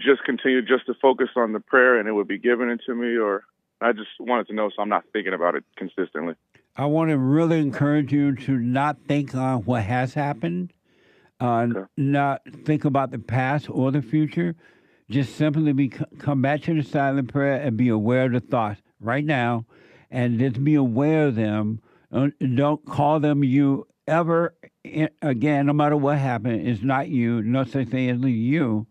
just continue just to focus on the prayer and it would be given into me? Or I just wanted to know so I'm not thinking about it consistently. I want to really encourage you to not think on what has happened, not think about the past or the future. Just simply come back to the silent prayer and be aware of the thoughts right now, and just be aware of them. Don't call them you ever again, no matter what happened. It's not you. No such thing as you,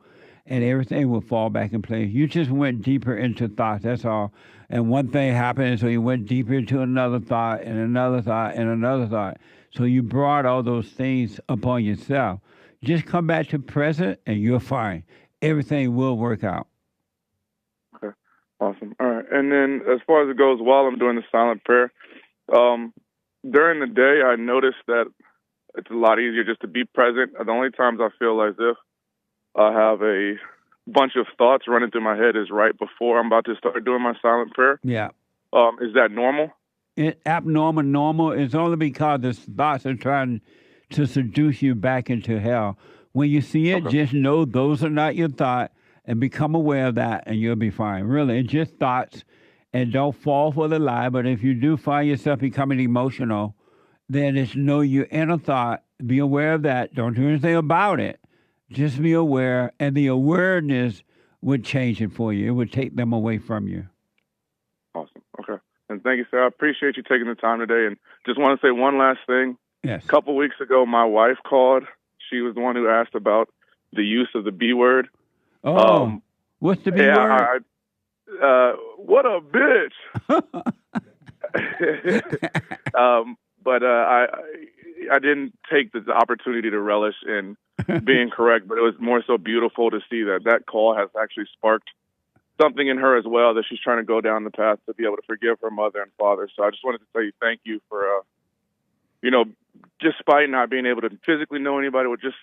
and everything will fall back in place. You just went deeper into thoughts. That's all. And one thing happened, so you went deeper into another thought and another thought and another thought. So you brought all those things upon yourself. Just come back to present, and you're fine. Everything will work out. Okay, awesome. All right. And then as far as it goes, while I'm doing the silent prayer, during the day, I noticed that it's a lot easier just to be present. The only times I feel as if I have a bunch of thoughts running through my head is right before I'm about to start doing my silent prayer. Yeah. Is that normal? Abnormal, normal is only because the thoughts are trying to seduce you back into hell. When you see it, just know those are not your thoughts and become aware of that, and you'll be fine. Really, it's just thoughts, and don't fall for the lie. But if you do find yourself becoming emotional, then it's know your inner thought. Be aware of that. Don't do anything about it. Just be aware, and the awareness would change it for you. It would take them away from you. Awesome. Okay. And thank you, sir. I appreciate you taking the time today. And just want to say one last thing. Yes. A couple weeks ago, my wife called. She was the one who asked about the use of the B word. Oh, what's the B word? What a bitch. But I didn't take the opportunity to relish in being correct, but it was more so beautiful to see that call has actually sparked something in her as well, that she's trying to go down the path to be able to forgive her mother and father. So I just wanted to tell you thank you for, despite not being able to physically know anybody, with just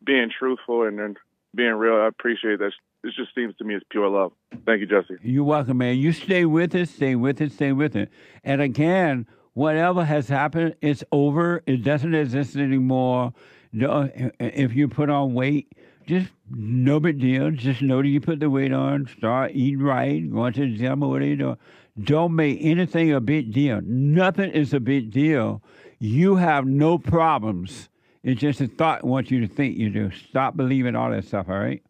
being truthful and being real. I appreciate that. It just seems to me as pure love. Thank you, Jesse. You're welcome, man. You stay with it, stay with it, stay with it. And again, whatever has happened, it's over. It doesn't exist anymore. If you put on weight, just no big deal. Just know that you put the weight on, start eating right, going to the gym or whatever you do. Don't make anything a big deal. Nothing is a big deal. You have no problems. It's just a thought wants you to think you do. Stop believing all that stuff, all right?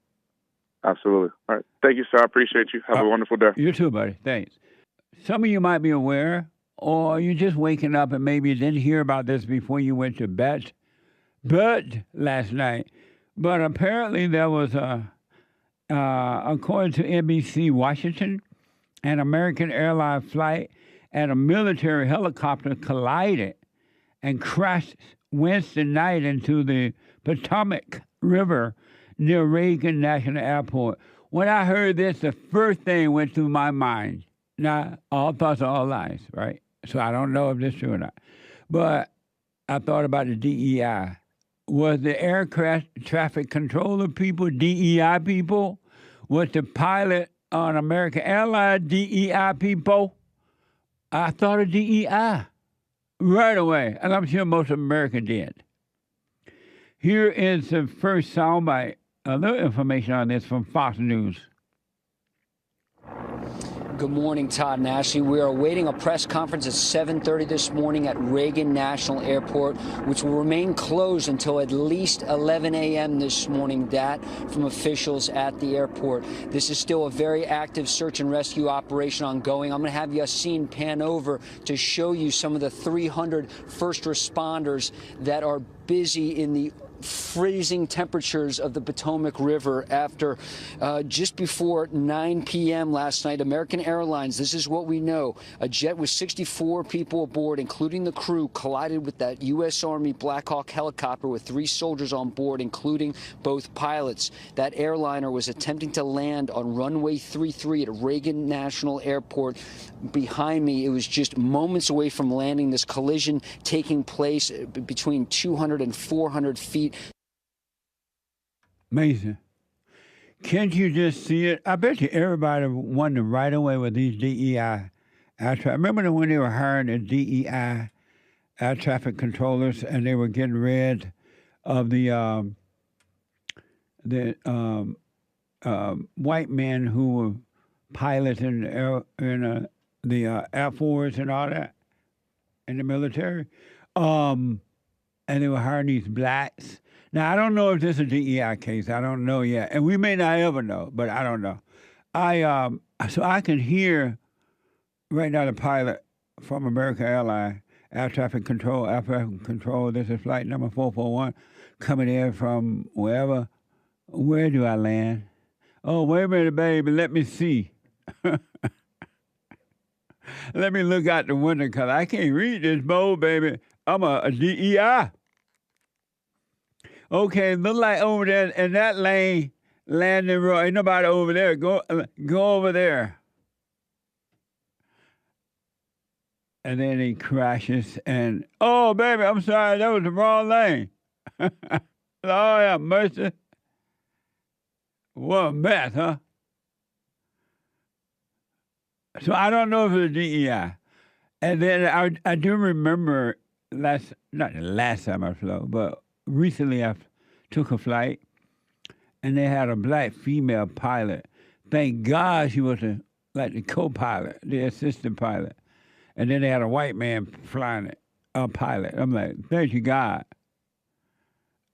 Absolutely. All right. Thank you, sir. I appreciate you. Have a wonderful day. You too, buddy. Thanks. Some of you might be aware, or you're just waking up and maybe you didn't hear about this before you went to bed last night. But apparently there was according to NBC Washington, an American airline flight and a military helicopter collided and crashed Wednesday night into the Potomac River near Reagan National Airport. When I heard this, the first thing went through my mind. Now, all thoughts are all lies, right? So I don't know if this is true or not. But I thought about the DEI. Was the aircraft traffic controller people DEI people? Was the pilot on American Airlines DEI people? I thought of DEI right away, and I'm sure most of America did. Here is the first soundbite, a little information on this from Fox News. Good morning, Todd and Ashley. We are awaiting a press conference at 7:30 this morning at Reagan National Airport, which will remain closed until at least 11 a.m. this morning. That from officials at the airport. This is still a very active search and rescue operation ongoing. I'm going to have Yassine pan over to show you some of the 300 first responders that are busy in the freezing temperatures of the Potomac River after just before 9 p.m. last night. American Airlines, this is what we know. A jet with 64 people aboard, including the crew, collided with that U.S. Army Black Hawk helicopter with 3 soldiers on board, including both pilots. That airliner was attempting to land on runway 33 at Reagan National Airport. Behind me, it was just moments away from landing. This collision taking place between 200 and 400 feet. Amazing. Can't you just see it? I bet you everybody wondered right away with these DEI air traffic. Remember when they were hiring the DEI air traffic controllers and they were getting rid of the white men who were piloting the Air Force and all that in the military? And they were hiring these blacks. Now, I don't know if this is a DEI case. I don't know yet. And we may not ever know, but I don't know. So I can hear right now the pilot from American Airlines, Air Traffic Control, this is flight number 441, coming in from wherever. Where do I land? Oh, wait a minute, baby. Let me see. Let me look out the window because I can't read this board, baby. I'm a DEI. Okay, look like over there in that lane, landing road. Ain't nobody over there. Go over there. And then he crashes and, oh, baby, I'm sorry. That was the wrong lane. Lord have mercy. What a mess, huh? So I don't know if it's DEI. And then I do remember not the last time I flew, but recently I took a flight and they had a black female pilot. Thank God she was the co-pilot, the assistant pilot. And then they had a white man flying it, a pilot. I'm like, thank you, God.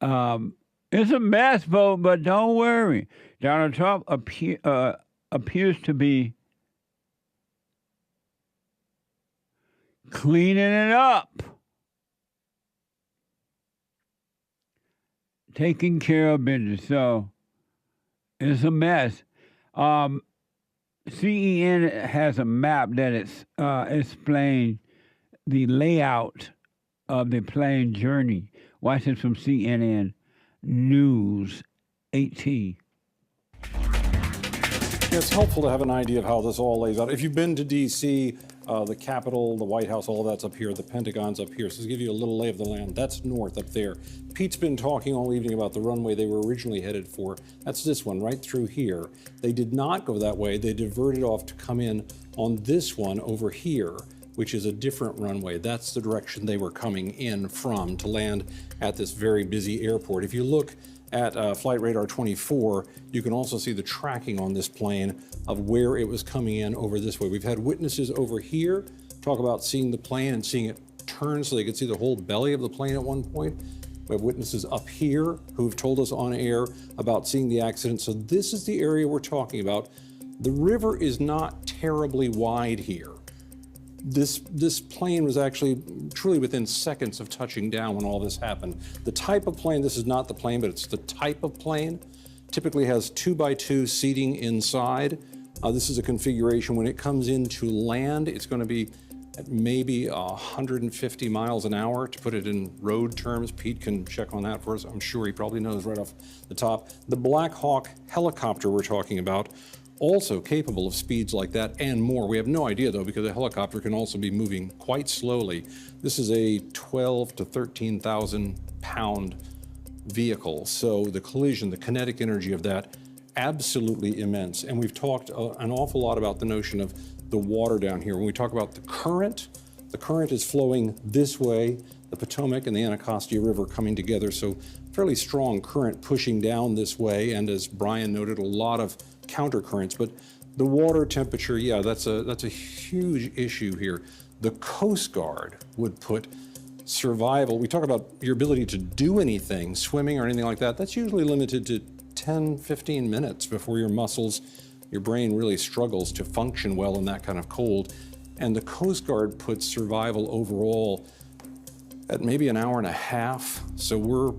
It's a mess, folks, but don't worry. Donald Trump appears to be cleaning it up, taking care of business. So it's a mess. CEN has a map that explains the layout of the plane journey. Watch this from CNN News 18. It's helpful to have an idea of how this all lays out. If you've been to D.C., the Capitol, the White House, all that's up here, the Pentagon's up here. So to give you a little lay of the land, that's north up there. Pete's been talking all evening about the runway they were originally headed for. That's this one right through here. They did not go that way. They diverted off to come in on this one over here, which is a different runway. That's the direction they were coming in from to land at this very busy airport. If you look at Flight Radar 24, you can also see the tracking on this plane of where it was coming in over this way. We've had witnesses over here talk about seeing the plane and seeing it turn so they could see the whole belly of the plane at one point. We have witnesses up here who've told us on air about seeing the accident. So this is the area we're talking about. The river is not terribly wide here. This plane was actually truly within seconds of touching down when all this happened. The type of plane, this is not the plane, but it's the type of plane, typically has 2x2 seating inside. This is a configuration. When it comes in to land, it's going to be at maybe 150 miles an hour, to put it in road terms. Pete can check on that for us. I'm sure he probably knows right off the top. The Black Hawk helicopter we're talking about, also capable of speeds like that and more. We have no idea, though, because a helicopter can also be moving quite slowly. This is a 12 to 13,000 pound vehicle. So the collision, the kinetic energy of that, absolutely immense. And we've talked an awful lot about the notion of the water down here. When we talk about the current is flowing this way, the Potomac and the Anacostia River coming together. So fairly strong current pushing down this way. And as Brian noted, a lot of counter currents. But the water temperature, yeah, that's a huge issue here. The Coast Guard would put survival, we talk about your ability to do anything, swimming or anything like that, that's usually limited to 10, 15 minutes before your muscles, your brain really struggles to function well in that kind of cold. And the Coast Guard puts survival overall at maybe an hour and a half. So we're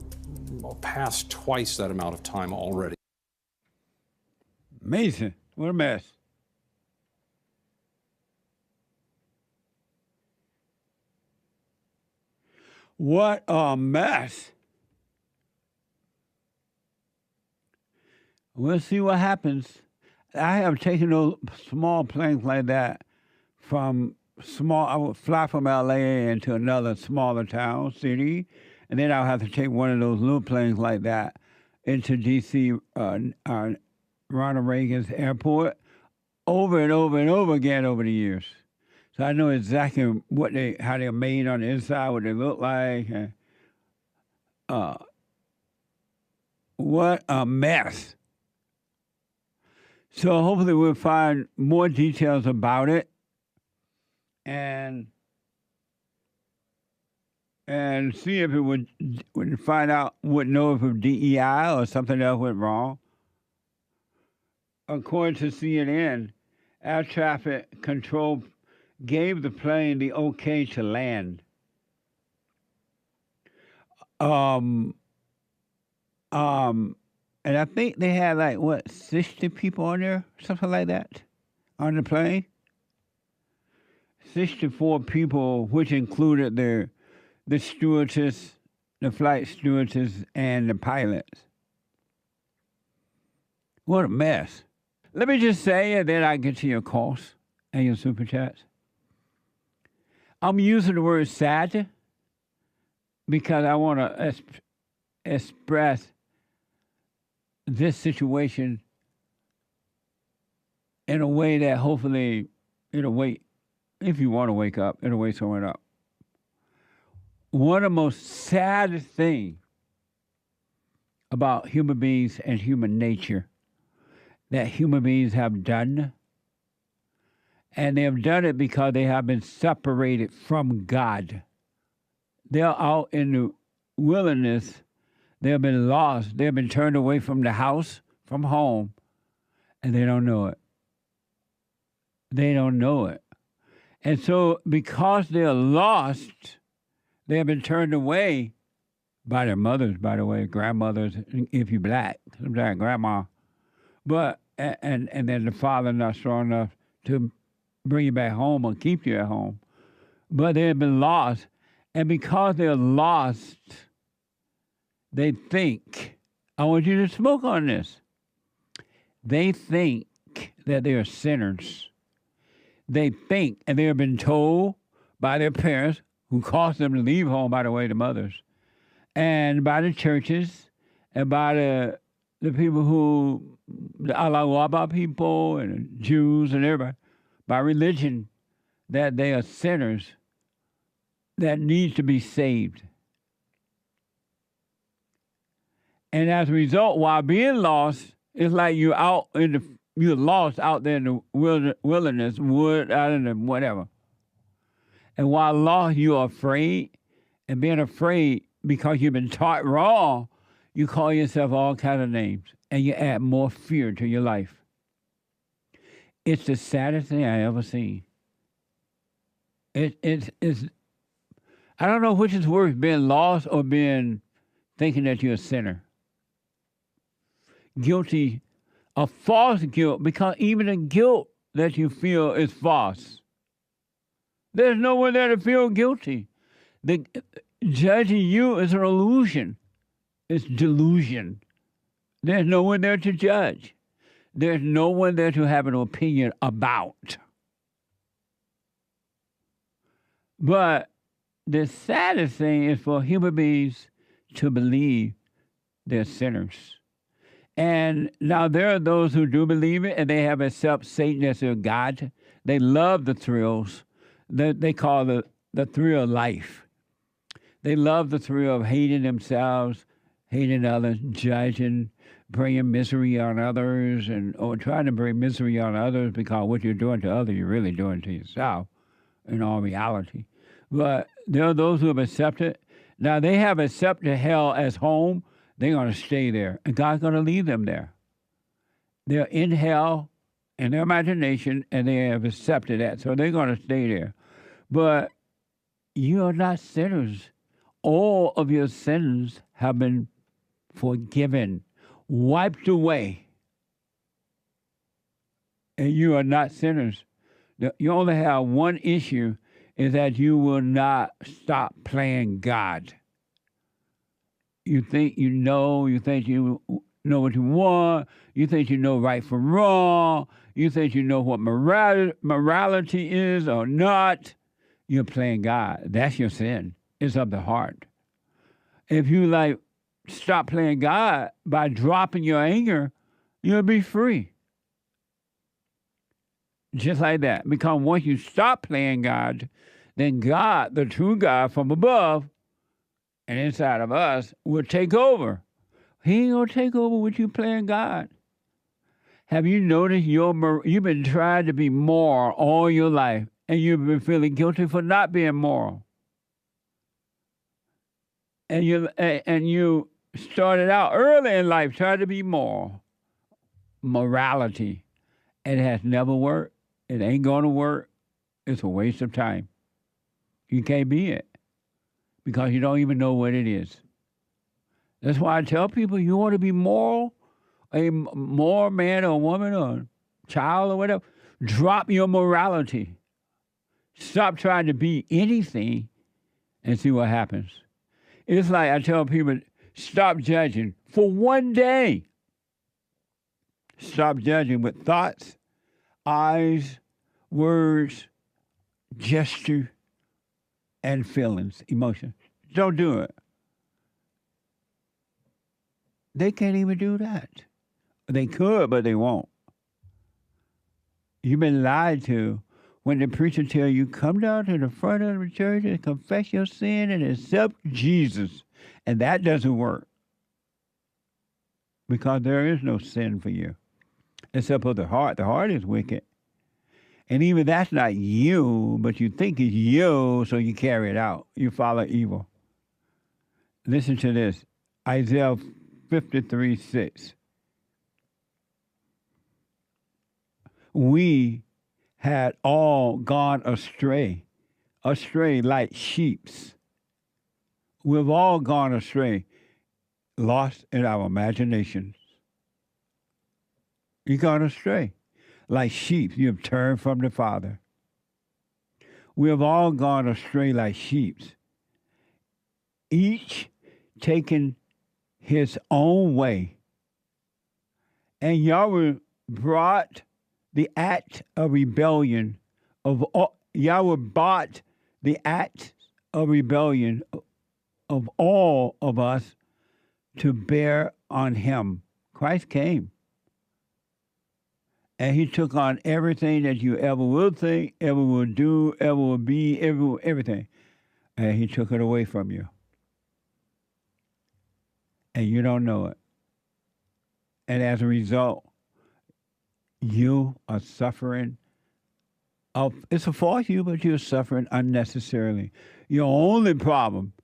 past twice that amount of time already. Amazing. What a mess. What a mess. We'll see what happens. I have taken those small planes like that from I would fly from LA into another smaller town, city, and then I'll have to take one of those little planes like that into D.C., Ronald Reagan's airport, over and over and over again over the years. So I know exactly how they're made on the inside, what they look like. What a mess. So hopefully we'll find more details about it and see if it would find out, would know if it was DEI or something else went wrong. According to CNN, air traffic control gave the plane the okay to land. And I think they had 60 people on there, something like that, on the plane. 64 people, which included the stewardess, the flight stewardess, and the pilots. What a mess. Let me just say, and then I get to your calls and your super chats. I'm using the word sad because I want to express this situation in a way that hopefully it'll wake, if you want to wake up, it'll wake someone up. One of the most saddest things about human beings and human nature that human beings have done, and they have done it because they have been separated from God. They're out in the wilderness. They have been lost. They have been turned away from the house, from home, and they don't know it. They don't know it. And so because they're lost, they have been turned away by their mothers, by the way, grandmothers, if you're black, sometimes grandma. But, and then the father not strong enough to bring you back home or keep you at home. But they have been lost. And because they're lost, they think, I want you to smoke on this. They think that they are sinners. They think, and they have been told by their parents, who caused them to leave home, by the way, the mothers, and by the churches, and by the people who, the Allah people, and the Jews, and everybody, by religion, that they are sinners that need to be saved. And as a result, while being lost, it's like you're lost out there in the wilderness, wood, out in the whatever. And while lost, you are afraid. And being afraid because you've been taught wrong, you call yourself all kinds of names. And you add more fear to your life. It's the saddest thing I ever seen. It's I don't know which is worse, being lost or being thinking that you're a sinner. Guilty of false guilt, because even the guilt that you feel is false. There's no one there to feel guilty. The judging you is an illusion. It's delusion. There's no one there to judge. There's no one there to have an opinion about. But the saddest thing is for human beings to believe they're sinners. And now there are those who do believe it, and they have accepted Satan as their God. They love the thrills. They call the thrill of life. They love the thrill of hating themselves, hating others, judging, bringing misery on others, or trying to bring misery on others, because what you're doing to others, you're really doing to yourself in all reality. But there are those who have accepted. Now, they have accepted hell as home. They're going to stay there, and God's going to leave them there. They're in hell in their imagination, and they have accepted that, so they're going to stay there. But you are not sinners. All of your sins have been forgiven, wiped away, and you are not sinners. You only have one issue, is that you will not stop playing God. You think you know what you want, you think you know right from wrong, you think you know what morality is or not. You're playing God. That's your sin. It's of the heart. If you stop playing God by dropping your anger, you'll be free. Just like that. Because once you stop playing God, then God, the true God from above and inside of us, will take over. He ain't going to take over with you playing God. Have you noticed you've been trying to be moral all your life, and you've been feeling guilty for not being moral? And you started out early in life trying to be moral. Morality. It has never worked. It ain't going to work. It's a waste of time. You can't be it because you don't even know what it is. That's why I tell people, you want to be moral, a moral man or woman or child or whatever, drop your morality. Stop trying to be anything and see what happens. It's like I tell people, stop judging for one day. Stop judging with thoughts, eyes, words, gesture, and feelings, emotions. Don't do it. They can't even do that. They could, but they won't. You've been lied to. When the preacher tell you, come down to the front of the church and confess your sin and accept Jesus. And that doesn't work. Because there is no sin for you. Except for the heart. The heart is wicked. And even that's not you, but you think it's you, so you carry it out. You follow evil. Listen to this. Isaiah 53:6. We had all gone astray like sheeps. We've all gone astray, lost in our imaginations. You gone astray. Like sheep, you have turned from the Father. We have all gone astray like sheep, each taking his own way. And Yahweh brought the act of rebellion of all, Yahweh brought the act of rebellion of all of us to bear on him. Christ came. And he took on everything that you ever will think, ever will do, ever will be, everything. And he took it away from you. And you don't know it. And as a result, you are suffering. It's a fault you, but you're suffering unnecessarily. Your only problem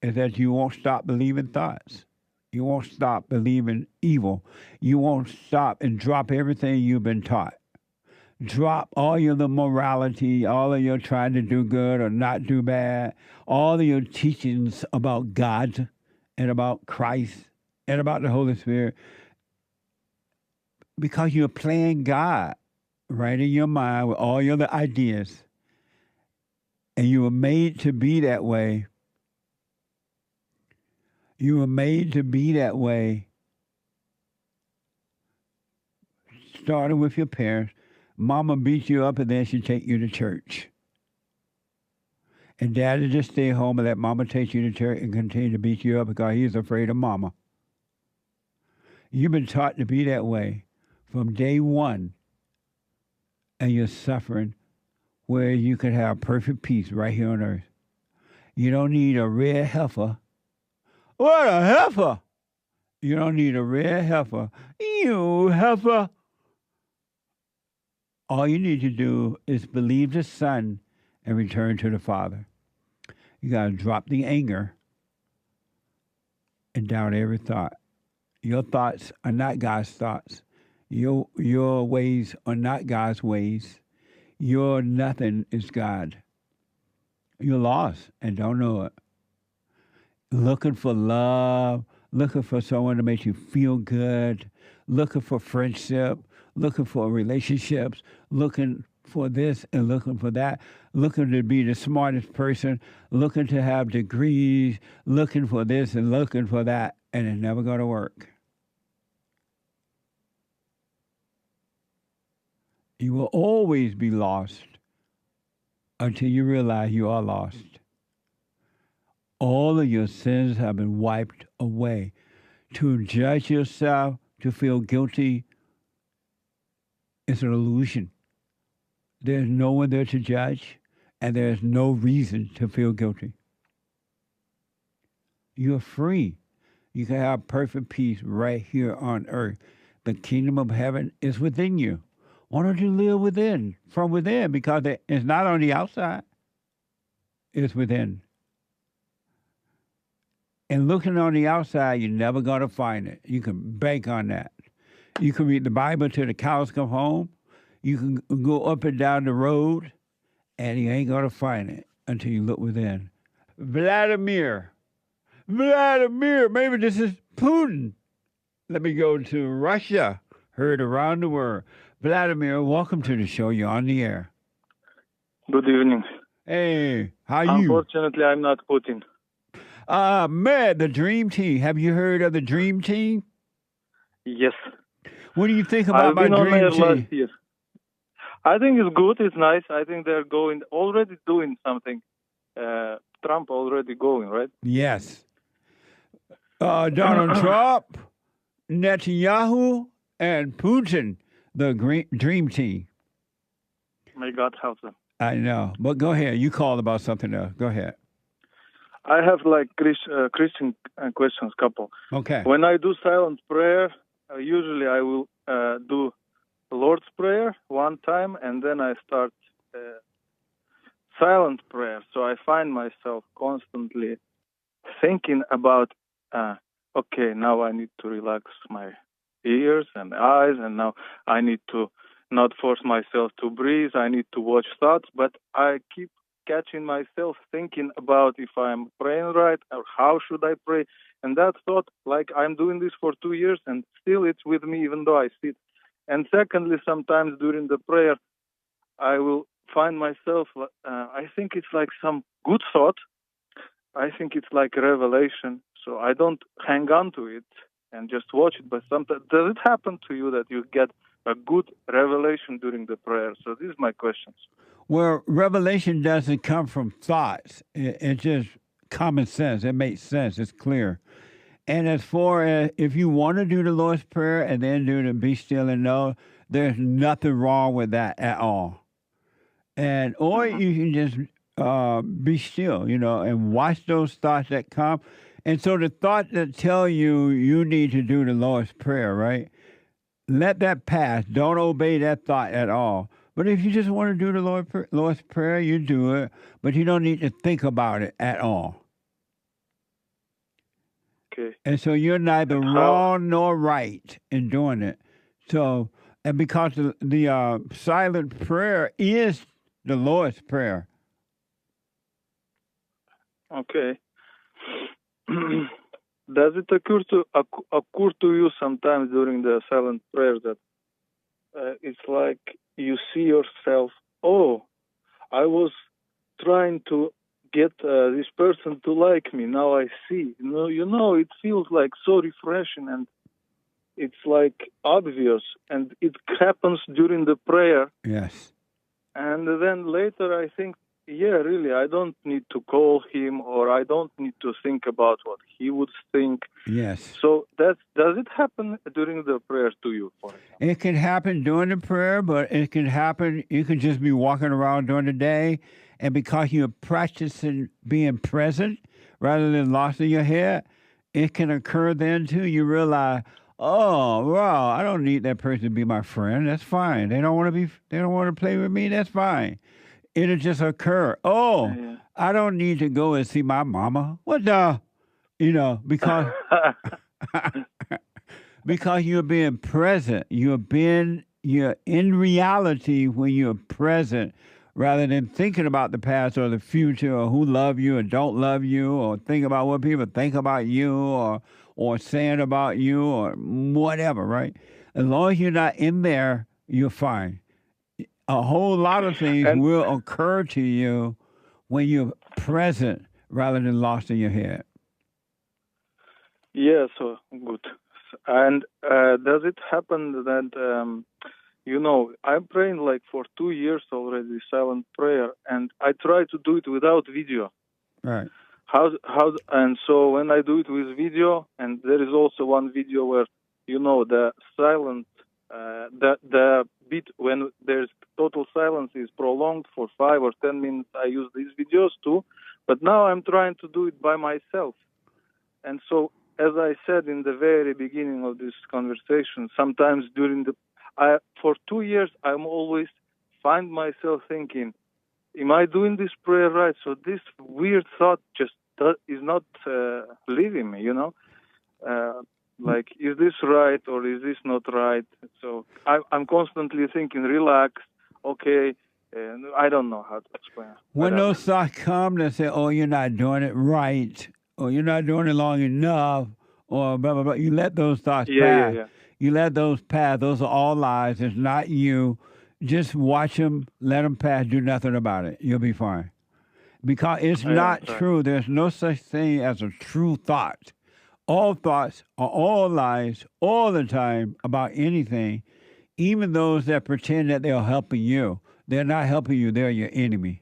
is that you won't stop believing thoughts. You won't stop believing evil. You won't stop and drop everything you've been taught. Drop all your the morality, all of your trying to do good or not do bad, all of your teachings about God and about Christ and about the Holy Spirit, because you're playing God right in your mind with all your other ideas. And you were made to be that way. You were made to be that way. Starting with your parents. Mama beat you up and then she take you to church. And daddy just stay home and let mama take you to church and continue to beat you up because he's afraid of mama. You've been taught to be that way from day one. And you're suffering where you could have perfect peace right here on earth. You don't need a red heifer. What a heifer! You don't need a red heifer. You heifer! All you need to do is believe the Son and return to the Father. You got to drop the anger and doubt every thought. Your thoughts are not God's thoughts. Your ways are not God's ways. Your nothing is God. You're lost and don't know it. Looking for love, looking for someone to make you feel good, looking for friendship, looking for relationships, looking for this and looking for that, looking to be the smartest person, looking to have degrees, looking for this and looking for that, and it's never going to work. You will always be lost until you realize you are lost. All of your sins have been wiped away. To judge yourself, to feel guilty, is an illusion. There's no one there to judge, and there's no reason to feel guilty. You're free. You can have perfect peace right here on earth. The kingdom of heaven is within you. Why don't you live within, from within? Because it's not on the outside. It's within. And looking on the outside, you're never going to find it. You can bank on that. You can read the Bible till the cows come home. You can go up and down the road, and you ain't going to find it until you look within. Vladimir, maybe this is Putin. Let me go to Russia, heard around the world. Vladimir, welcome to the show. You're on the air. Good evening. Hey, how you? Unfortunately, I'm not Putin. Man, the Dream Team. Have you heard of the Dream Team? Yes. What do you think about my Dream Team? Last year. I think it's good. It's nice. I think they're already doing something. Trump already going, right? Yes. Donald Trump, Netanyahu, and Putin, the dream team. May God help them. I know. But go ahead. You called about something else. Go ahead. I have like Christian questions, couple. Okay. When I do silent prayer, usually I will do Lord's Prayer one time, and then I start silent prayer. So I find myself constantly thinking about, okay, now I need to relax my ears and eyes, and now I need to not force myself to breathe. I need to watch thoughts, but I keep catching myself thinking about if I'm praying right or how should I pray. And that thought, like I'm doing this for 2 years and still it's with me even though I sit. And secondly, sometimes during the prayer, I will find myself, I think it's like some good thought. I think it's like a revelation. So I don't hang on to it and just watch it. But sometimes, does it happen to you that you get a good revelation during the prayer? So these are my questions. Well, revelation doesn't come from thoughts. It's just common sense. It makes sense. It's clear. And as far as if you want to do the Lord's Prayer and then do the be still and know, there's nothing wrong with that at all. And or you can just be still, and watch those thoughts that come. And so the thought that tell you need to do the Lord's Prayer, right? Let that pass. Don't obey that thought at all. But if you just want to do the Lord's Prayer, you do it. But you don't need to think about it at all. Okay. And so you're neither wrong nor right in doing it. So, and because the silent prayer is the Lord's Prayer. Okay. Does it occur to you sometimes during the silent prayer that it's like you see yourself, oh, I was trying to get this person to like me. Now I see. It feels like so refreshing and it's like obvious. And it happens during the prayer. Yes. And then later I think, yeah, really, I don't need to call him or I don't need to think about what he would think. Yes. So does it happen during the prayer to you, for example? It can happen during the prayer, but it can happen, you can just be walking around during the day, and because you're practicing being present rather than lost in your head, it can occur then too. You realize, oh, well, I don't need that person to be my friend. That's fine. They don't want to play with me. That's fine. It'll just occur. Oh, yeah. I don't need to go and see my mama. What the, because because you're being present. You're in reality when you're present, rather than thinking about the past or the future or who love you or don't love you or think about what people think about you or saying about you or whatever. Right? As long as you're not in there, you're fine. A whole lot of things will occur to you when you're present rather than lost in your head. Yeah, so good. And does it happen that, I'm praying like for 2 years already, silent prayer, and I try to do it without video. Right. And so when I do it with video, and there is also one video where, the silent, the bit when there's total silence is prolonged for 5 or 10 minutes. I use these videos too, but now I'm trying to do it by myself. And so, as I said in the very beginning of this conversation, sometimes for 2 years, I'm always find myself thinking, am I doing this prayer right? So this weird thought just is not leaving me, like, is this right or is this not right? So I'm constantly thinking, relax, okay, and I don't know how to explain it. When those thoughts come, they say, oh, you're not doing it right, or you're not doing it long enough, or blah, blah, blah. You let those thoughts pass. Yeah. You let those pass. Those are all lies. It's not you. Just watch them, let them pass, do nothing about it. You'll be fine. Because it's not true. There's no such thing as a true thought. All thoughts are all lies all the time about anything, even those that pretend that they're helping you. They're not helping you. They're your enemy.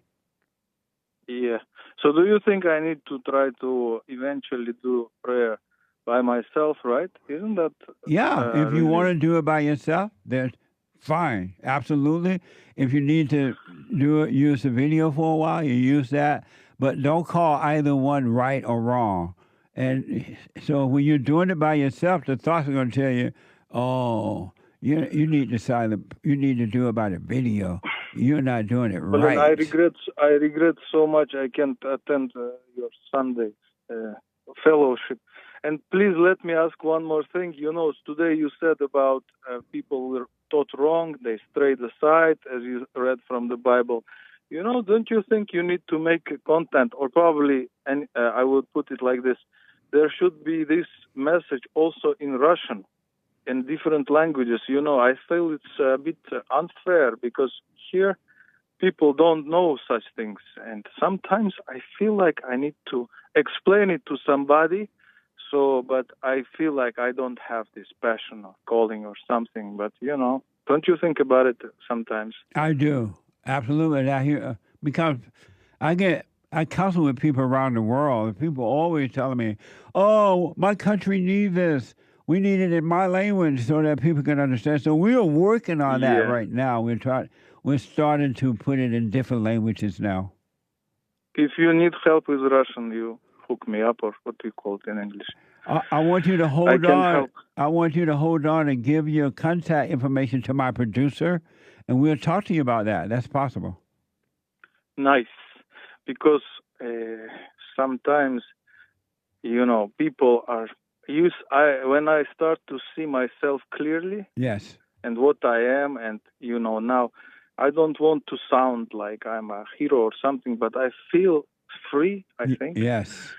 Yeah. So do you think I need to try to eventually do prayer by myself, right? Isn't that? Yeah, if you really- want to do it by yourself, then fine, absolutely. If you need to do it, use the video for a while, you use that. But don't call either one right or wrong. And so when you're doing it by yourself, the thoughts are going to tell you, "Oh, you need to do it by the video. You're not doing it But then right." I regret so much I can't attend your Sunday fellowship. And please let me ask one more thing. You know, today you said about people were taught wrong, they strayed aside, as you read from the Bible. You know, don't you think you need to make content, or probably, and I would put it like this, there should be this message also in Russian, in different languages. You know, I feel it's a bit unfair because here people don't know such things. And sometimes I feel like I need to explain it to somebody. So, but I feel like I don't have this passion or calling or something. But, you know, don't you think about it sometimes? I do. Absolutely. I hear, because I counsel with people around the world, and people always telling me, "Oh, my country needs this. We need it in my language so that people can understand." So we are working on that right now. We're starting to put it in different languages now. If you need help with Russian, you hook me up, or what do you call it in English? I want you to hold can on. help. I want you to hold on and give your contact information to my producer, and we'll talk to you about that. That's possible. Nice. Because sometimes, you know, people are when I start to see myself clearly Yes. and what I am, and, you know, now I don't want to sound like I'm a hero or something, but I feel free, I think. Yes.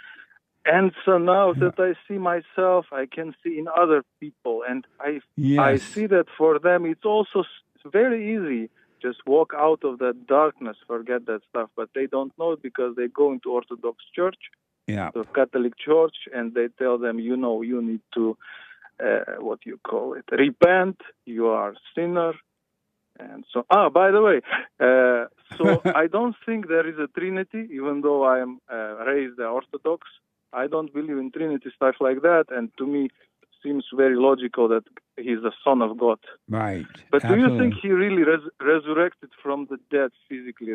And so now that I see myself, I can see in other people, and I Yes. see that for them it's also very easy. Just walk out of that darkness, forget that stuff. But they don't know it because they go into Orthodox Church, Yeah. to Catholic Church, and they tell them, you know, you need to, what you call it, repent. You are a sinner. And so, by the way, so I don't think there is a Trinity, even though I am raised Orthodox. I don't believe in Trinity, stuff like that. And to me, seems very logical that he's the Son of God. Right. But do you Absolutely. think he really resurrected from the dead physically?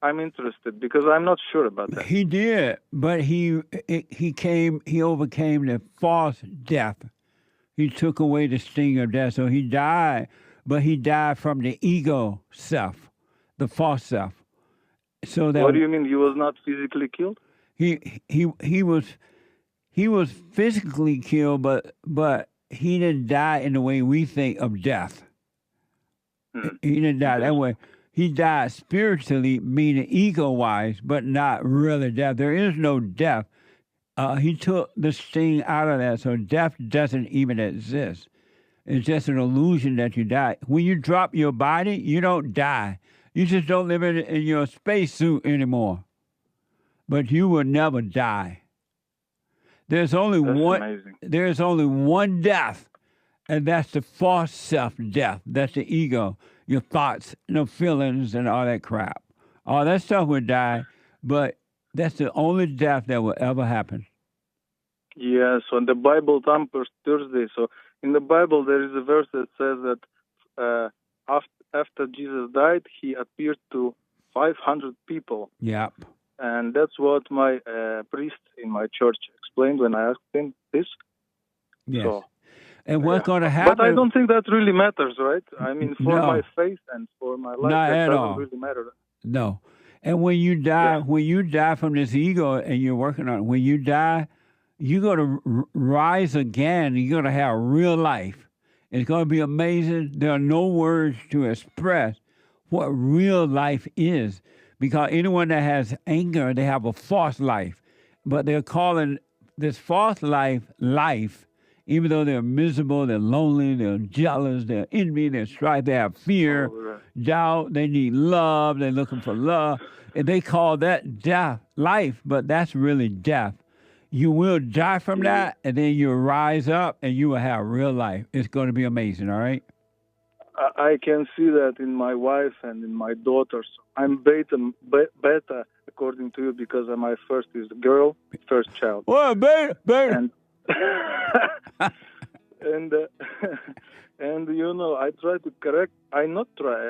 I'm interested because I'm not sure about that. He did, but he overcame the false death. He took away the sting of death. So he died, but he died from the ego self, the false self. So that What do you mean he was not physically killed? He was physically killed, but he didn't die in the way we think of death. He didn't die that way. He died spiritually, meaning ego-wise, but not really death. There is no death. He took the sting out of that, so death doesn't even exist. It's just an illusion that you die. When you drop your body, you don't die. You just don't live in your spacesuit anymore. But you will never die. There's only one death, and that's the false self death. That's the ego, your thoughts, feelings, and all that crap. All that stuff will die, but that's the only death that will ever happen. Yeah, so in the Bible, Thursday. So in the Bible, there is a verse that says that after Jesus died, he appeared to 500 people. Yep. And that's what my priest in my church explained when I asked him this. Yes. So, and what's going to happen? But I don't think that really matters, right? I mean, for No. my faith and for my life, Not that at doesn't all. really matter. No. And when you die, from this ego and you're working on it, when you die, you're going to rise again. You're going to have real life. It's going to be amazing. There are no words to express what real life is. Because anyone that has anger, they have a false life. But they're calling this false life, even though they're miserable, they're lonely, they're jealous, they're envy, they're strife, they have fear, doubt, they need love, they're looking for love. And they call that death, life, but that's really death. You will die from that, and then you'll rise up, and you will have real life. It's going to be amazing, all right? I can see that in my wife and in my daughters. I'm beta according to you, because my first is girl, first child. Well, beta. And and and I try to correct. I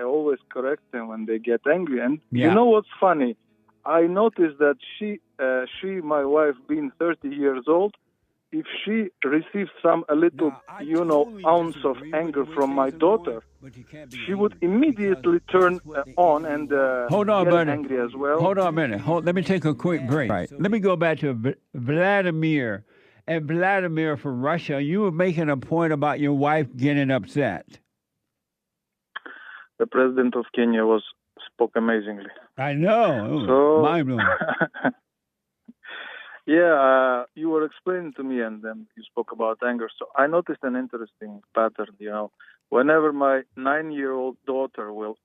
always correct them when they get angry. And you know what's funny? I noticed that she, my wife, being 30 years old, if she receives a little, ounce of anger from my daughter, she would immediately turn on and Hold on, get buddy. angry as well. Hold on a minute. Let me take a quick break. Right. Let me go back to Vladimir. And Vladimir from Russia, you were making a point about your wife getting upset. The president of Kenya spoke amazingly. I know. So, mind blowing. Yeah, you were explaining to me, and then you spoke about anger. So I noticed an interesting pattern. Whenever my 9-year-old daughter will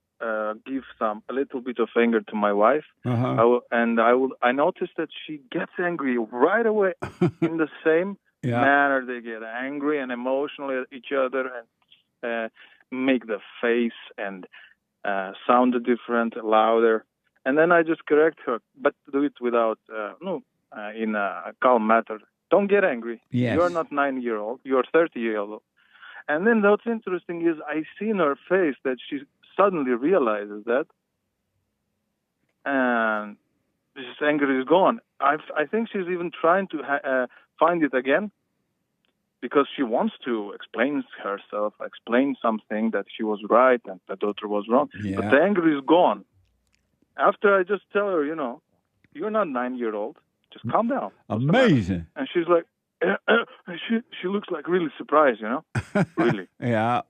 give a little bit of anger to my wife, I noticed that she gets angry right away in the same manner. They get angry and emotional at each other and make the face and sound different, louder. And then I just correct her, but do it without in a calm manner. Don't get angry. Yes. You're not 9-year-old. You're 30-year-old. And then what's interesting is I see in her face that she suddenly realizes that, and this anger is gone. I think she's even trying to find it again because she wants to explain herself, explain something that she was right and the daughter was wrong. Yeah. But the anger is gone. After I just tell her, you're not 9-year-old. Just calm down. Amazing. And she's like, she looks like really surprised, Really. Yeah.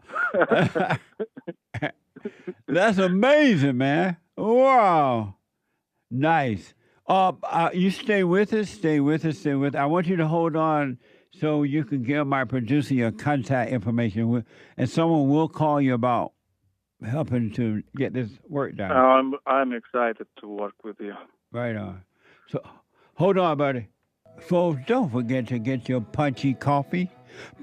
That's amazing, man. Wow. Nice. You stay with us. I want you to hold on so you can give my producer your contact information, and someone will call you about helping to get this work done. I'm excited to work with you. Right on. So, hold on, buddy. Folks, don't forget to get your Punchy coffee.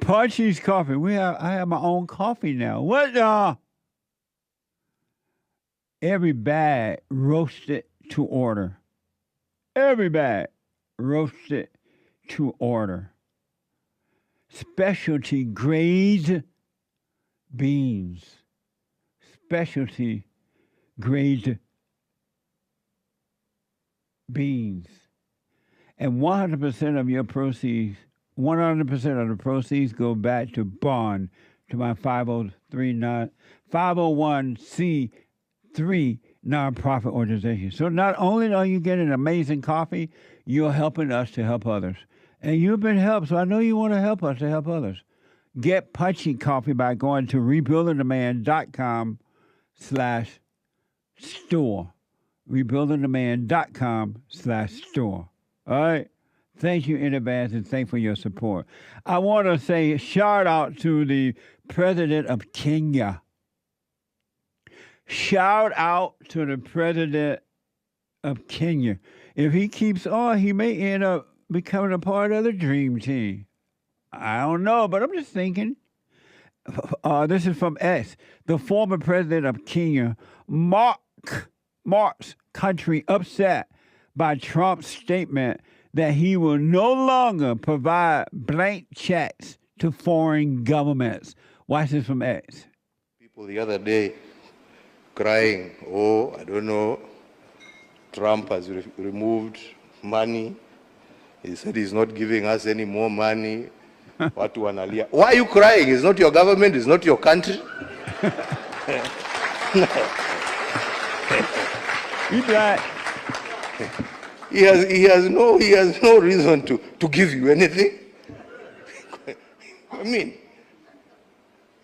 Punchy's coffee. I have my own coffee now. What? Every bag roasted to order. Every bag roasted to order. Specialty grade beans. Specialty grade beans. And 100% of your proceeds, 100% of the proceeds go back to Bond, to my 501c3 nonprofit organization. So not only are you getting amazing coffee, you're helping us to help others. And you've been helped, so I know you want to help us to help others. Get Punchy coffee by going to rebuildingdemand.com/store. rebuildingdemand.com/store. All right. Thank you in advance and thank you for your support. I want to say shout out to the president of Kenya. Shout out to the president of Kenya. If he keeps on, he may end up becoming a part of the dream team. I don't know, but I'm just thinking. This is from X. The former president of Kenya, Mark's country upset by Trump's statement that he will no longer provide blank checks to foreign governments. Watch this from X. People the other day crying, I don't know, Trump has removed money. He said he's not giving us any more money. Watu wanalia. Why are you crying? It's not your government, it's not your country. He's right. He has no reason to give you anything. I mean,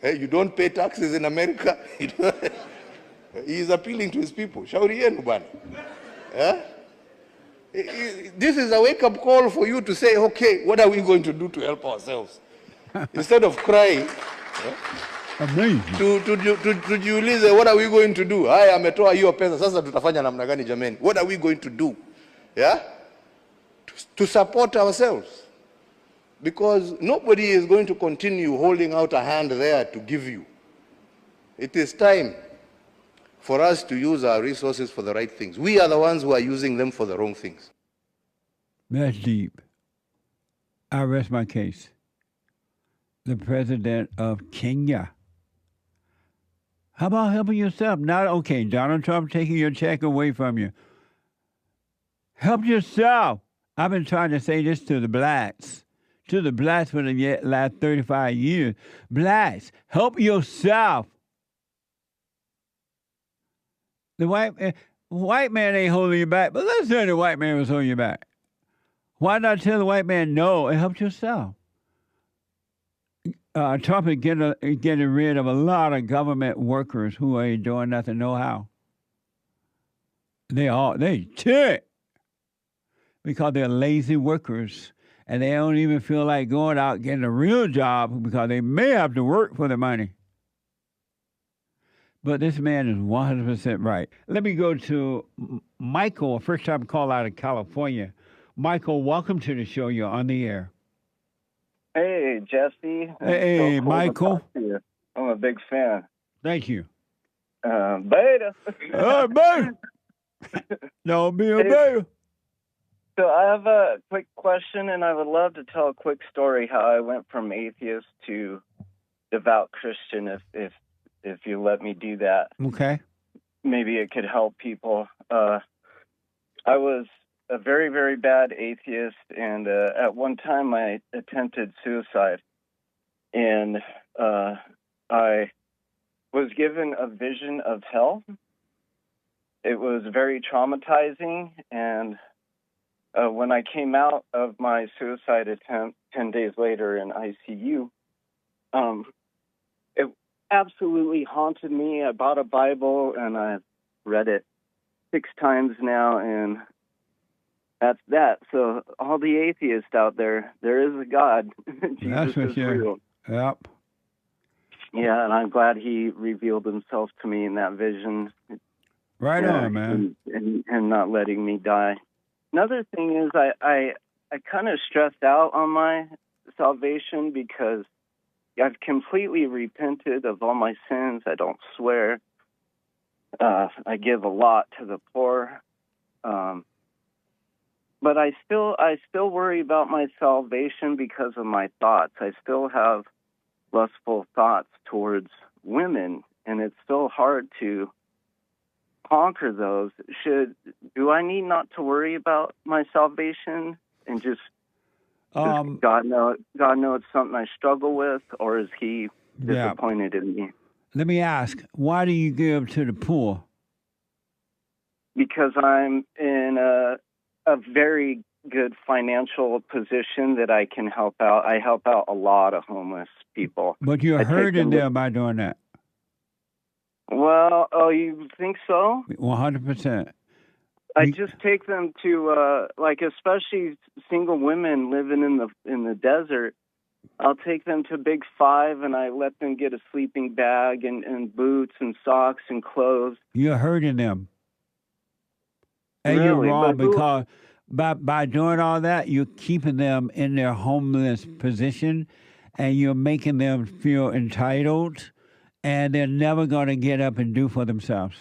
you don't pay taxes in America. He is appealing to his people. Shauri yenu bwana. This is a wake-up call for you to say, okay, what are we going to do to help ourselves? Instead of crying, amazing. Tujiulize, what are we going to do? Haya ametoa hiyo pesa, sasa tutafanya namna gani jameni? What are we going to do? Yeah? To support ourselves. Because nobody is going to continue holding out a hand there to give you. It is time for us to use our resources for the right things. We are the ones who are using them for the wrong things. That's deep. I rest my case. The president of Kenya. How about helping yourself? Not okay, Donald Trump taking your check away from you. Help yourself. I've been trying to say this to the blacks for the last 35 years. Blacks, help yourself. The white man ain't holding you back, but let's say the white man was holding you back. Why not tell the white man no and help yourself? Trump is getting rid of a lot of government workers who ain't doing nothing no how. They tick because they're lazy workers and they don't even feel like going out getting a real job because they may have to work for the money. But this man is 100% right. Let me go to Michael, a first-time call out of California. Michael, welcome to the show. You're on the air. Hey, Jesse. Hey, so cool Michael. To talk to you. I'm a big fan. Thank you. Beta. Beta. Don't be a beta. So I have a quick question, and I would love to tell a quick story how I went from atheist to devout Christian, if you let me do that. Okay. Maybe it could help people. I was a very, very bad atheist, and at one time I attempted suicide. And I was given a vision of hell. It was very traumatizing, and when I came out of my suicide attempt 10 days later in ICU, it absolutely haunted me. I bought a Bible, and I've read it 6 times now, and that's that. So all the atheists out there is a God. Jesus is real. Yep. Yeah, and I'm glad he revealed himself to me in that vision. Right on, man. And not letting me die. Another thing is I kind of stressed out on my salvation because I've completely repented of all my sins. I don't swear. I give a lot to the poor. But I still worry about my salvation because of my thoughts. I still have lustful thoughts towards women, and it's still hard to conquer those. Do I need not to worry about my salvation and just God know it's something I struggle with, or is he disappointed in me? Let me ask, why do you give to the poor? Because I'm in a very good financial position that I can help out. I help out a lot of homeless people. But you're hurting them by doing that. Well, you think so? 100%. I just take them to, especially single women living in the desert. I'll take them to Big Five, and I let them get a sleeping bag and boots and socks and clothes. You're hurting them. And really? You're wrong because by doing all that, you're keeping them in their homeless position, and you're making them feel entitled, and they're never going to get up and do for themselves.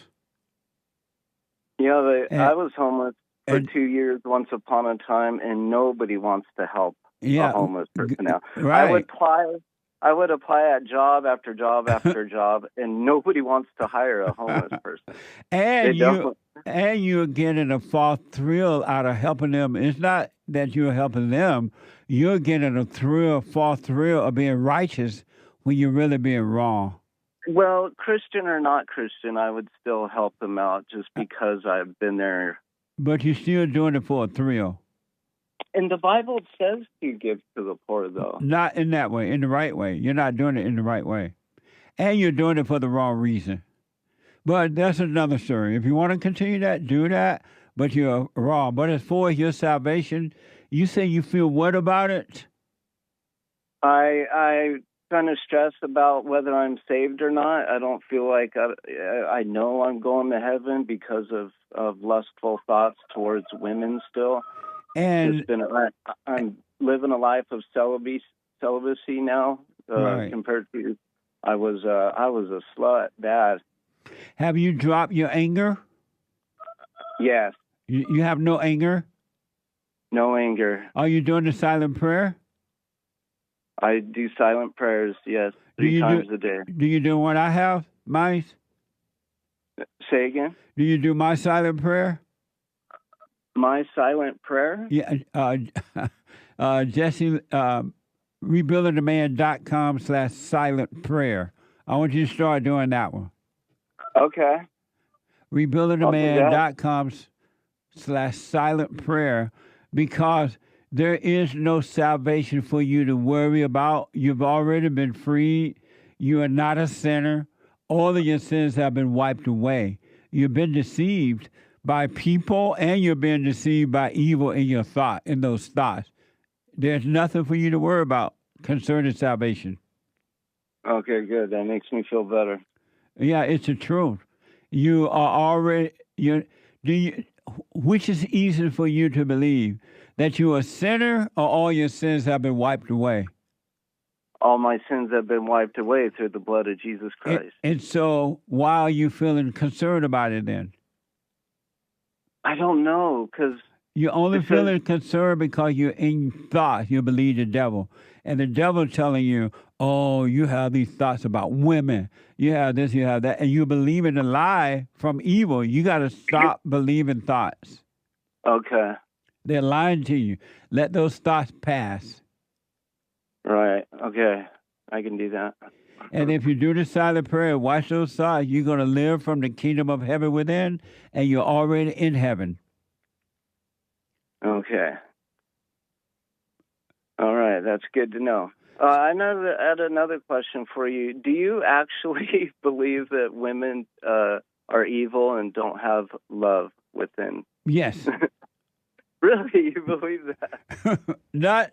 Yeah, I was homeless for 2 years once upon a time, and nobody wants to help a homeless person now. Right. I would apply at job after job after job, and nobody wants to hire a homeless person. And you're getting a false thrill out of helping them. It's not that you're helping them. You're getting a false thrill of being righteous when you're really being wrong. Well, Christian or not Christian, I would still help them out just because I've been there. But you're still doing it for a thrill. And the Bible says to give to the poor, though. Not in that way, in the right way. You're not doing it in the right way. And you're doing it for the wrong reason. But that's another story. If you want to continue that, do that. But you're wrong. But as far as your salvation, you say you feel what about it? I kind of stress about whether I'm saved or not. I don't feel like I know I'm going to heaven because of lustful thoughts towards women still. And I'm living a life of celibacy now compared to I was a slut bad. Have you dropped your anger? Yes. You have no anger? No anger. Are you doing the silent prayer? I do silent prayers, yes, Do 3 you times do, a day. Do you do what I have, mice? Say again? Do you do my silent prayer? My silent prayer? Yeah, Jesse, rebuildingtheman.com/silent prayer. I want you to start doing that one. Okay. rebuildingtheman.com/silent prayer, because there is no salvation for you to worry about. You've already been freed. You are not a sinner. All of your sins have been wiped away. You've been deceived by people, and you're being deceived by evil in your thought, in those thoughts. There's nothing for you to worry about concerning salvation. Okay, good. That makes me feel better. Yeah, it's the truth. You are already which is easier for you to believe, that you're a sinner or all your sins have been wiped away? All my sins have been wiped away through the blood of Jesus Christ. And so why are you feeling concerned about it then? I don't know, because You're only feeling concerned because you're in thought. You believe the devil. And the devil telling you, oh, you have these thoughts about women. You have this, you have that. And you believe in a lie from evil. You got to stop believing thoughts. Okay. They're lying to you. Let those thoughts pass. Right. Okay. I can do that. And if you do the silent prayer, watch those thoughts, you're going to live from the kingdom of heaven within, and you're already in heaven. Okay. All right. That's good to know. I had another question for you. Do you actually believe that women are evil and don't have love within? Yes. Really? You believe that? Not.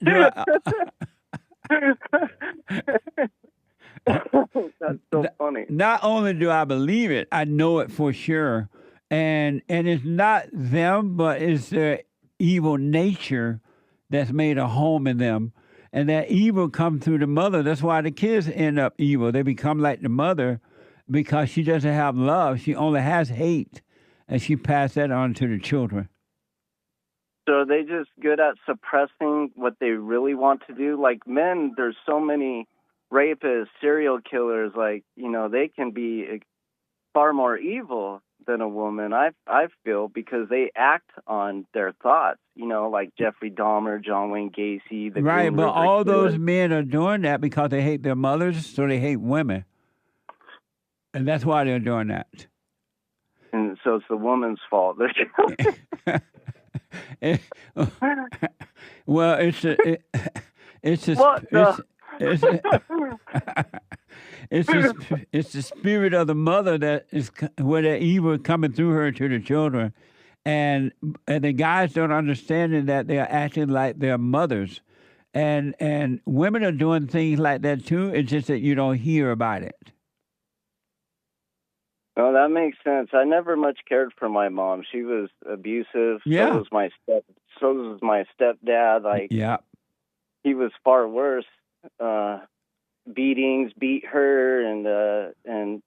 That's so funny. Not only do I believe it, I know it for sure. And it's not them, but it's their evil nature that's made a home in them. And that evil comes through the mother. That's why the kids end up evil. They become like the mother because she doesn't have love. She only has hate. And she passed that on to the children. So are they just good at suppressing what they really want to do? Like men, there's so many rapists, serial killers, like, they can be far more evil than a woman, I feel, because they act on their thoughts, like Jeffrey Dahmer, John Wayne Gacy. Right, but all those men are doing that because they hate their mothers, so they hate women. And that's why they're doing that. And so it's the woman's fault. Well, it's the spirit of the mother that is where the evil coming through her to the children, and the guys don't understand that they're acting like their mothers, and women are doing things like that too. It's just that you don't hear about it. Oh, that makes sense. I never much cared for my mom. She was abusive. Yeah. So was my stepdad. Like, yeah, he was far worse. Beatings, beat her, and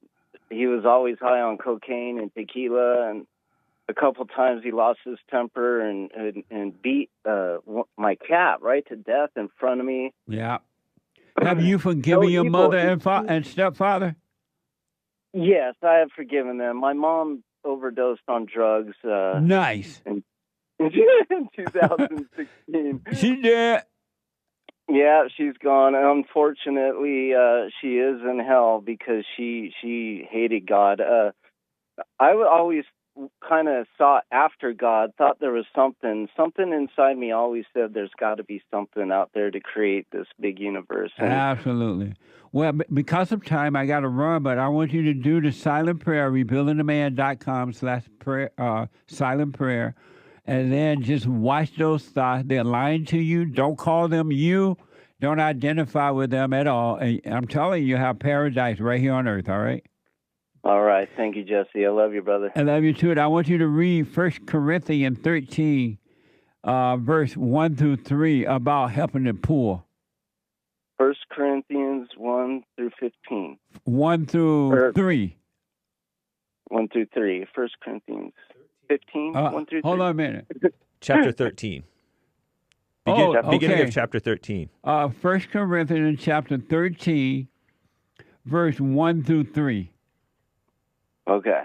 he was always high on cocaine and tequila, and a couple times he lost his temper and beat my cat right to death in front of me. Yeah. Have you forgiven your mother and stepfather? Yes, I have forgiven them. My mom overdosed on drugs. Nice. In 2016. She did. Yeah, she's gone. Unfortunately, she is in hell because she hated God. I always kind of sought after God, thought there was something inside me always said there's got to be something out there to create this big universe. Absolutely. Well, because of time, I got to run, but I want you to do the silent prayer, rebuildingtheman.com/silent prayer, and then just watch those thoughts. They're lying to you. Don't call them you. Don't identify with them at all. And I'm telling you, you have paradise right here on earth, all right? All right. Thank you, Jesse. I love you, brother. I love you too. And I want you to read 1 Corinthians 13, verse 1 through 3 about helping the poor. 1 Corinthians 1 through 15. 1 through 3. 1 through 3. 1 Corinthians 15, 1 through 3. Hold on a minute. Chapter 13. Beginning okay. of chapter 13. 1 Corinthians chapter 13, verse 1 through 3. Okay.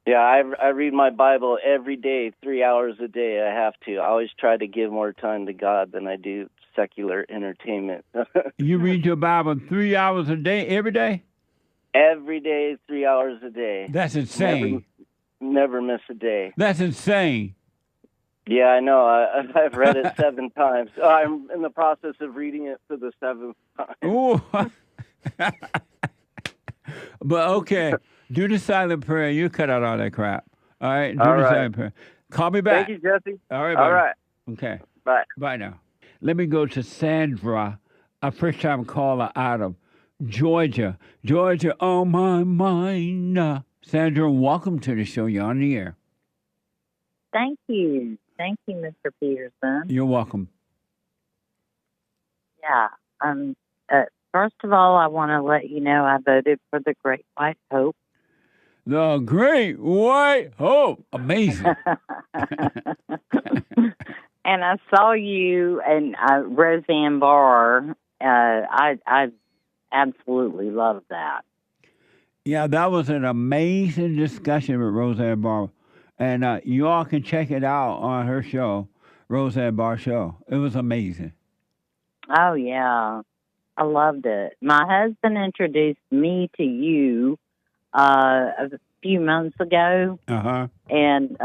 Yeah, I read my Bible every day, 3 hours a day. I have to. I always try to give more time to God than I do secular entertainment. You read your Bible 3 hours a day, every day? Every day, 3 hours a day. That's insane. Never miss a day. That's insane. Yeah, I know. I've read it 7 times. I'm in the process of reading it for the 7th time. Ooh. But okay, do the silent prayer. You cut out all that crap. All right? Do All the right. silent prayer. Call me back. Thank you, Jesse. All right, All buddy. right. Okay. Bye. Bye now. Let me go to Sandra, a first-time caller out of Georgia. Georgia on my mind. Sandra, welcome to the show. You're on the air. Thank you. Thank you, Mr. Peterson. You're welcome. Yeah. First of all, I want to let you know I voted for the Great White Hope. The Great White Hope. Amazing. And I saw you and Roseanne Barr. I absolutely love that. Yeah, that was an amazing discussion with Roseanne Barr. And you all can check it out on her show, Roseanne Barr Show. It was amazing. Oh, yeah. I loved it. My husband introduced me to you a few months ago. Uh-huh. And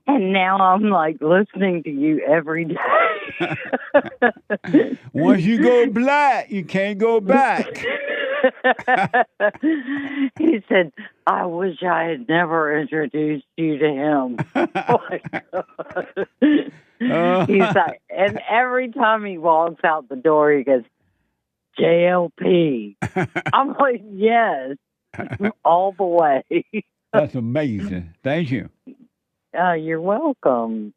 and now I'm like listening to you every day. Once you go black, you can't go back. He said, I wish I had never introduced you to him. He's like, and every time he walks out the door, he goes, JLP. I'm like, yes, all the way. That's amazing. Thank you. You're welcome.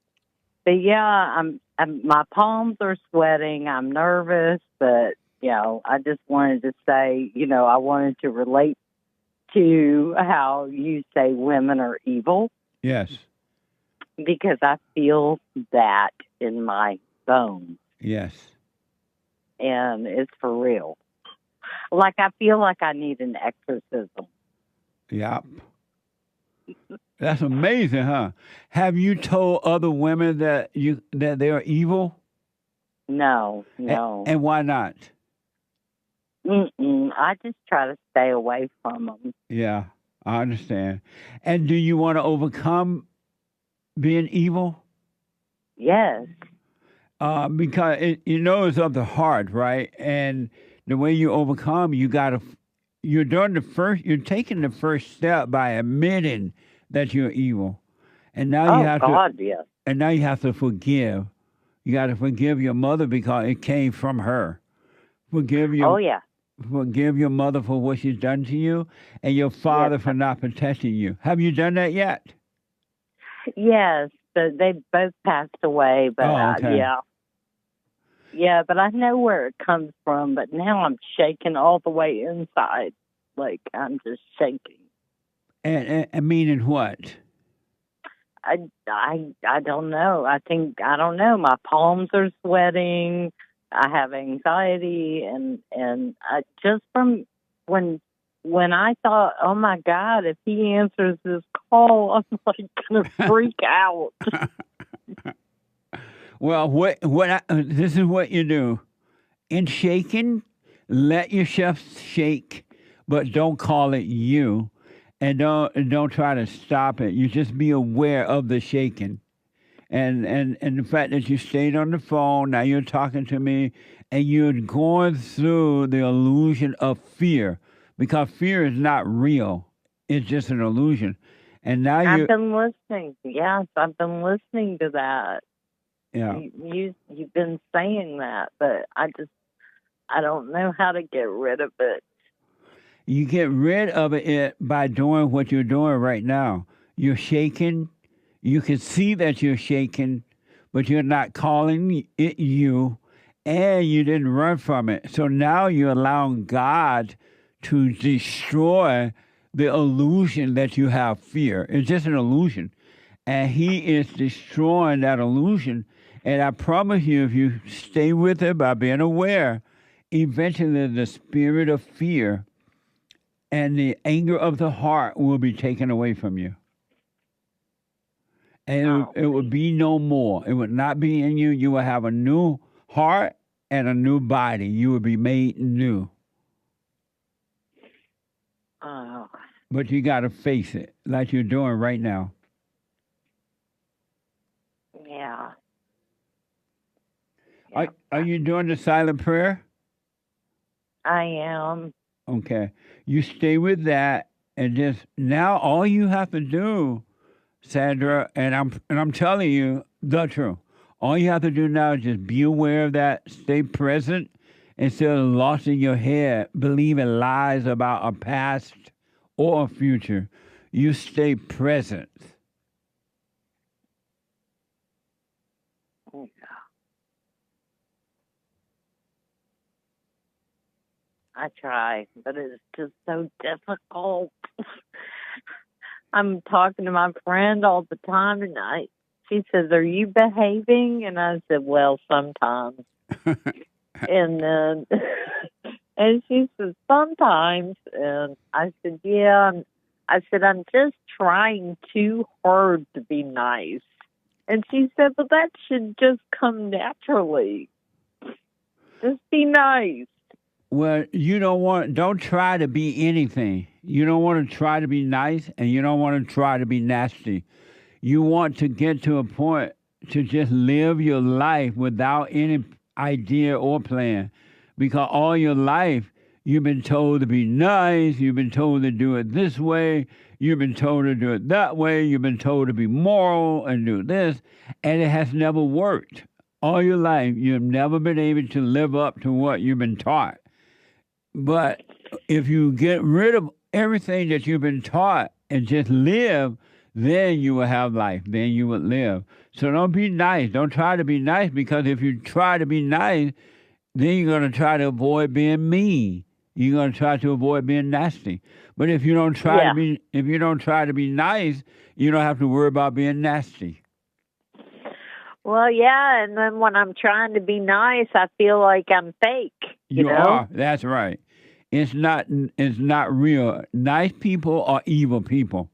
But yeah, my palms are sweating. I'm nervous, but I just wanted to say, I wanted to relate to how you say women are evil. Yes. Because I feel that in my bones. Yes. And it's for real. Like, I feel like I need an exorcism. Yep. That's amazing, huh? Have you told other women that they are evil? No. And why not? I just try to stay away from them. Yeah, I understand. And do you want to overcome being evil? Yes. Because it's of the heart, right? And the way you overcome, you're taking the first step by admitting that you're evil. And now yes. And now you have to forgive. You got to forgive your mother because it came from her. Forgive your mother for what she's done to you, and your father for not protecting you. Have you done that yet? Yes, but they both passed away. But okay. Yeah, but I know where it comes from. But now I'm shaking all the way inside, like I'm just shaking. And meaning what? I don't know. I don't know. My palms are sweating. I have anxiety, and just from when I thought, oh my God, if he answers this call, I'm like gonna freak out. Well, this is what you do. In shaking, let yourself shake, but don't call it you, and don't try to stop it. You just be aware of the shaking. And the fact that you stayed on the phone, now you're talking to me, and you're going through the illusion of fear, because fear is not real. It's just an illusion. And now I've been listening. Yes, I've been listening to that. Yeah. You've been saying that, but I don't know how to get rid of it. You get rid of it by doing what you're doing right now. You're shaking. You can see that you're shaking, but you're not calling it you, and you didn't run from it. So now you're allowing God to destroy the illusion that you have fear. It's just an illusion. And he is destroying that illusion. And I promise you, if you stay with it by being aware, eventually the spirit of fear and the anger of the heart will be taken away from you. And it would be no more. It would not be in you. You will have a new heart and a new body. You will be made new. Oh. But you got to face it like you're doing right now. Yeah. Are you doing the silent prayer? I am. Okay. You stay with that, and just now all you have to do, Sandra, and I'm telling you the truth. All you have to do now is just be aware of that, stay present, instead of lost in your head, believing lies about a past or a future. You stay present. Yeah. I try, but it's just so difficult. I'm talking to my friend all the time, and she says, "Are you behaving?" And I said, "Well, sometimes." And then, and she says, "Sometimes." And I said, "Yeah." I said, "I'm just trying too hard to be nice." And she said, "But that should just come naturally. Just be nice." Well, don't try to be anything. You don't want to try to be nice, and you don't want to try to be nasty. You want to get to a point to just live your life without any idea or plan. Because all your life, you've been told to be nice, you've been told to do it this way, you've been told to do it that way, you've been told to be moral and do this, and it has never worked. All your life, you've never been able to live up to what you've been taught. But if you get rid of everything that you've been taught and just live, then you will have life. Then you will live. So don't be nice. Don't try to be nice, because if you try to be nice, then you're going to try to avoid being mean. You're going to try to avoid being nasty. But if you don't try to be, if you don't try to be nice, you don't have to worry about being nasty. Well, yeah, and then when I'm trying to be nice, I feel like I'm fake. You know? Are. That's right. It's not real. Nice people are evil people.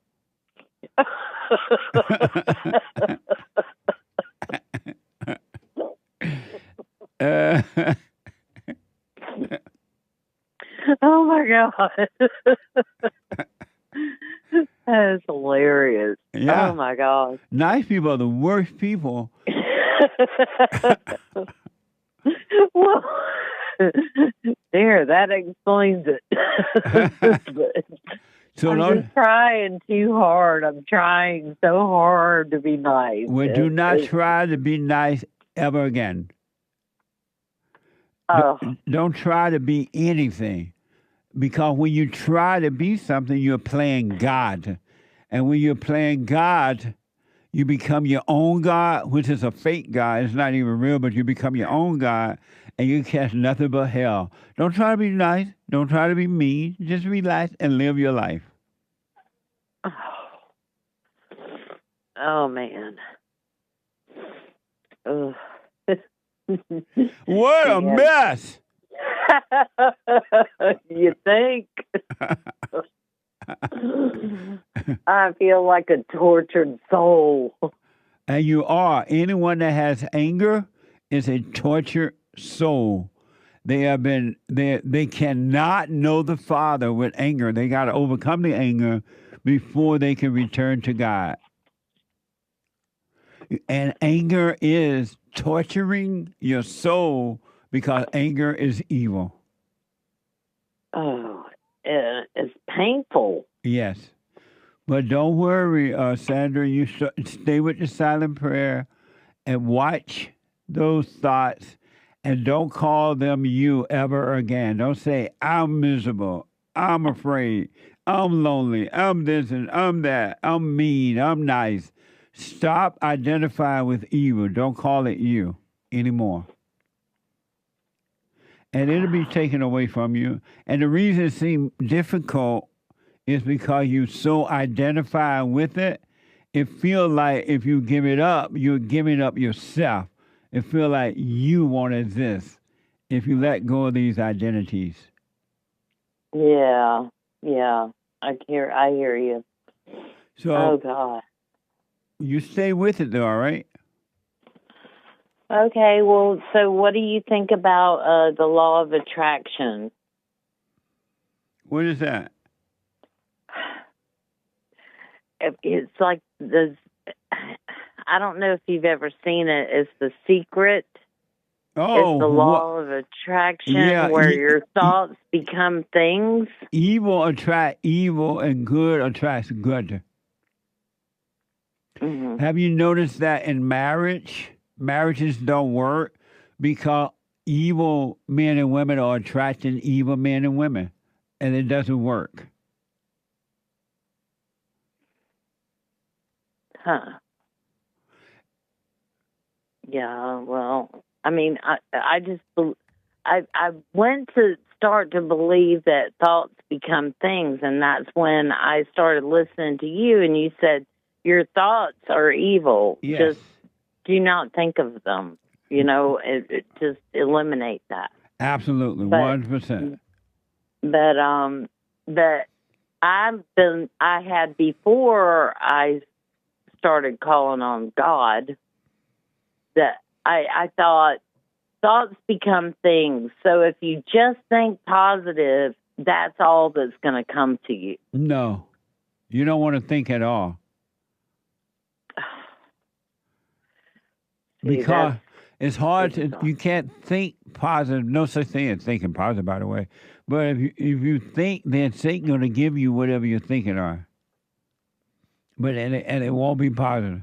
Oh my God. That is hilarious. Yeah. Oh my gosh. Nice people are the worst people. Well, there, that explains it. So I'm just trying too hard. I'm trying so hard to be nice. Well, do not try to be nice ever again. Don't try to be anything. Because when you try to be something, you're playing God. And when you're playing God, you become your own God, which is a fake God. It's not even real, but you become your own God, and you catch nothing but hell. Don't try to be nice. Don't try to be mean. Just relax and live your life. Oh man. Ugh. What a mess! You think? I feel like a tortured soul. And you are. Anyone that has anger is a tortured soul. They cannot know the Father with anger. They got to overcome the anger before they can return to God. And anger is torturing your soul because anger is evil. Oh, it's painful. Yes. But don't worry, Sandra. You stay with the silent prayer and watch those thoughts, and don't call them you ever again. Don't say, I'm miserable, I'm afraid, I'm lonely, I'm this and I'm that, I'm mean, I'm nice. Stop identifying with evil. Don't call it you anymore. And it'll be taken away from you. And the reason it seems difficult is because you so identify with it, it feels like if you give it up, you're giving up yourself. It feels like you won't exist if you let go of these identities. Yeah, yeah. I hear you. So Oh God. you stay with it though, all right? Okay, well, so what do you think about the law of attraction? What is that? It's like this. I don't know if you've ever seen it. It's The Secret. Oh, It's the law of attraction, yeah, where your thoughts become things. evil attract evil and good attracts good. Mm-hmm. Have you noticed that in marriage, marriages don't work because evil men and women are attracting evil men and women, and it doesn't work. Huh. Yeah, well, I mean, I went to start to believe that thoughts become things, and that's when I started listening to you, and you said your thoughts are evil. Yes. Just do not think of them. You know, it just eliminate that. Absolutely, But- 100%. But I had before I started calling on God, that I thought thoughts become things. So if you just think positive, that's all that's going to come to you. No, you don't want to think at all. See, Because it's hard to, you can't think positive. No such thing as thinking positive, by the way. But if you think, then Satan's going to give you whatever you're thinking on. But and it won't be positive.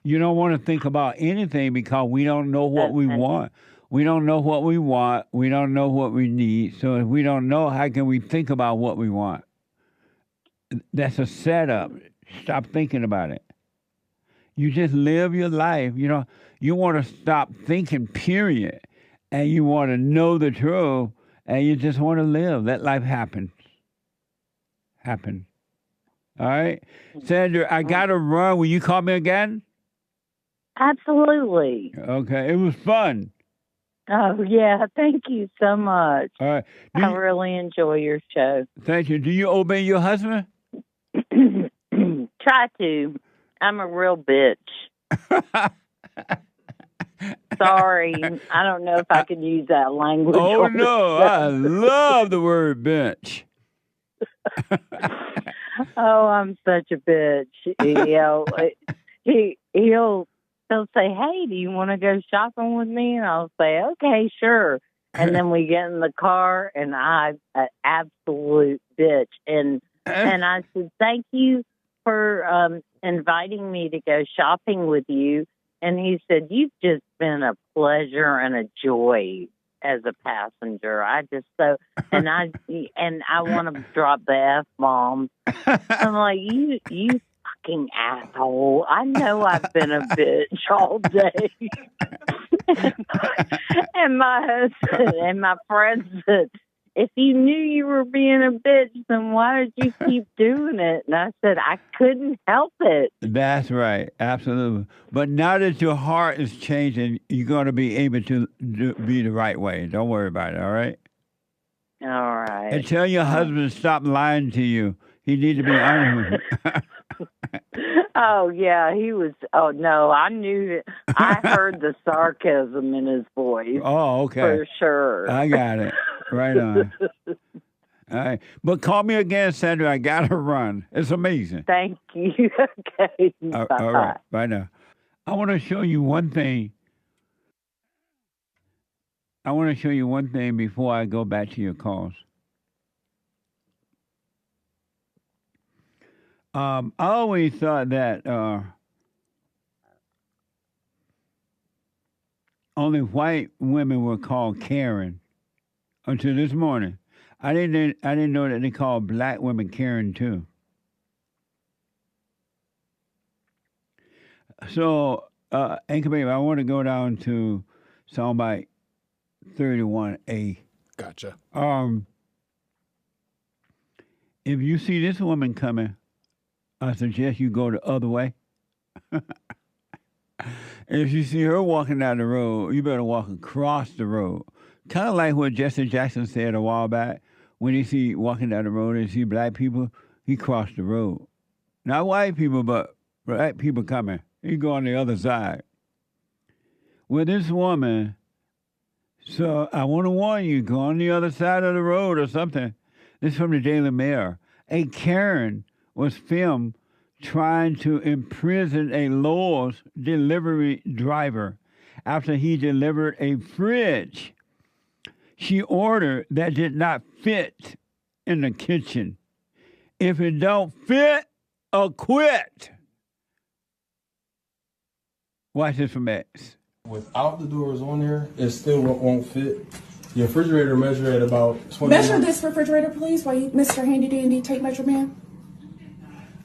You don't want to think about anything because we don't know what we want. We don't know what we want. We don't know what we need. So if we don't know, how can we think about what we want? That's a setup. Stop thinking about it. You just live your life. You know, you want to stop thinking, period. And you want to know the truth. And you just want to live. Let life happen. Happen. All right? Sandra, I got to run. Will you call me again? Absolutely. Okay. It was fun. Oh, yeah. Thank you so much. All right. I really enjoy your show. Thank you. Do you obey your husband? Try to. I'm a real bitch. Sorry. I don't know if I could use that language. Oh, on the no. show. I love the word bench. Oh, I'm such a bitch. You know, he'll say, "Hey, do you want to go shopping with me?" And I'll say, "Okay, sure." And then we get in the car, and I'm an absolute bitch. And I said, "Thank you for inviting me to go shopping with you." And he said, "You've just been a pleasure and a joy as a passenger." And I want to drop the F-bomb. I'm like, you fucking asshole. I know I've been a bitch all day. And my husband and my friend said, "If you knew you were being a bitch, then why did you keep doing it?" And I said, "I couldn't help it." That's right. Absolutely. But now that your heart is changing, you're going to be able to be the right way. Don't worry about it, all right? All right. And tell your husband to stop lying to you. He needs to be honest with you. Oh, yeah, he was. Oh, no, I knew it. I heard the sarcasm in his voice. Oh, okay. For sure. I got it. Right on. All right. But call me again, Sandra. I got to run. It's amazing. Thank you. Okay. All Bye-bye. right. Bye now. I want to show you one thing. I want to show you one thing before I go back to your calls. I always thought that only white women were called Karen until this morning. I didn't know that they called black women Karen too. So, Anchor Baby, I want to go down to soundbite 31A. Gotcha. if you see this woman coming, I suggest you go the other way. If you see her walking down the road, you better walk across the road. Kind of like what Jesse Jackson said a while back. When he see walking down the road and see black people, he crossed the road. Not white people, but black people coming. He go on the other side. Well, this woman, so I want to warn you, go on the other side of the road or something. This is from the Daily Mail. A Karen was filmed trying to imprison a Lowe's delivery driver after he delivered a fridge she ordered that did not fit in the kitchen. If it don't fit, quit. Watch this from X. Without the doors on there, it still won't fit. Your refrigerator measure at about 20. Measure this refrigerator, please, while you, Mr. Handy Dandy tape measure man.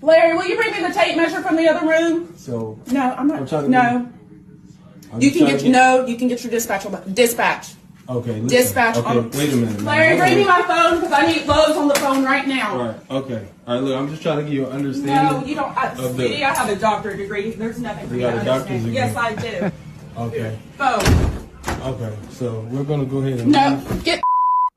Larry, will you bring me the tape measure from the other room? So no, I'm not. You can get your dispatch. Okay. Listen. Dispatch. Okay. Wait a minute. Larry, bring me my phone because I need Lowe's on the phone right now. All right. Okay. All right. Look, I'm just trying to give you an understanding. No, you don't. Sweetie, I have a doctorate degree. There's nothing for You you got to a doctorate understand. degree? Yes, I do. Okay. Phone. Okay. So we're gonna go ahead and No, get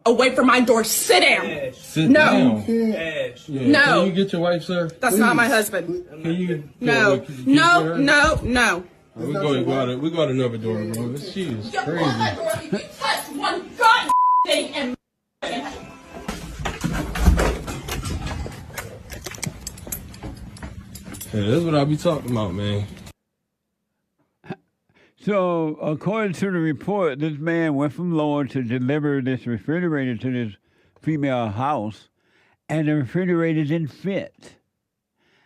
away from my door. Sit down. Sit down. Yeah. No. Can you get your wife, sir? That's not my husband. Can you? No. No. We go out another door, bro. She is You crazy. open that door if you touch one god thing and Yeah, that's what I be talking about, man. So, according to the report, this man went from Lowe's to deliver this refrigerator to this female house, and the refrigerator didn't fit.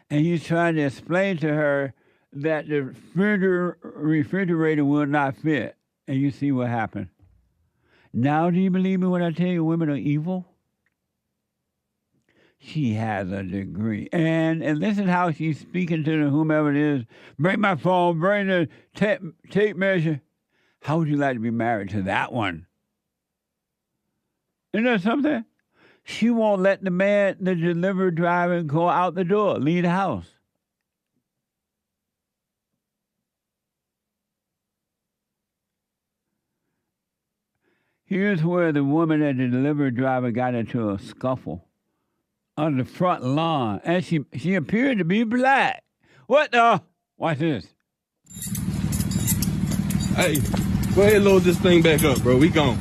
And he's trying to explain to her that the refrigerator will not fit. And you see what happened. Now, do you believe me when I tell you women are evil? She has a degree. And this is how she's speaking to whomever it is. Bring my phone, bring the tape measure. How would you like to be married to that one? Isn't that something? She won't let the man, the delivery driver, go out the door, leave the house. Here's where the woman and the delivery driver got into a scuffle on the front lawn, and she appeared to be black. What the? Watch this. Hey, go ahead and load this thing back up, bro. We gone.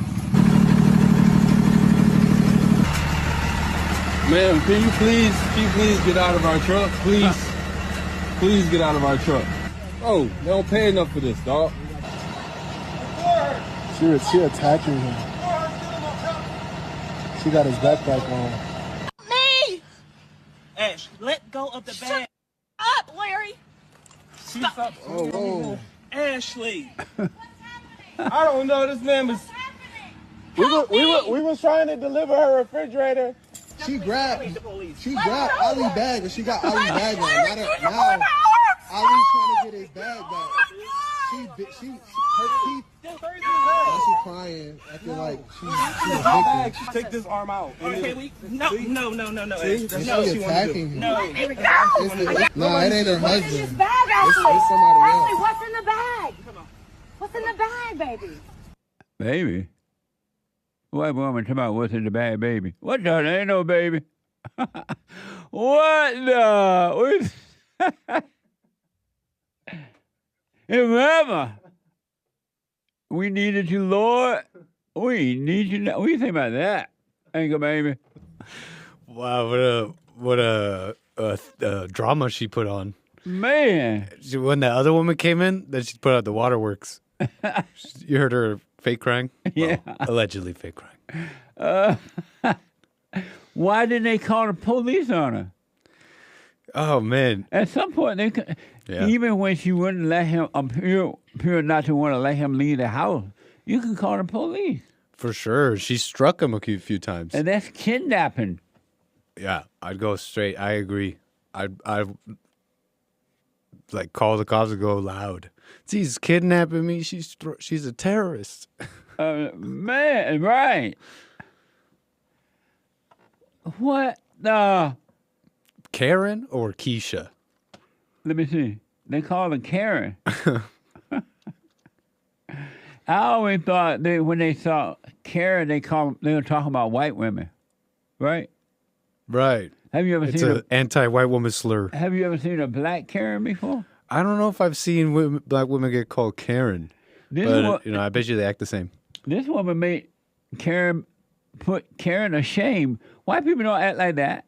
Ma'am, can you please get out of our truck? Please get out of our truck. Oh, they don't pay enough for this, dog. She attacking him. She got his backpack on. Me! Ash, let go of the bag. Up, Larry! Stop. Oh, whoa. Ashley. I don't know. This man was. We was trying to deliver her refrigerator. She grabbed Ali's bag, and she got Ali's bag on. Now Ali's trying to get his bag back. Her teeth. Now she crying, acting like she's a victim. Take this arm out. Okay, no. See? No. And she attacking him. No. Here we go. No, it ain't her husband. His bag, Ashley. It's somebody else. Ashley, what's in the bag? What's in the bag, baby? Baby? White woman talking about what's in the bag, baby. What the? There ain't no baby. What the? Remember, we needed you, Lord. We need you now. What do you think about that, Anchor baby? Wow, what a drama she put on. Man. When that other woman came in, then she put out the waterworks. You heard her fake crying? Yeah. Well, allegedly fake crying. Why didn't they call the police on her? Oh, man. At some point, they could, even when she wouldn't let him appear not to want to let him leave the house, you can call the police. For sure. She struck him a few times. And that's kidnapping. Yeah, I'd go straight. I agree. I'd like call the cops and go loud. She's kidnapping me. She's a terrorist. Man, right. What the? Karen or Keisha? Let me see. They call her Karen. I always thought when they saw Karen, they were talking about white women, right? Right. Have you ever It's seen an anti-white woman slur. Have you ever seen a black Karen before? I don't know if I've seen black women get called Karen, but I bet you they act the same. This woman made Karen put Karen ashamed. White people don't act like that.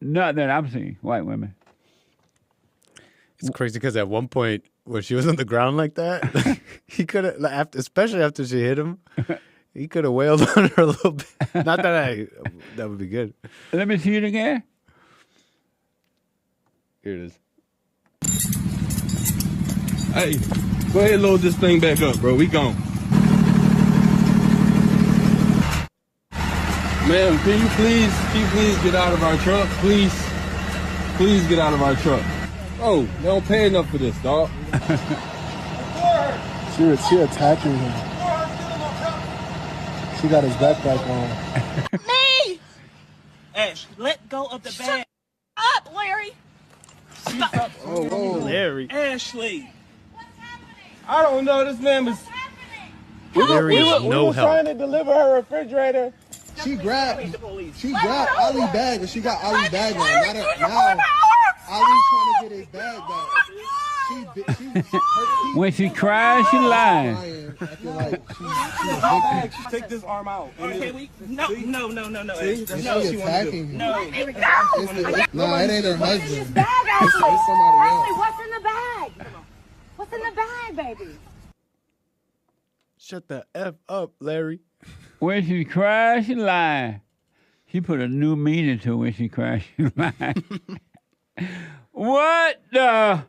Not that I'm seeing white women. It's crazy because at one point when she was on the ground like that, he could have, especially after she hit him, he could have wailed on her a little bit. Not that that would be good. Let me see it again. Here it is. Hey, go ahead and load this thing back up, bro. We gone. Ma'am, can you please get out of our truck? Please get out of our truck. Oh, they don't pay enough for this, dog. She attacking him. She got his backpack on. Me! Ash, let go of the bag. Shut up, Larry. Stop. Oh, Larry. Ashley. I don't know. This man was. We no were help. trying to deliver her refrigerator. She grabbed Ali's bag, and she got Ali's bag on. Now Ali's trying to get his bag back. When she cries, she lying. Take this arm out. Okay, no. See? No, she attacking him. No. Here we go. No, it ain't her husband. Bag, Ashley. It's somebody else. Ashley, what's in the bag? What's in the bag, baby? Shut the F up, Larry. When she cries, she lying. She put a new meaning to when she cries, she lying. What the?